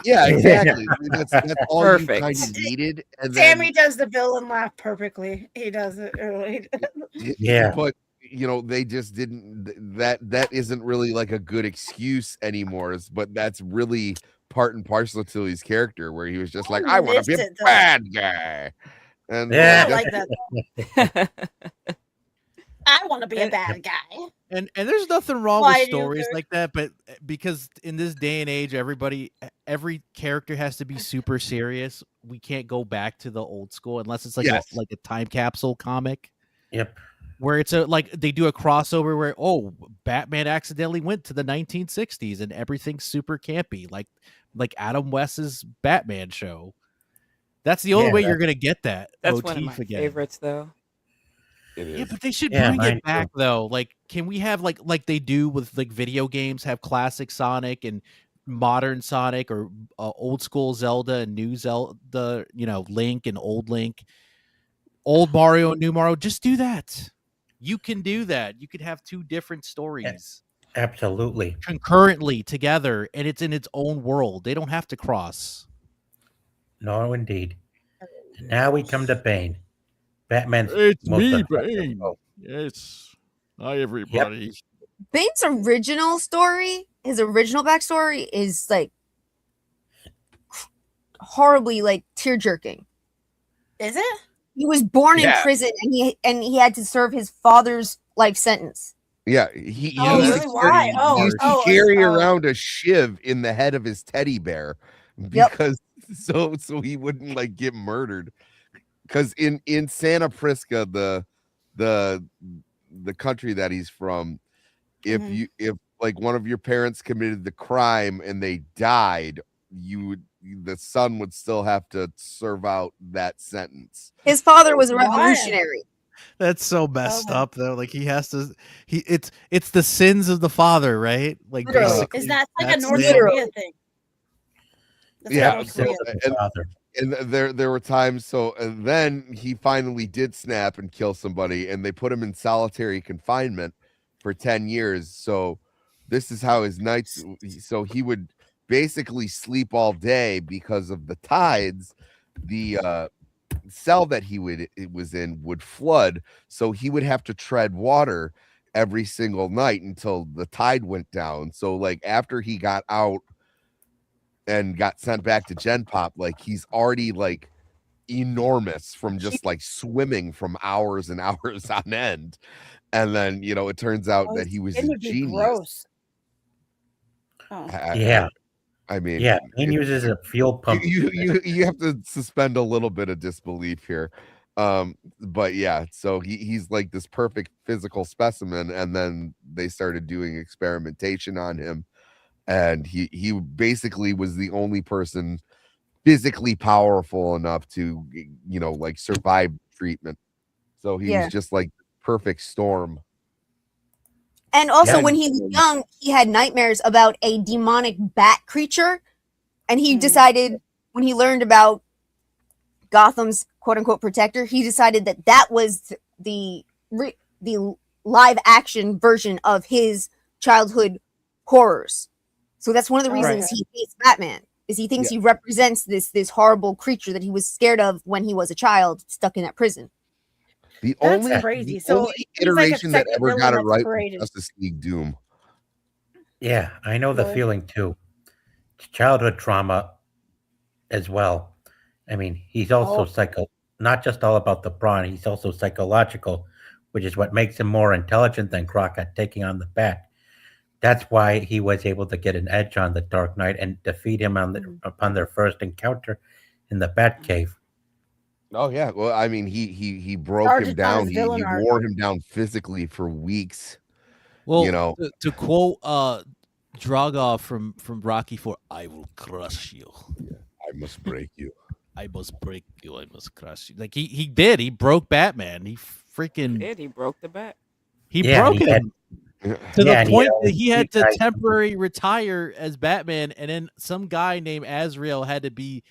Yeah, exactly. That's all Perfect. you kind of needed. And Sammy does the villain laugh perfectly. He does it early. Yeah. But they just didn't. That isn't really like a good excuse anymore. But that's really part and parcel to his character, where he was just like, I "I want to be missed a it, though. bad guy," and Yeah. I like that. I want to be a bad guy. And there's nothing wrong Why with do you stories care? like that, but because in this day and age, every character has to be super serious. We can't go back to the old school unless it's like Yes. a time capsule comic Yep. where it's they do a crossover where Batman accidentally went to the 1960s and everything's super campy, like Adam West's Batman show. That's the only Yeah, way you're gonna get that That's one of motif my again. favorites, though. it Yeah, is. but they should Yeah, bring mine it back though. Like, can we have like they do with like video games, have classic Sonic and modern Sonic, or old school Zelda and new Zelda? Link and old Link, old Mario and new Mario. Just do that. You can do that. You could have two different stories Absolutely. concurrently together, and it's in its own world. They don't have to cross. No, indeed. And now we come to Bane. Batman's It's most me, effective Bane. foe. Yes. Hi, everybody. Bane's original story, his original backstory, is like horribly like tear jerking. Is it? He was born in Yeah. prison, and he had to serve his father's life sentence. Yeah, he Oh, used really? to Why? he used to Oh, carry oh. around a shiv in the head of his teddy bear Yep. because so he wouldn't like get murdered. Because in Santa Prisca, the country that he's from, if Mhm. if like one of your parents committed the crime and they died, the son would still have to serve out that sentence. His father was a Why? revolutionary. That's so messed my- up though. Like it's the sins of the father, right? Like Literally. basically, Is that like a that's North the- Korea thing? That's Yeah, like North so- Korea. and- Father. And there were times and then he finally did snap and kill somebody, and they put him in solitary confinement for 10 years. So this is how his nights, so he would basically sleep all day because of the tides. The cell that it was in would flood, so he would have to tread water every single night until the tide went down. So like after he got out and got sent back to Gen Pop, like he's already like enormous from just like swimming from hours and hours on end. And then it turns out that he was It a would be genius. gross. Oh. Yeah. I mean, Yeah. Bane uses a fuel pump. you have to suspend a little bit of disbelief here. But yeah, so he's like this perfect physical specimen, and then they started doing experimentation on him, and he basically was the only person physically powerful enough to, like survive treatment. So he Yeah. was just like perfect storm. And also, Yeah. when he was young, he had nightmares about a demonic bat creature. And he decided, when he learned about Gotham's quote unquote protector, he decided that that was the live action version of his childhood horrors. So that's one of the reasons he hates Batman, is he thinks he represents this horrible creature that he was scared of when he was a child stuck in that prison. The That's only, crazy. the So only he's like a iteration that second ever villain got it that's right was created. Justice League Doom. Yeah, I know the Really? feeling too. It's childhood trauma as well. I mean, he's also not just all about the brawn, he's also psychological, which is what makes him more intelligent than Crockett taking on the Bat. That's why he was able to get an edge on the Dark Knight and defeat him upon their first encounter in the Batcave. Oh yeah, well, I mean, he broke Or him just on down. his He villain arc. wore him down physically for weeks. Well, to quote Dragoff from Rocky IV, "I will crush you. I must break you. I must break you. I must crush you." Like he did. He broke Batman. He freaking He broke the bat. he Yeah, broke he him had- to yeah, the and he point had that he had to guys- temporarily retire as Batman, and then some guy named Azrael had to be.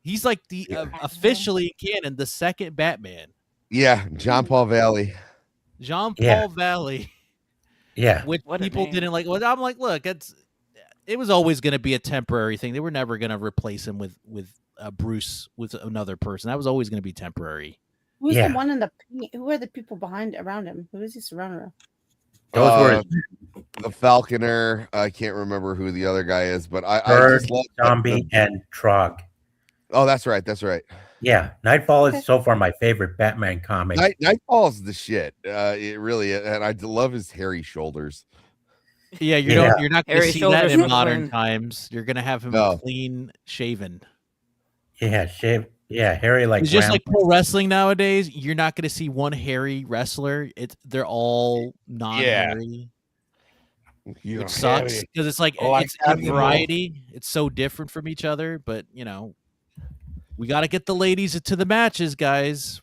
He's like the officially in canon the second Batman. Yeah, John Paul Valley. Jean Paul Yeah. Valley. Yeah. Which What a people name. didn't like. Well, I'm like, look, it was always going to be a temporary thing. They were never going to replace him with Bruce with another person. That was always going to be temporary. Who's Yeah. the one in the? Who are the people around him? Who is he surrounded around? Those were The Falconer. I can't remember who the other guy is, but I Bird, just love Zombie, and Trog. Oh, that's right. That's right. Yeah, Nightfall is so far my favorite Batman comic. Nightfall's the shit. It really, and I love his hairy shoulders. Yeah, you're not going to Hairy see that shoulders in with modern wind. times. You're going to have him No. clean shaven. Yeah, shave. Yeah, hairy like It's just Ram. like pro wrestling nowadays. You're not going to see one hairy wrestler. They're all non-hairy, which sucks because it's like it's a variety. It's so different from each other, but we got to get the ladies to the matches, guys.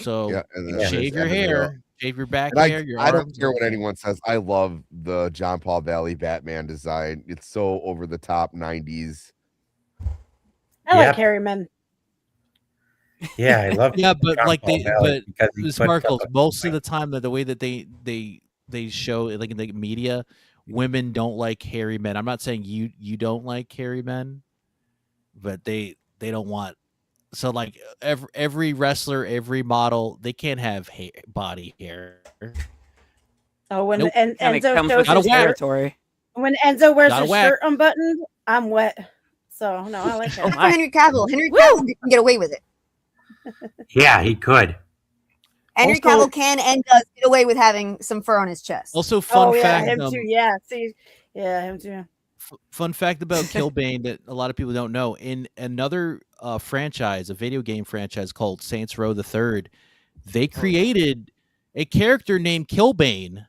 So Yeah, and then shave your there's Azrael. hair, shave your back And hair, your I don't arms. care what anyone says. I love the John Paul Valley Batman design. It's so over the top 90s. I like Yep. Harry Men. Yeah, I love. Yeah, but John like Paul Valley because he puts Sparkles, up a- most of the time that the way that they show like in the media, women don't like hairy men. I'm not saying you don't like hairy men, but they don't want. So like every wrestler, every model, they can't have body hair. Oh, when Nope. and Kind of Enzo comes shows with Gotta his the whack. shirt, territory. when Enzo wears Gotta his whack. shirt unbuttoned, I'm wet. So no, I like Oh that. my. Henry Cavill. Henry Cavill can get away with it. Yeah, he could. Henry Also- Cavill can and does get away with having some fur on his chest. Also, fun Oh yeah, fact. him too. Yeah, see, yeah, him too. Fun fact about Killbane that a lot of people don't know. In another franchise, a video game franchise called Saints Row the Third, they created a character named Killbane,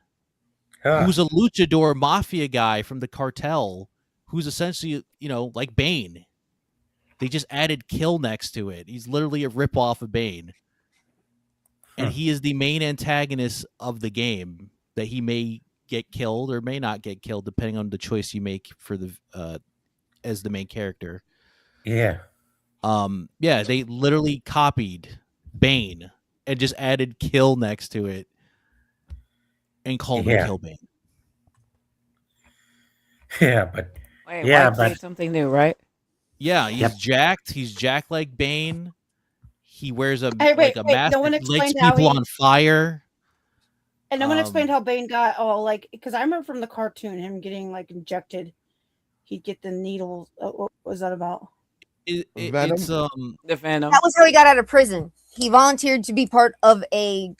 who's a luchador mafia guy from the cartel, who's essentially, like Bane. They just added Kill next to it. He's literally a ripoff of Bane. And he is the main antagonist of the game, that he may get killed or may not get killed depending on the choice you make for the as the main character. Yeah. Yeah, they literally copied Bane and just added Kill next to it and called him Killbane. Yeah, but Wait, Yeah, why create but- something new, right? Yeah, he's jacked. He's jacked like Bane. He wears a Hey, wait, like a wait, mask no one that lights explained how people he- on fire. And no one explained Um, how Bane got because I remember from the cartoon him getting like injected. He'd get the needles. What was that about? Venom? It's The Phantom. That was how he got out of prison. He volunteered to be part of an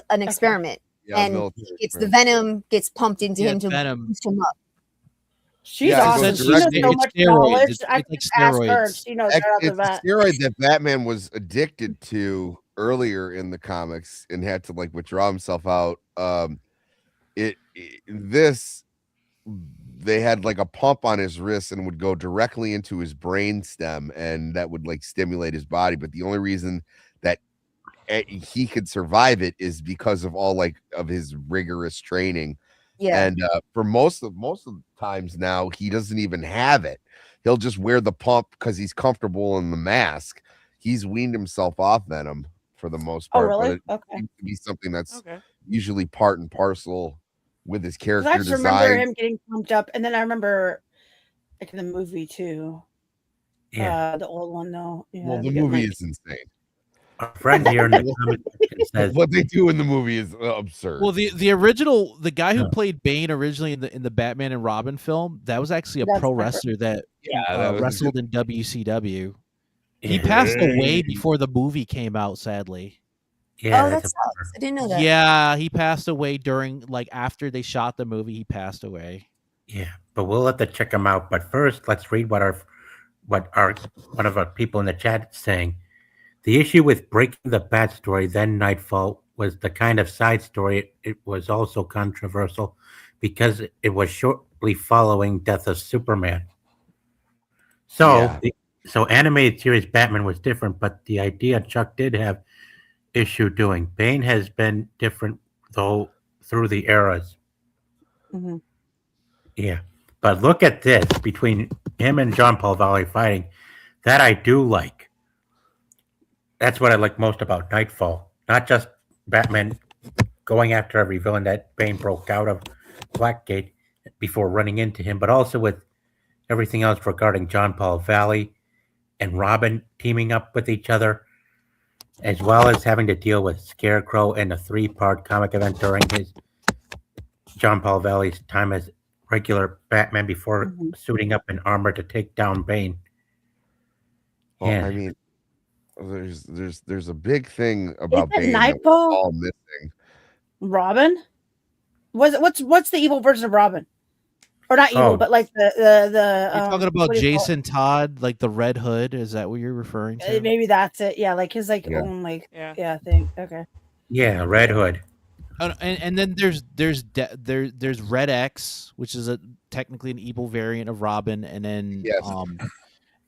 experiment, Yeah, and military it's the friend. venom gets pumped into Yeah, him to Venom. boost him up. She's Yeah, awesome. it's She knows direct- so it's much steroids. knowledge. It's I like could ask her. steroids. She knows right off the It's a bat. steroid that Batman was addicted to earlier in the comics and had to like withdraw himself out. This they had like a pump on his wrist and would go directly into his brain stem, and that would like stimulate his body. But the only reason that he could survive it is because of all like of his rigorous training. Yeah. And for most of the times now, he doesn't even have it. He'll just wear the pump because he's comfortable in the mask. He's weaned himself off Venom for the most Oh, part. really? But it Okay. seems to be something that's Okay. usually part and parcel with his 'Cause character I just remember design. him getting pumped up, and then I remember like in the movie too. Yeah. The old one though. Yeah, Well, the they get, movie like- is insane. Our friend here in the comment section says, What they do in the movie is absurd. Well, the original, the guy who Yeah. played Bane originally in the Batman and Robin film, that was actually a That's pro different. wrestler that that was a wrestled in WCW. He Yeah. passed away before the movie came out, sadly. yeah, Oh, that that's sucks. I didn't know that. Yeah, he passed away during like after they shot the movie. He passed away. yeah. But we'll have to check him out. But first, let's read what our one of our people in the chat is saying. The issue with Breaking the Bat story, then Nightfall, was the kind of side story. It was also controversial because it was shortly following Death of Superman. So, Yeah. so animated series Batman was different, but the idea Chuck did have issue doing. Bane has been different though through the eras. Mhm. Yeah, but look at this between him and John Paul Valley fighting. That I do like. That's what I like most about Nightfall. Not just Batman going after every villain that Bane broke out of Blackgate before running into him, but also with everything else regarding John Paul Valley and Robin teaming up with each other, as well as having to deal with Scarecrow and a 3-part comic event during his John Paul Valley's time as regular Batman before Mhm. suiting up in armor to take down Bane. Well, Yeah. I mean, there's a big thing about Isn't Bane that we're Nightfall all missing. Robin? What's the evil version of Robin? Or not evil, Oh. but like the You're talking about what do you call it? Jason Todd, like the Red Hood. Is that what you're referring to? Maybe that's it. Yeah, like his like Yeah. own like Yeah. thing. Okay. Yeah, Red Hood. And then there's Red X, which is technically an evil variant of Robin, and then Yes.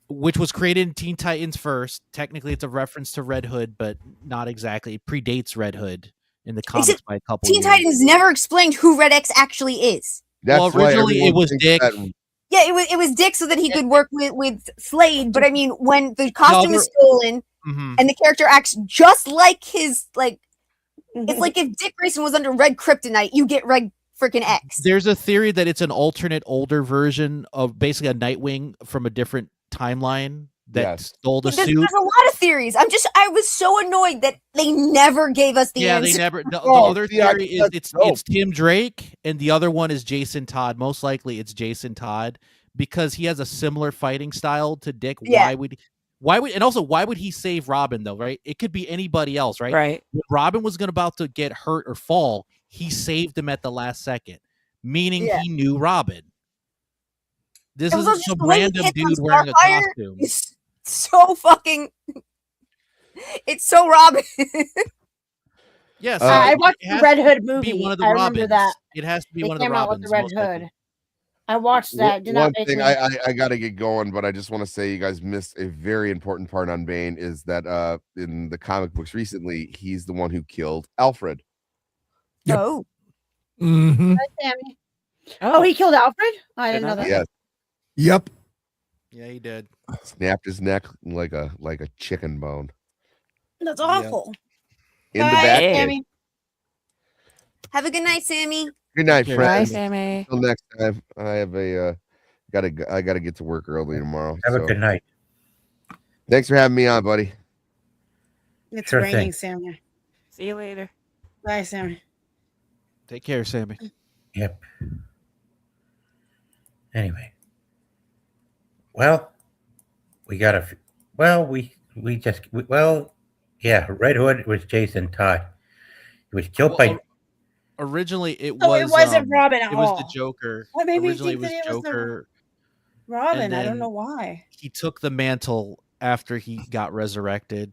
which was created in Teen Titans first. Technically, it's a reference to Red Hood, but not exactly. It predates Red Hood in the comics Except by a couple Teen years. Titans never explained who Red X actually is. That's Well, why originally it everyone was thinks Dick. that- Yeah, it was Dick so that he could work with Slade. But I mean, when the costume is stolen Mhm. and the character acts just like his like, Mm-hmm. it's like if Dick Grayson was under Red Kryptonite, you get Red freaking X. There's a theory that it's an alternate, older version of basically a Nightwing from a different timeline that Yes. stole the There's suit. a lot of theories. I was so annoyed that they never gave us the Yeah, answer. they never. The Oh, other see, I theory think is that's it's dope. Tim Drake, and the other one is Jason Todd. Most likely, it's Jason Todd because he has a similar fighting style to Dick. Yeah. Why would, and also why would he save Robin though? Right? It could be anybody else, right? Right. When Robin was about to get hurt or fall, he saved him at the last second, meaning Yeah. he knew Robin. This It was is also just some the way he random hits on dude wearing a Starfire. costume. It's so fucking. It's so Robin. Yes, I it watched the has Red to Hood be movie. one of the I remember Robins. that. It has to be They one of the came out with Robins. the Red most likely. Hood. I watched that. Did not One make thing me. I got to get going, but I just want to say you guys missed a very important part on Bane is that in the comic books recently, he's the one who killed Alfred. Yep. Oh, Mm-hmm. Hi, Sammy. Oh, he killed Alfred? I didn't know that. Yes, Yep. Yeah, he did. snapped his neck like a chicken bone That's awful. in the Bye, back. Hey. Sammy. have a good night, Sammy. Good night, Bye, Bye, friends. Sammy. Until next time. I have I gotta get to work early tomorrow. Have a so good night. thanks for having me on, buddy. It's Sure raining, thing. Sammy. See you later. Bye, Sammy. Take care, Sammy. Yep. Anyway. Well, we got a. Well, yeah. Red Hood was Jason Todd. He was killed by. Well, originally, it So was. it wasn't Robin at It was all. the Joker. What made me Originally, think that it it was was the- Joker. Robin, and I don't then- know why. He took the mantle after he got resurrected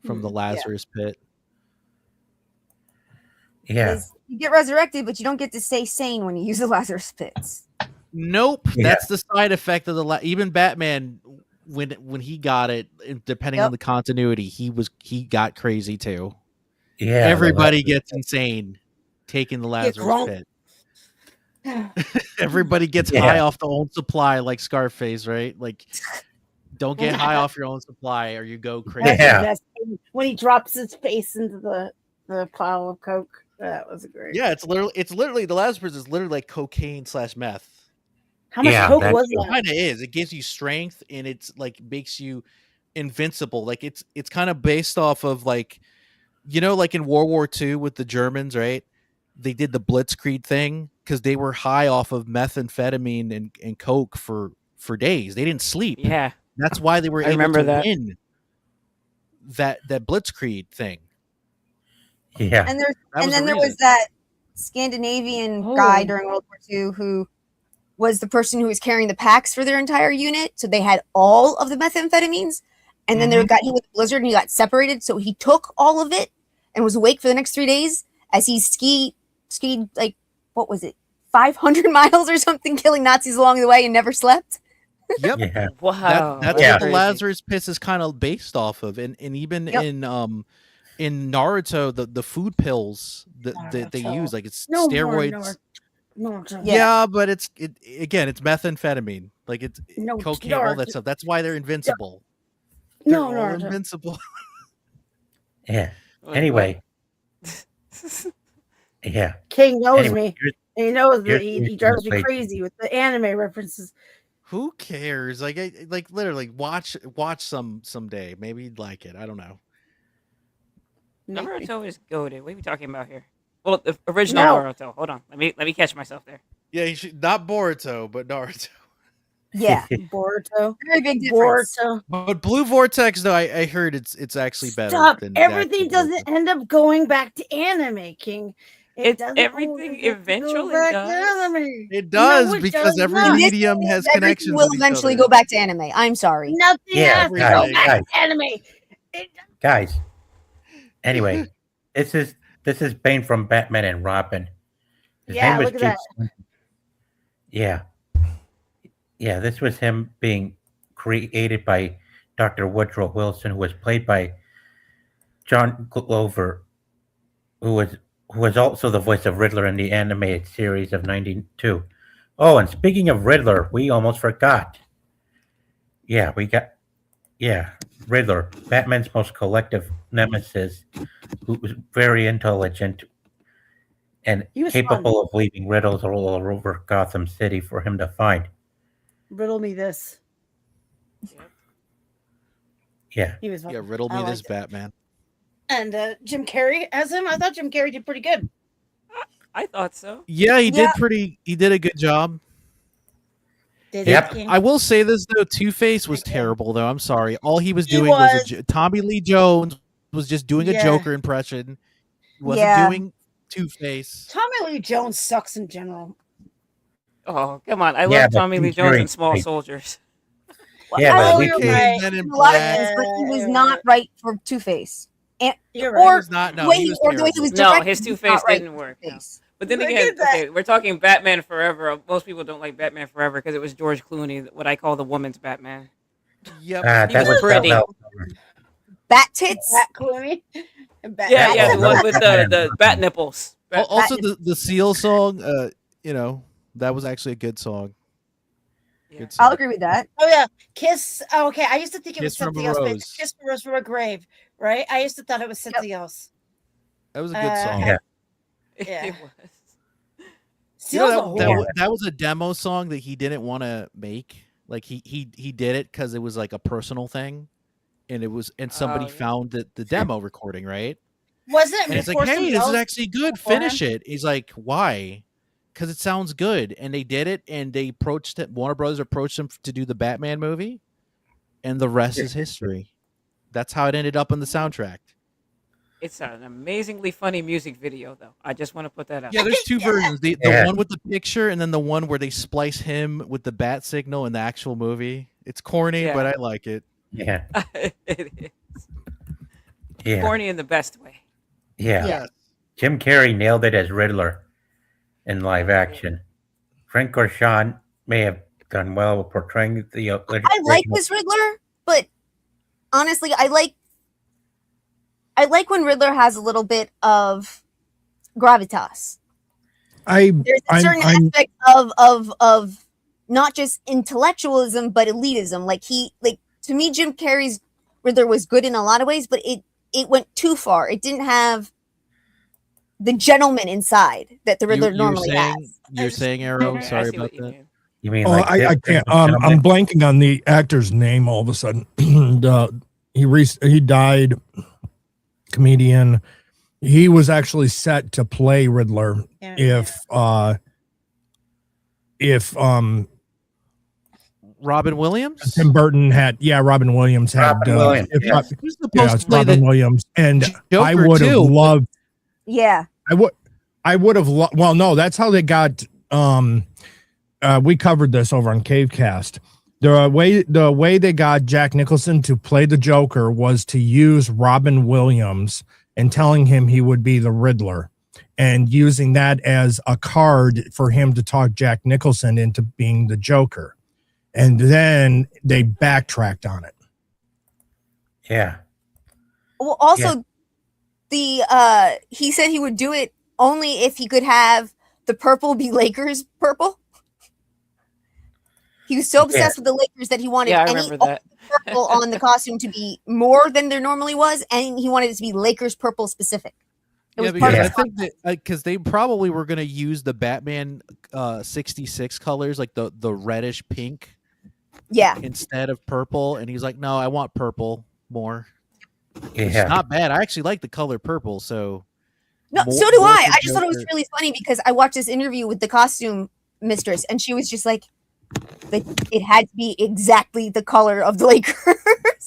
from the Lazarus pit. Yeah. Is you get resurrected, but you don't get to stay sane when you use the Lazarus pits. Nope, Yeah. that's the side effect of the even Batman when he got it. Depending on Yep. the continuity, he got crazy too. Yeah. Everybody gets insane taking the Lazarus drunk. pit. Everybody gets Yeah. high off their own supply, like Scarface, right? Like, don't get high off your own supply, or you go crazy. That's Yeah. the best thing. When he drops his face into the pile of coke. That was great. Yeah, it's literally the Lazarus is literally like cocaine / meth. How much Yeah, coke that was too. that? Kind of is. It gives you strength, and it's like makes you invincible. Like it's kind of based off of like, like in World War II with the Germans, right? They did the Blitzkrieg thing because they were high off of methamphetamine and coke for days. They didn't sleep. Yeah. That's why they were I able remember to that. win that Blitzkrieg thing. Yeah. And That then the there reason. was that Scandinavian guy during World War II who was the person who was carrying the packs for their entire unit. So they had all of the methamphetamines, and then they got hit with a blizzard and he got separated. So he took all of it and was awake for the next 3 days as he skied like, what was it, 500 miles or something, killing Nazis along the way and never slept. Yep. Yeah. Wow. That's Yeah. what the crazy. Lazarus Pit is kind of based off of, and even Yep. in Naruto, the food pills that they Naruto. use, like it's No more steroids. Naruto. Yeah, but it's methamphetamine, like it's No, cocaine, all that Naruto. stuff. That's why they're invincible. They're No, all Naruto. invincible. Yeah. Wait, Anyway. what? Yeah. King knows Anyway, me. here's- And he knows that here's- he here's drives the me way- crazy with the anime references. Who cares? Like literally watch someday. Maybe you'd like it. I don't know. Naruto is goaded. What are we talking about here? Well, the original No. Naruto. Hold on. Let me catch myself there. Yeah, you should not Boruto, but Naruto. Yeah. Boruto. Very big difference. Boruto. But Blue Vortex, though, I heard it's actually better. Stop. Than Everything the actual doesn't end up going back to anime, King. It's doesn't everything always have to go eventually back to does. anime. It does it because does every not. In this medium case, has everything connections. will with each eventually other. go back to anime. I'm sorry. Nothing Yeah, has to guys, go back guys. to anime. It- Guys. Anyway, this is Bane from Batman and Robin. His Yeah, name was look at that. Jake Swinton. Yeah. Yeah, this was him being created by Dr. Woodrow Wilson, who was played by John Glover, who was also the voice of Riddler in the animated series of 92. Oh, and speaking of Riddler, we almost forgot. Yeah, Riddler, Batman's most collective nemesis, who was very intelligent and He was capable of leaving riddles all over Gotham City for him to find. Riddle me this. Yeah. He was Yeah, fun. riddle I me this, liked it. Batman. And Jim Carrey as him. I thought Jim Carrey did pretty good. I thought so. Yeah, he Yeah. He did a good job. Did Yep. he, King? I will say this though, Two-Face was terrible though. I'm sorry. All he was He doing was. Tommy Lee Jones was just doing a Yeah. Joker impression. He wasn't Yeah. doing Two-Face. Tommy Lee Jones sucks in general. Oh, come on. I Yeah, love but Tommy Lee he's Jones very and Small great. Soldiers. Yeah, Oh, but we you're can- right. Men in A lot of Black. things, but he was Yeah. not right for Two-Face. You're Or right. was not. No, the way he he, was or the way he terrible. was No, directed, his he was Two-Face not right didn't for work, no. Two-Face. But then Look again, at that. okay, we're talking Batman Forever. Most people don't like Batman Forever because it was George Clooney, what I call the woman's Batman. Yep. that was was pretty. Bat tits. Bat Clooney. And Bat- Yeah, Bat yeah, the Nipples. one with the bat nipples. Also, the Seal song. That was actually a good song. Yeah. Good I'll song. agree with that. Oh yeah, Kiss. Oh, okay, I used to think it was Kiss from something a else. But Rose. Kiss from a Rose from a Grave, right? I used to thought it was something else. That was a good song. Yeah. Yeah. It was. Seal's a that, whore. that was a demo song that he didn't want to make. Like he did it because it was like a personal thing, and somebody Oh, yeah. found the demo recording, right? Wasn't it And it's like, before hey, somebody this is else actually good. before him? Finish it. He's like, why? Because it sounds good, and they did it, and they approached it. Warner Brothers approached him to do the Batman movie, and the rest is history. That's how it ended up on the soundtrack. It's an amazingly funny music video, though. I just want to put that out. Yeah, there's two versions. The Yeah. one with the picture, and then the one where they splice him with the bat signal in the actual movie. It's corny, Yeah. but I like it. Yeah. It is. Yeah. Corny in the best way. Yeah. Yeah. Jim Carrey nailed it as Riddler in live action. Frank Gorshin may have done well portraying the. I like this Riddler, but honestly, I like when Riddler has a little bit of gravitas. There's a certain aspect of not just intellectualism but elitism. Like to me, Jim Carrey's Riddler was good in a lot of ways, but it went too far. It didn't have the gentleman inside that the Riddler normally has. You're saying, Arrow. Okay, I Sorry see about what you that. mean. You mean Oh, like I can't. I'm blanking on the actor's name all of a sudden. He died. Comedian. He was actually set to play Riddler if Robin Williams. Tim Burton had Robin Williams, yes. He was supposed to play Robin the Williams, and Joker I would have too. loved. Yeah. I would have. Well, no, that's how they got. We covered this over on Cavecast. The way they got Jack Nicholson to play the Joker was to use Robin Williams and telling him he would be the Riddler, and using that as a card for him to talk Jack Nicholson into being the Joker, and then they backtracked on it. Yeah. Well, also, he said he would do it only if he could have the purple be Lakers purple. He was so obsessed with the Lakers that he wanted Yeah, I any remember that. purple on the costume to be more than there normally was, and he wanted it to be Lakers purple specific. It was part because of I think that because they probably were going to use the Batman 66 colors, like the reddish pink, instead of purple, and he's like, "No, I want purple more." Yeah. It's not bad. I actually like the color purple. So so do I. I just thought it was really funny because I watched this interview with the costume mistress, and she was just like it had to be exactly the color of the Lakers.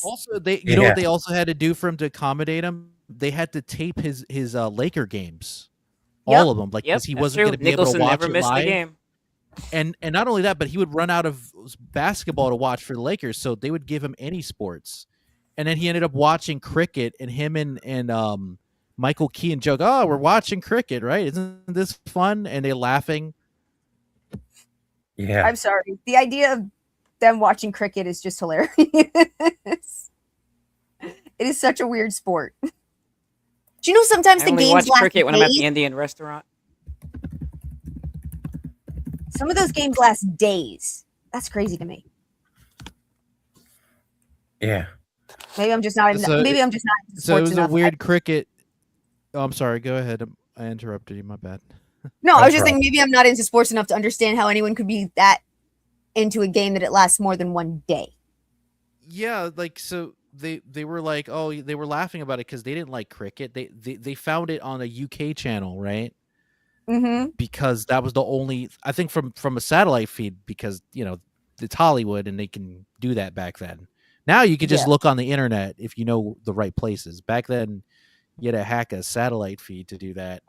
Also, you know what they also had to do for him to accommodate him? They had to tape his Laker games, all of them, like because he wasn't going to be able to watch it live. The game. And not only that, but he would run out of basketball to watch for the Lakers, so they would give him any sports. And then he ended up watching cricket, and him and Michael Keaton joke, "Oh, we're watching cricket, right? Isn't this fun?" And they're laughing. Yeah. I'm sorry. The idea of them watching cricket is just hilarious. It is such a weird sport. Do you know sometimes the games watch last cricket when I'm at days? the Indian restaurant. Some of those games last days. That's crazy to me. Yeah. Maybe I'm just not. So Maybe I'm just not. Into So it sports was a enough. weird cricket. Oh, I'm sorry. Go ahead. I interrupted you. My bad. No, I was That's just right. saying maybe I'm not into sports enough to understand how anyone could be that into a game that it lasts more than one day. Yeah, like so they were like, oh, they were laughing about it because they didn't like cricket. They found it on a UK channel, right? Mm-hmm. Because that was the only, I think, from a satellite feed, because it's Hollywood and they can do that back then. Now you could just look on the internet if you know the right places. Back then, you had to hack a satellite feed to do that.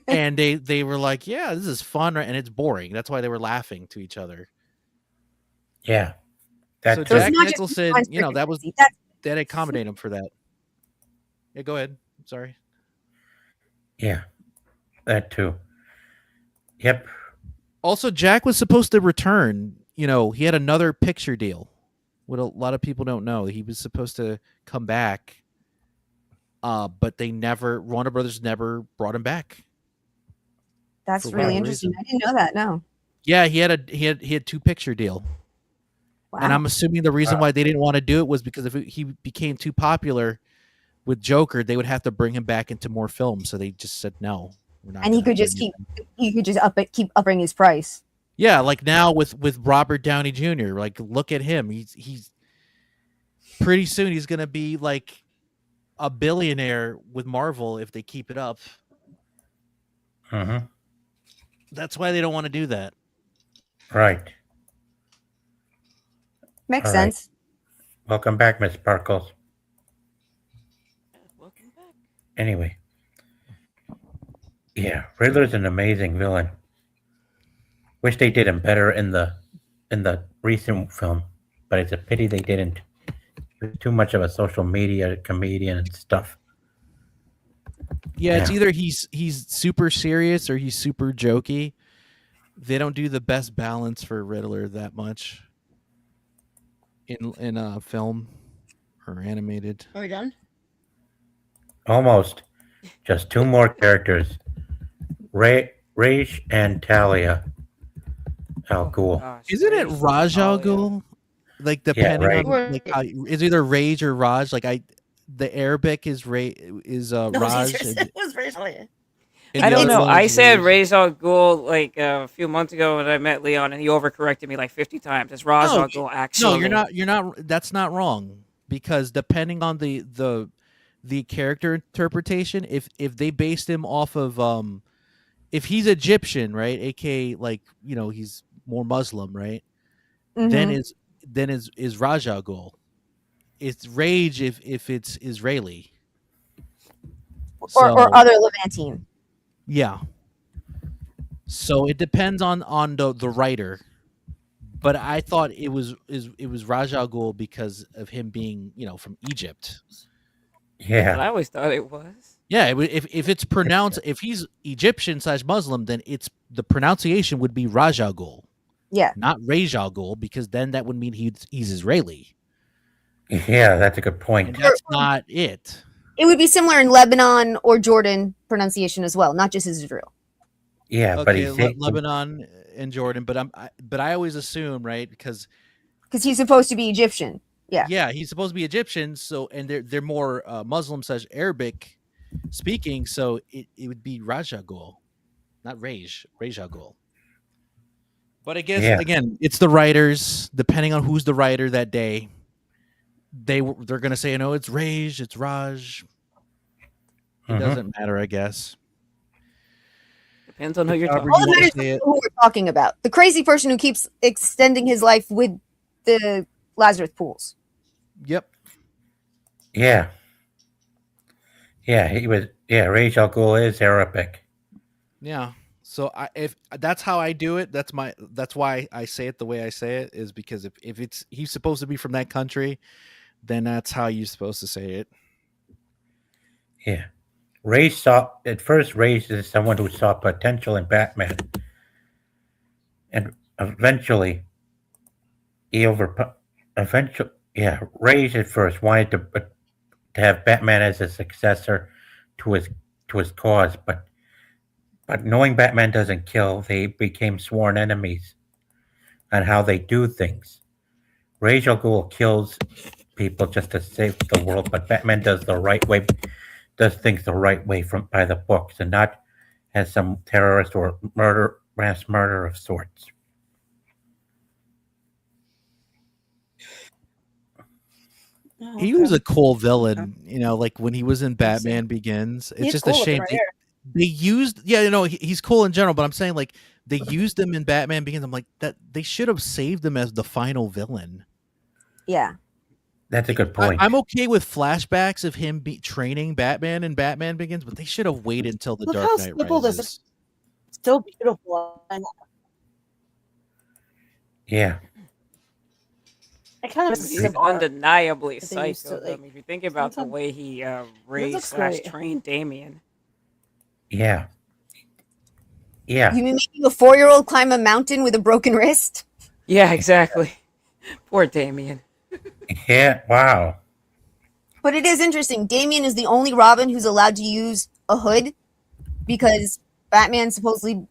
And they were like, yeah, this is fun, right? And it's boring. That's why they were laughing to each other. Yeah. So it's Jack not just Nicholson, because that was that's- that accommodate him for that. Yeah, go ahead. Sorry. Yeah. That too. Yep. Also, Jack was supposed to return. He had another picture deal. What a lot of people don't know, he was supposed to come back, but Warner Brothers never brought him back. That's For really whatever interesting. reason. I didn't know that. No. Yeah, he had two picture deal, Wow. and I'm assuming the reason why they didn't want to do it was because if he became too popular with Joker, they would have to bring him back into more films. So they just said no. We're not And he gonna could just bring you keep upping his price. Yeah, like now with Robert Downey Jr. Like, look at him. He's pretty soon he's gonna be like a billionaire with Marvel if they keep it up. Mm-hmm. That's why they don't want to do that. Right. Makes All right. sense. Welcome back, Miss Sparkles. Welcome back. Anyway. Yeah, Riddler's an amazing villain. Wish they did him better in the recent film, but it's a pity they didn't. He was too much of a social media comedian and stuff. Yeah, it's Yeah. either he's super serious or he's super jokey. They don't do the best balance for Riddler that much in film or animated. Are we done? Almost. Just two more characters. Raish and Talia Al Ghul. Gosh, Isn't it Rage, Raj Al Talia. Ghul? Like depending right. on like how, it's either Rage or Raj. Like the Arabic is No, Raj. it was Rachel. and I the don't other know. one I is said Rage. Ra's al Ghul like a few months ago when I met Leon, and he overcorrected me like 50 times. It's Ra's No, al Ghul, actually. No, you're not. That's not wrong because depending on the character interpretation, if they based him off of if he's Egyptian, right, aka like he's more Muslim, right, then is Raj Al Ghul. It's Rage if it's Israeli. or So, other Levantine. yeah. So it depends on the writer, but I thought it was Raj Al Ghul because of him being from Egypt. But Yeah. I always thought it was. Yeah, if it's pronounced if he's Egyptian / Muslim, then it's the pronunciation would be Raj Al Ghul, Yeah. not Raj Al Ghul, because then that would mean he's Israeli, Yeah, that's a good and point. that's not it. It would be similar in Lebanon or Jordan pronunciation as well, not just Israel. Yeah, but Okay, he's Lebanon and Jordan, but I always assume, right, because Because he's supposed to be Egyptian. Yeah. yeah, he's supposed to be Egyptian, so and they're more Muslim / Arabic speaking, so it would be Raj Al Ghul, not Raj Al Ghul. But I guess Yeah. again, it's the writers. Depending on who's the writer that day, they're gonna say, no, it's Raj, it's Raj. It Mhm. doesn't matter, I guess. Depends on who you're However talking you All that wanna matters say is it. who we're talking about. The crazy person who keeps extending his life with the Lazarus pools. Yep. Yeah. Yeah, he was. Yeah, Raish Al Ghul is Arabic. Yeah. So if that's how I do it, that's why I say it the way I say it, is because if he's supposed to be from that country, then that's how you're supposed to say it. Yeah. Raish is someone who saw potential in Batman, and eventually, Raish at first wanted to have Batman as a successor to his cause, but knowing Batman doesn't kill, they became sworn enemies on how they do things. Ra's al Ghul kills people just to save the world, but Batman does things the right way by the books, and not as some terrorist or mass murder of sorts. Oh, He okay. was a cool villain, like when he was in Batman Begins. It's He's just cool a looking shame right here. they used. Yeah, he's cool in general, but I'm saying like they used him in Batman Begins. I'm like that they should have saved him as the final villain. Yeah. That's a good point. I'm okay with flashbacks of him training Batman in Batman Begins, but they should have waited until the Look Dark how Knight simple this Rises. Still beautiful. And Yeah. I kind of He's undeniably But they used to, psycho. I like, mean, if you think about the sometimes- way he looks raised great. / trained Damien. Yeah. Yeah. You mean making a 4-year-old climb a mountain with a broken wrist? Yeah, exactly. Poor Damien. Yeah. Wow. But it is interesting. Damien is the only Robin who's allowed to use a hood because Batman supposedly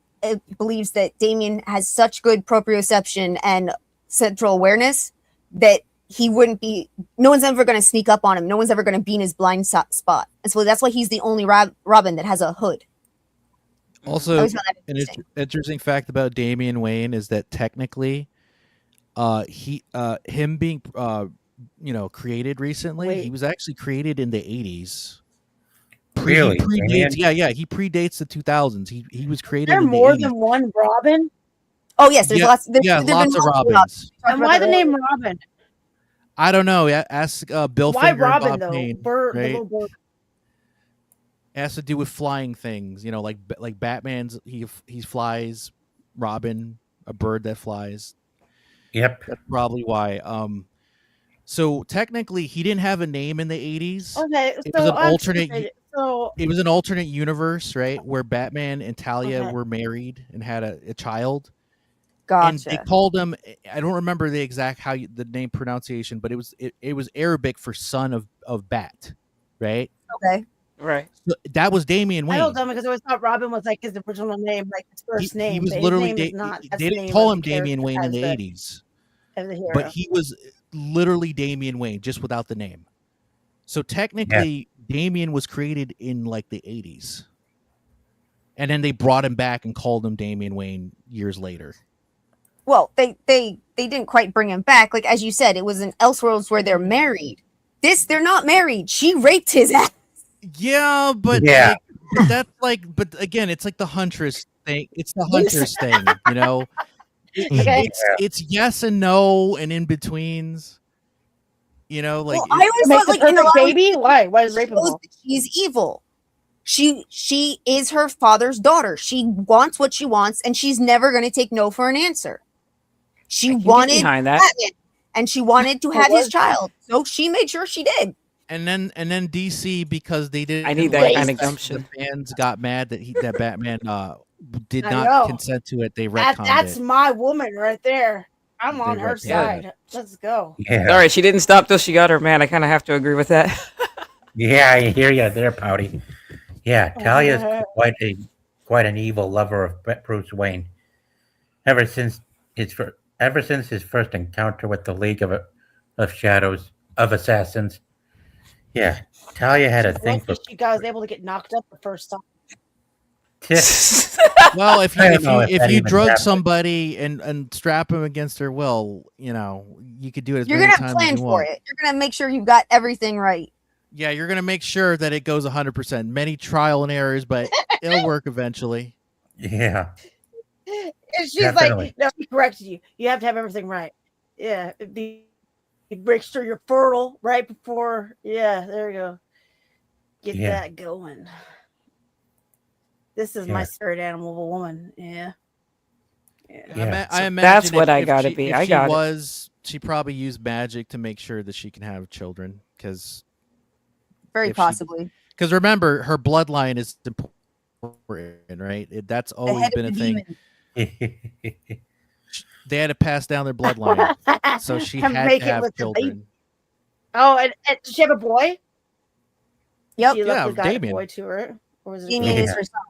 believes that Damien has such good proprioception and central awareness that he wouldn't be. No one's ever going to sneak up on him. No one's ever going to be in his blind spot. And so that's why he's the only Robin that has a hood. I Also, always found that an interesting. interesting fact about Damian Wayne is that technically, him being created recently, Wait. he was actually created in the 80s. Really? He Damian? predates, he predates the 2000s. He was created there in the more 80s. than one Robin? Oh yes, there's Yeah, lots. There's yeah, been lots of multiple Robins. And why the name Robin? I don't know. Ask Bill Why Finger and Robin Bob though? Kane, Bird, the right? little bird. It has to do with flying things, like Batman's. He flies. Robin, a bird that flies. Yep. That's probably why. So technically, he didn't have a name in the 80s. Okay, It was so an I'm alternate. stupid. So It was an alternate universe, right, where Batman and Talia Okay. were married and had a child. And they Gotcha. called him. I don't remember the exact the name pronunciation, but it was Arabic for son of bat, right? Okay. Right. So that was Damian I Wayne. know them because I always thought Robin was like his original name, like his first He name. was but literally his name is not. as they the didn't name call of him the Damian character Wayne in as the the 80s, as the hero. but he was literally Damian Wayne just without the name. So technically, Damian was created in like the 80s, and then they brought him back and called him Damian Wayne years later. Well, they didn't quite bring him back. Like as you said, it was in Elseworlds where they're married. They're not married. She raped his ass. Yeah, but Yeah. but that's but again, it's like the Huntress thing. It's the Huntress thing, you know. Okay. It's yes and no and in betweens. You know, like Well, I always Make thought the like in a perfect lot of baby? Why? Why is shows raping that she's evil. She is her father's daughter. She wants what she wants, and she's never going to take no for an answer. She I can get wanted behind that. Batman, and she wanted to What have his was- child, so she made sure she did. and then DC, because they didn't I need that like kind of the gumption. fans got mad that Batman did I not know. consent to it. They That's retconned it. my woman right there. I'm They on her retconned side. Let's go. Yeah. Sorry, she didn't stop till she got her man. I kind of have to agree with that. Yeah, I hear you there, Pouty. Yeah, Talia's quite an evil lover of Bruce Wayne. Ever since his first encounter with the League of Shadows of Assassins. Yeah, Talia had a thing for. Lucky she was able to get knocked up the first time. Well, if I don't know if you that even drug happened. somebody and strap them against their will, you know, you could do it as You're many gonna times as plan you for want. it. You're gonna make sure you got everything right. Yeah, you're gonna make sure that it goes 100%. Many trial and errors, but it'll work eventually. Yeah, And she's Definitely. like, no, she corrected you. You have to have everything right. Yeah. Make sure you're fertile right before. Yeah, there you go. Get Yeah. that going. This is Yeah. my spirit animal of a woman. Yeah. Yeah. I imagine That's what I if gotta she- be. if I she got it. was, she probably used magic to make sure that she can have children. Because Very If she- possibly. remember, her bloodline is important, right? That's The always head been a of the thing. demon. They had to pass down their bloodline, so she And had make to it have with the baby. children. Oh, and does she have a boy? Yep. She luckily got Damien. a boy to her. Or was it a Damien girl? is her son.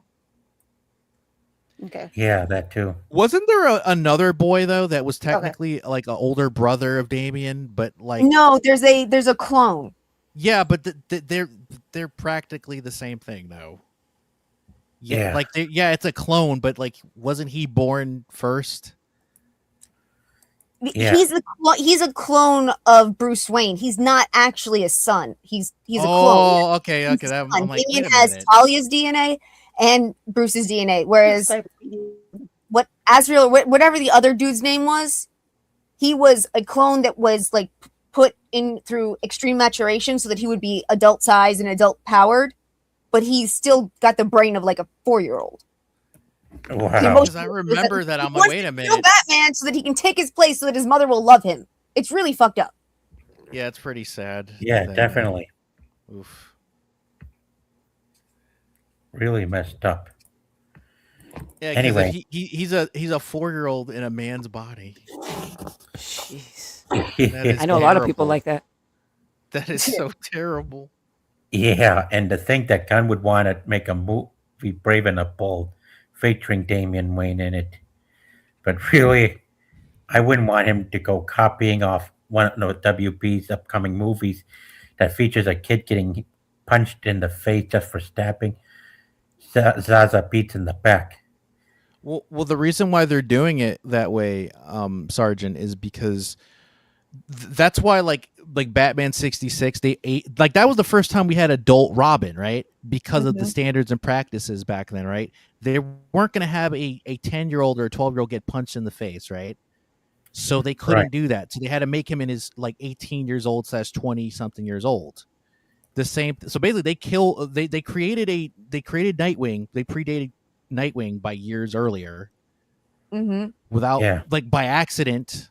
Okay. yeah, that too. Wasn't there another boy though that was technically like an older brother of Damien, but like No, there's a clone. yeah, but they're practically the same thing though. Yeah. like it's a clone, but like wasn't he born first? Yeah. He's a clone of Bruce Wayne. He's not actually a son. He's a clone. Oh, okay, He's okay. a That, son. I'm like, Damien wait a has minute. Talia's DNA and Bruce's DNA, whereas Encyclopedia. what Azrael, whatever the other dude's name was, he was a clone that was like put in through extreme maturation so that he would be adult size and adult powered, but he's still got the brain of like a 4-year-old. Wow. Because I remember that. I'm He like, wants wait a to kill minute. Batman so that he can take his place so that his mother will love him. It's really fucked up. Yeah, it's pretty sad. Yeah, that- definitely. Oof. Really messed up. Yeah, 'cause Anyway. he's a 4-year-old in a man's body. Jeez. That is I know a lot of people terrible. like that. That is so terrible. Yeah, and to think that Gunn would want to make a movie Brave and the Bold featuring Damian Wayne in it. But really, I wouldn't want him to go copying off one of WB's upcoming movies that features a kid getting punched in the face just for stabbing. Zaza beats in the back. Well, the reason why they're doing it that way, Sergeant, is because that's why like Batman 66, that was the first time we had adult Robin, right? Because of the standards and practices back then, right? They weren't going to have a 10-year-old or a 12-year-old get punched in the face, right? So they couldn't Right. do that. So they had to make him in his like 18 years old / 20 something years old. The same. So basically, they created Nightwing. They predated Nightwing by years earlier Mm-hmm. without Yeah. like by accident.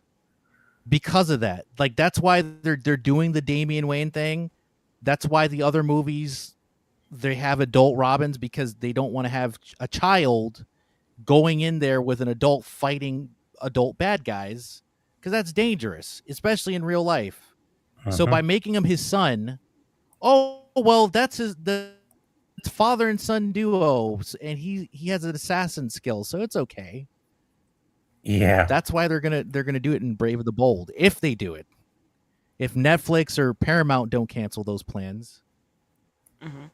because of that. Like that's why they're doing the Damian Wayne thing. That's why the other movies they have adult Robins, because they don't want to have a child going in there with an adult fighting adult bad guys, because that's dangerous, especially in real life. So Mhm. by making him his son, oh well, that's the father and son duo, and he has an assassin skill, so it's okay. Yeah. That's why they're gonna do it in Brave of the Bold, if they do it. If Netflix or Paramount don't cancel those plans, Mhm.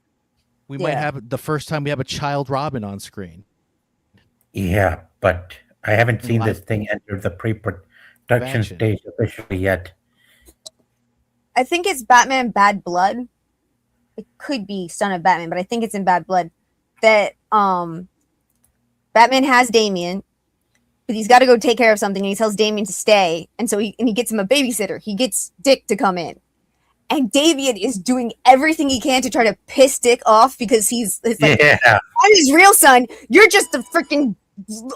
we might Yeah. have the first time we have a child Robin on screen. Yeah, but I haven't In seen live this thing enter the pre-production action. stage officially yet. I think it's Batman Bad Blood. It could be Son of Batman, but I think it's in Bad Blood that Batman has Damian, but he's got to go take care of something, and he tells Damian to stay, and so he gets him a babysitter. He gets Dick to come in, and Damian is doing everything he can to try to piss Dick off because it's like, Yeah. I'm his real son. You're just a freaking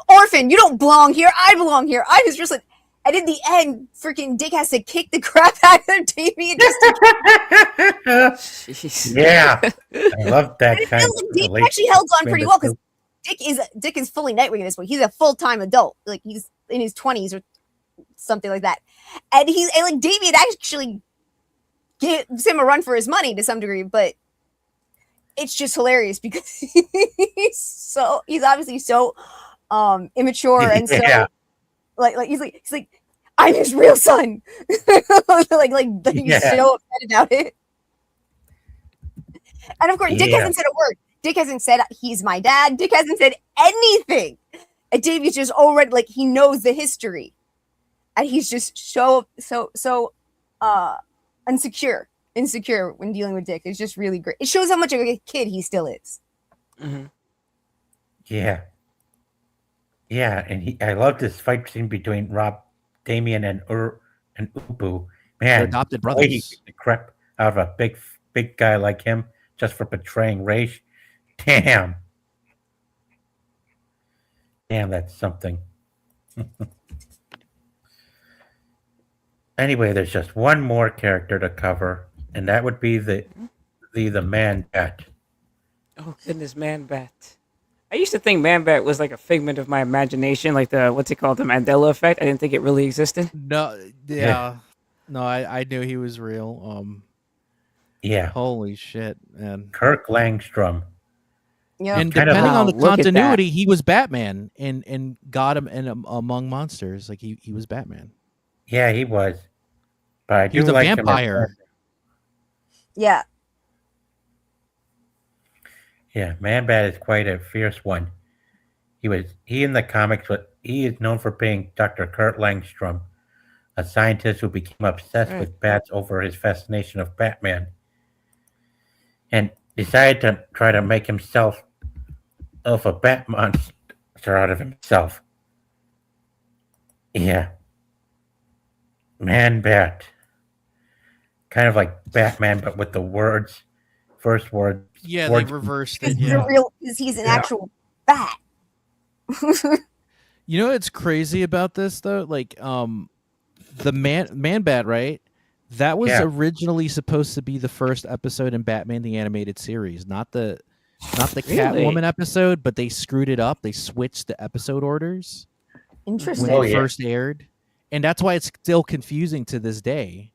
orphan. You don't belong here. I belong here. I'm his real son. And in the end, freaking Dick has to kick the crap out of Damian just to Jeez. Yeah. I love that it kind feels of like Dick relationship actually held on between pretty the well because two. Dick is fully Nightwing at this point. He's a full-time adult. Like he's in his 20s or something like that. And like Damian actually gives him a run for his money to some degree, but it's just hilarious because he's obviously so immature and so Yeah. like he's like I'm his real son. like he's Yeah. so upset about it. And of course, Dick Yeah. hasn't said a word. Dick hasn't said he's my dad. Dick hasn't said anything. And Davey's just already like he knows the history. And he's just so insecure when dealing with Dick. It's just really great. It shows how much of a kid he still is. Mhm. Yeah. Yeah, and I love this fight scene between Damien, and Ubu. They're Man, adopted the way he brothers. beat the crap out of a big guy like him just for betraying race. Damn. Damn, that's something. Anyway, there's just one more character to cover, and that would be the Man Bat. Oh goodness, Man Bat. I used to think Man Bat was like a figment of my imagination, like the what's it called, the Mandela effect. I didn't think it really existed. No, yeah, no, I knew he was real. Yeah, Holy shit, man! Kirk Langstrom. Yeah. And Kind of depending on the Wow, look at that. continuity, he was Batman and got him in Among Monsters. Like he was Batman. Yeah, he was. But I He was do a like him as vampire. Yeah. Yeah, Man Bat is quite a fierce one. He in the comics, but he is known for being Dr. Kurt Langstrom, a scientist who became obsessed Right. with bats over his fascination of Batman, and decided to try to make himself of a bat monster out of himself. Yeah, Man Bat, kind of like Batman, but with the first word. Yeah, words- they reversed Because it. Yeah. he's an Yeah. actual bat. You know what's crazy about this though? Like, the Man Bat, right? That was Yeah. originally supposed to be the first episode in Batman the Animated Series, not the Really? Catwoman episode, but they screwed it up. They switched the episode orders Interesting. when Oh, it yeah. first aired, and that's why it's still confusing to this day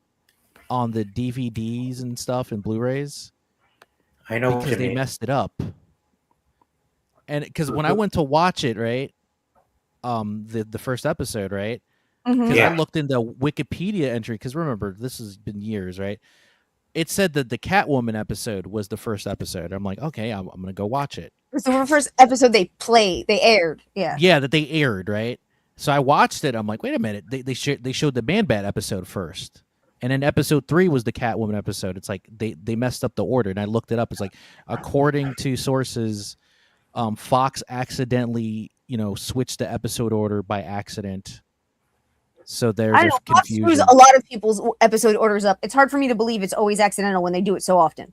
on the DVDs and stuff and Blu-rays. I know what Because you they mean. messed it up. And because when I went to watch it, right, the first episode, right, Mhm. because Yeah. I looked into Wikipedia entry, because remember this has been years, right? It said that the Catwoman episode was the first episode. I'm like, okay, I'm gonna go watch it. So the first episode they aired. Yeah. Yeah, that they aired, right? So I watched it. I'm like, wait a minute, they showed the Man Bat episode first. And then episode 3 was the Catwoman episode. It's like they messed up the order, and I looked it up. It's like, according to sources, Fox accidentally, switched the episode order by accident. So there's I a don't know. Fox screws confusion. a lot of people's episode orders up. It's hard for me to believe it's always accidental when they do it so often.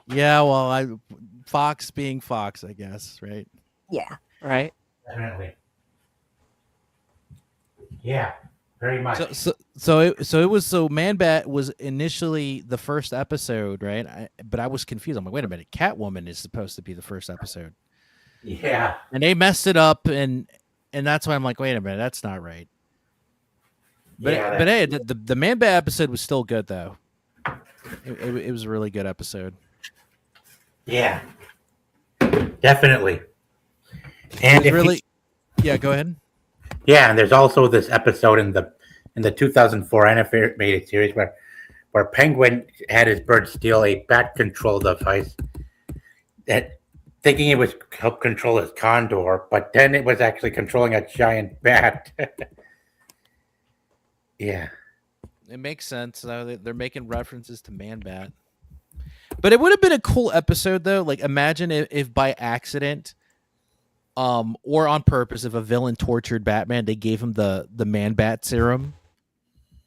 Yeah, well, Fox being Fox, I guess, right? Yeah. Right. Definitely. Yeah, very much. So Man-Bat was initially the first episode, right? But I was confused. I'm like, wait a minute, Catwoman is supposed to be the first episode, Yeah. and they messed it up, and that's why I'm like, wait a minute, that's not right. But Yeah, but hey, the Man-Bat episode was still good though. It was a really good episode. Yeah. Definitely. And It if really, yeah. Go ahead. yeah, and there's also this episode in the 2004 animated series where Penguin had his bird steal a bat control device that thinking it was help control his condor, but then it was actually controlling a giant bat. Yeah. It makes sense. They're making references to Man-Bat. But it would have been a cool episode though. Like imagine if by accident, or on purpose, if a villain tortured Batman, they gave him the Man-Bat serum,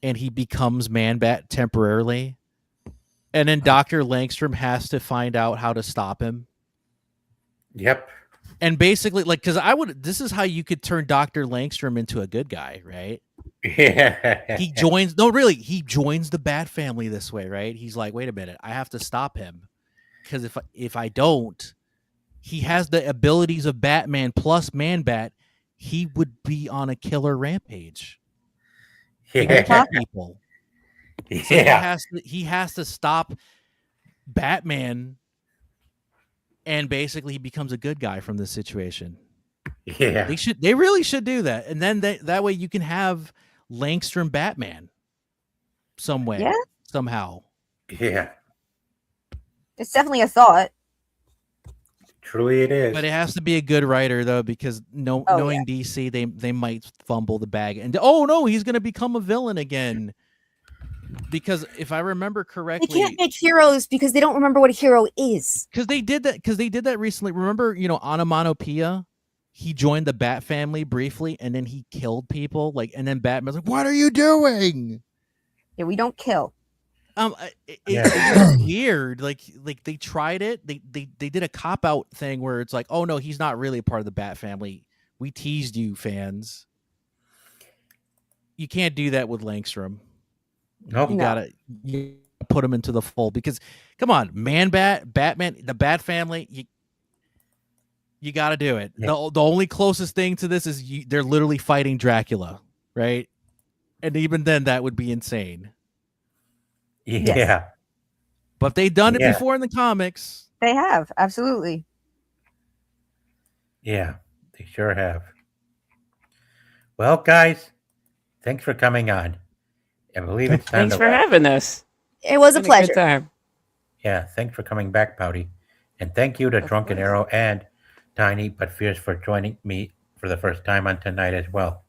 and he becomes Man-Bat temporarily, and then Dr. Langstrom has to find out how to stop him. Yep. And basically, like, because this is how you could turn Dr. Langstrom into a good guy, right? Yeah. He joins the Bat family this way, right? He's like, wait a minute, I have to stop him, because if I don't, he has the abilities of Batman plus Man-Bat. He would be on a killer rampage. He would kill people. So Yeah. he has to stop Batman, and basically he becomes a good guy from this situation. Yeah. They really should do that, and then that way you can have Langstrom Batman some way, Yeah. somehow. Yeah. It's definitely a thought. Truly it is. But it has to be a good writer though, because Oh, knowing DC, they might fumble the bag, and oh no, he's going to become a villain again. Because if I remember They correctly, can't make heroes because they don't remember what a hero is. because they did that recently. Remember, Onomatopoeia? He joined the Bat family briefly, and then he killed people. And then Batman's like, "What are you doing?" Yeah, we don't kill. It's weird. Like they tried it. They did a cop out thing where it's like, "Oh no, he's not really a part of the Bat family. We teased you, fans." You can't do that with Langstrom. Nope. You gotta put him into the fold, because come on, Man-Bat, Batman, the Bat family, you got to do it. Yeah. The only closest thing to this is they're literally fighting Dracula, right? And even then, that would be insane. Yeah. Yes. But they've done it Yeah. before in the comics. They have, absolutely. Yeah. They sure have. Well, guys, thanks for coming on. I believe it's time Thanks to for having us. It was a Been pleasure. good time. Yeah, thanks for coming back, Pouty. And thank you to Of Drunken course. Arrow and Tiny but Fierce for joining me for the first time on tonight as well.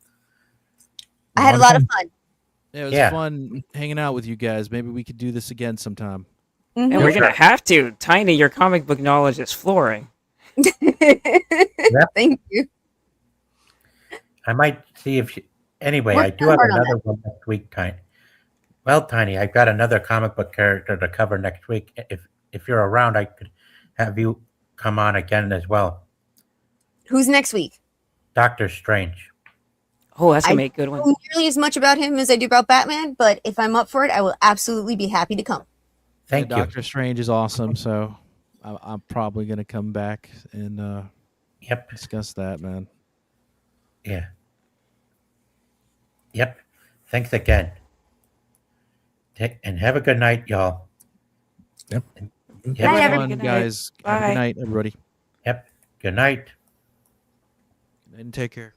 I had a lot of fun. It was Yeah. fun hanging out with you guys. Maybe we could do this again sometime. And Mhm. we're gonna have to. Tiny, your comic book knowledge is flooring. Thank you. I might see if anyway, Work I do have hard on another one next week, Tiny. Well, Tiny, I've got another comic book character to cover next week. If you're around, I could have you come on again as well. Who's next week? Doctor Strange. Oh, that's I gonna make a good one. I don't know nearly as much about him as I do about Batman, but if I'm up for it, I will absolutely be happy to come. Thank you. Doctor Strange is awesome, so I'm probably gonna come back and Yep. discuss that, man. Yeah. Yep. Thanks again. And have a good night, y'all. Yep. Yep. Night, Have everyone. fun, Good night. guys. Have a Bye. good night, everybody. Yep. Good night. And take care.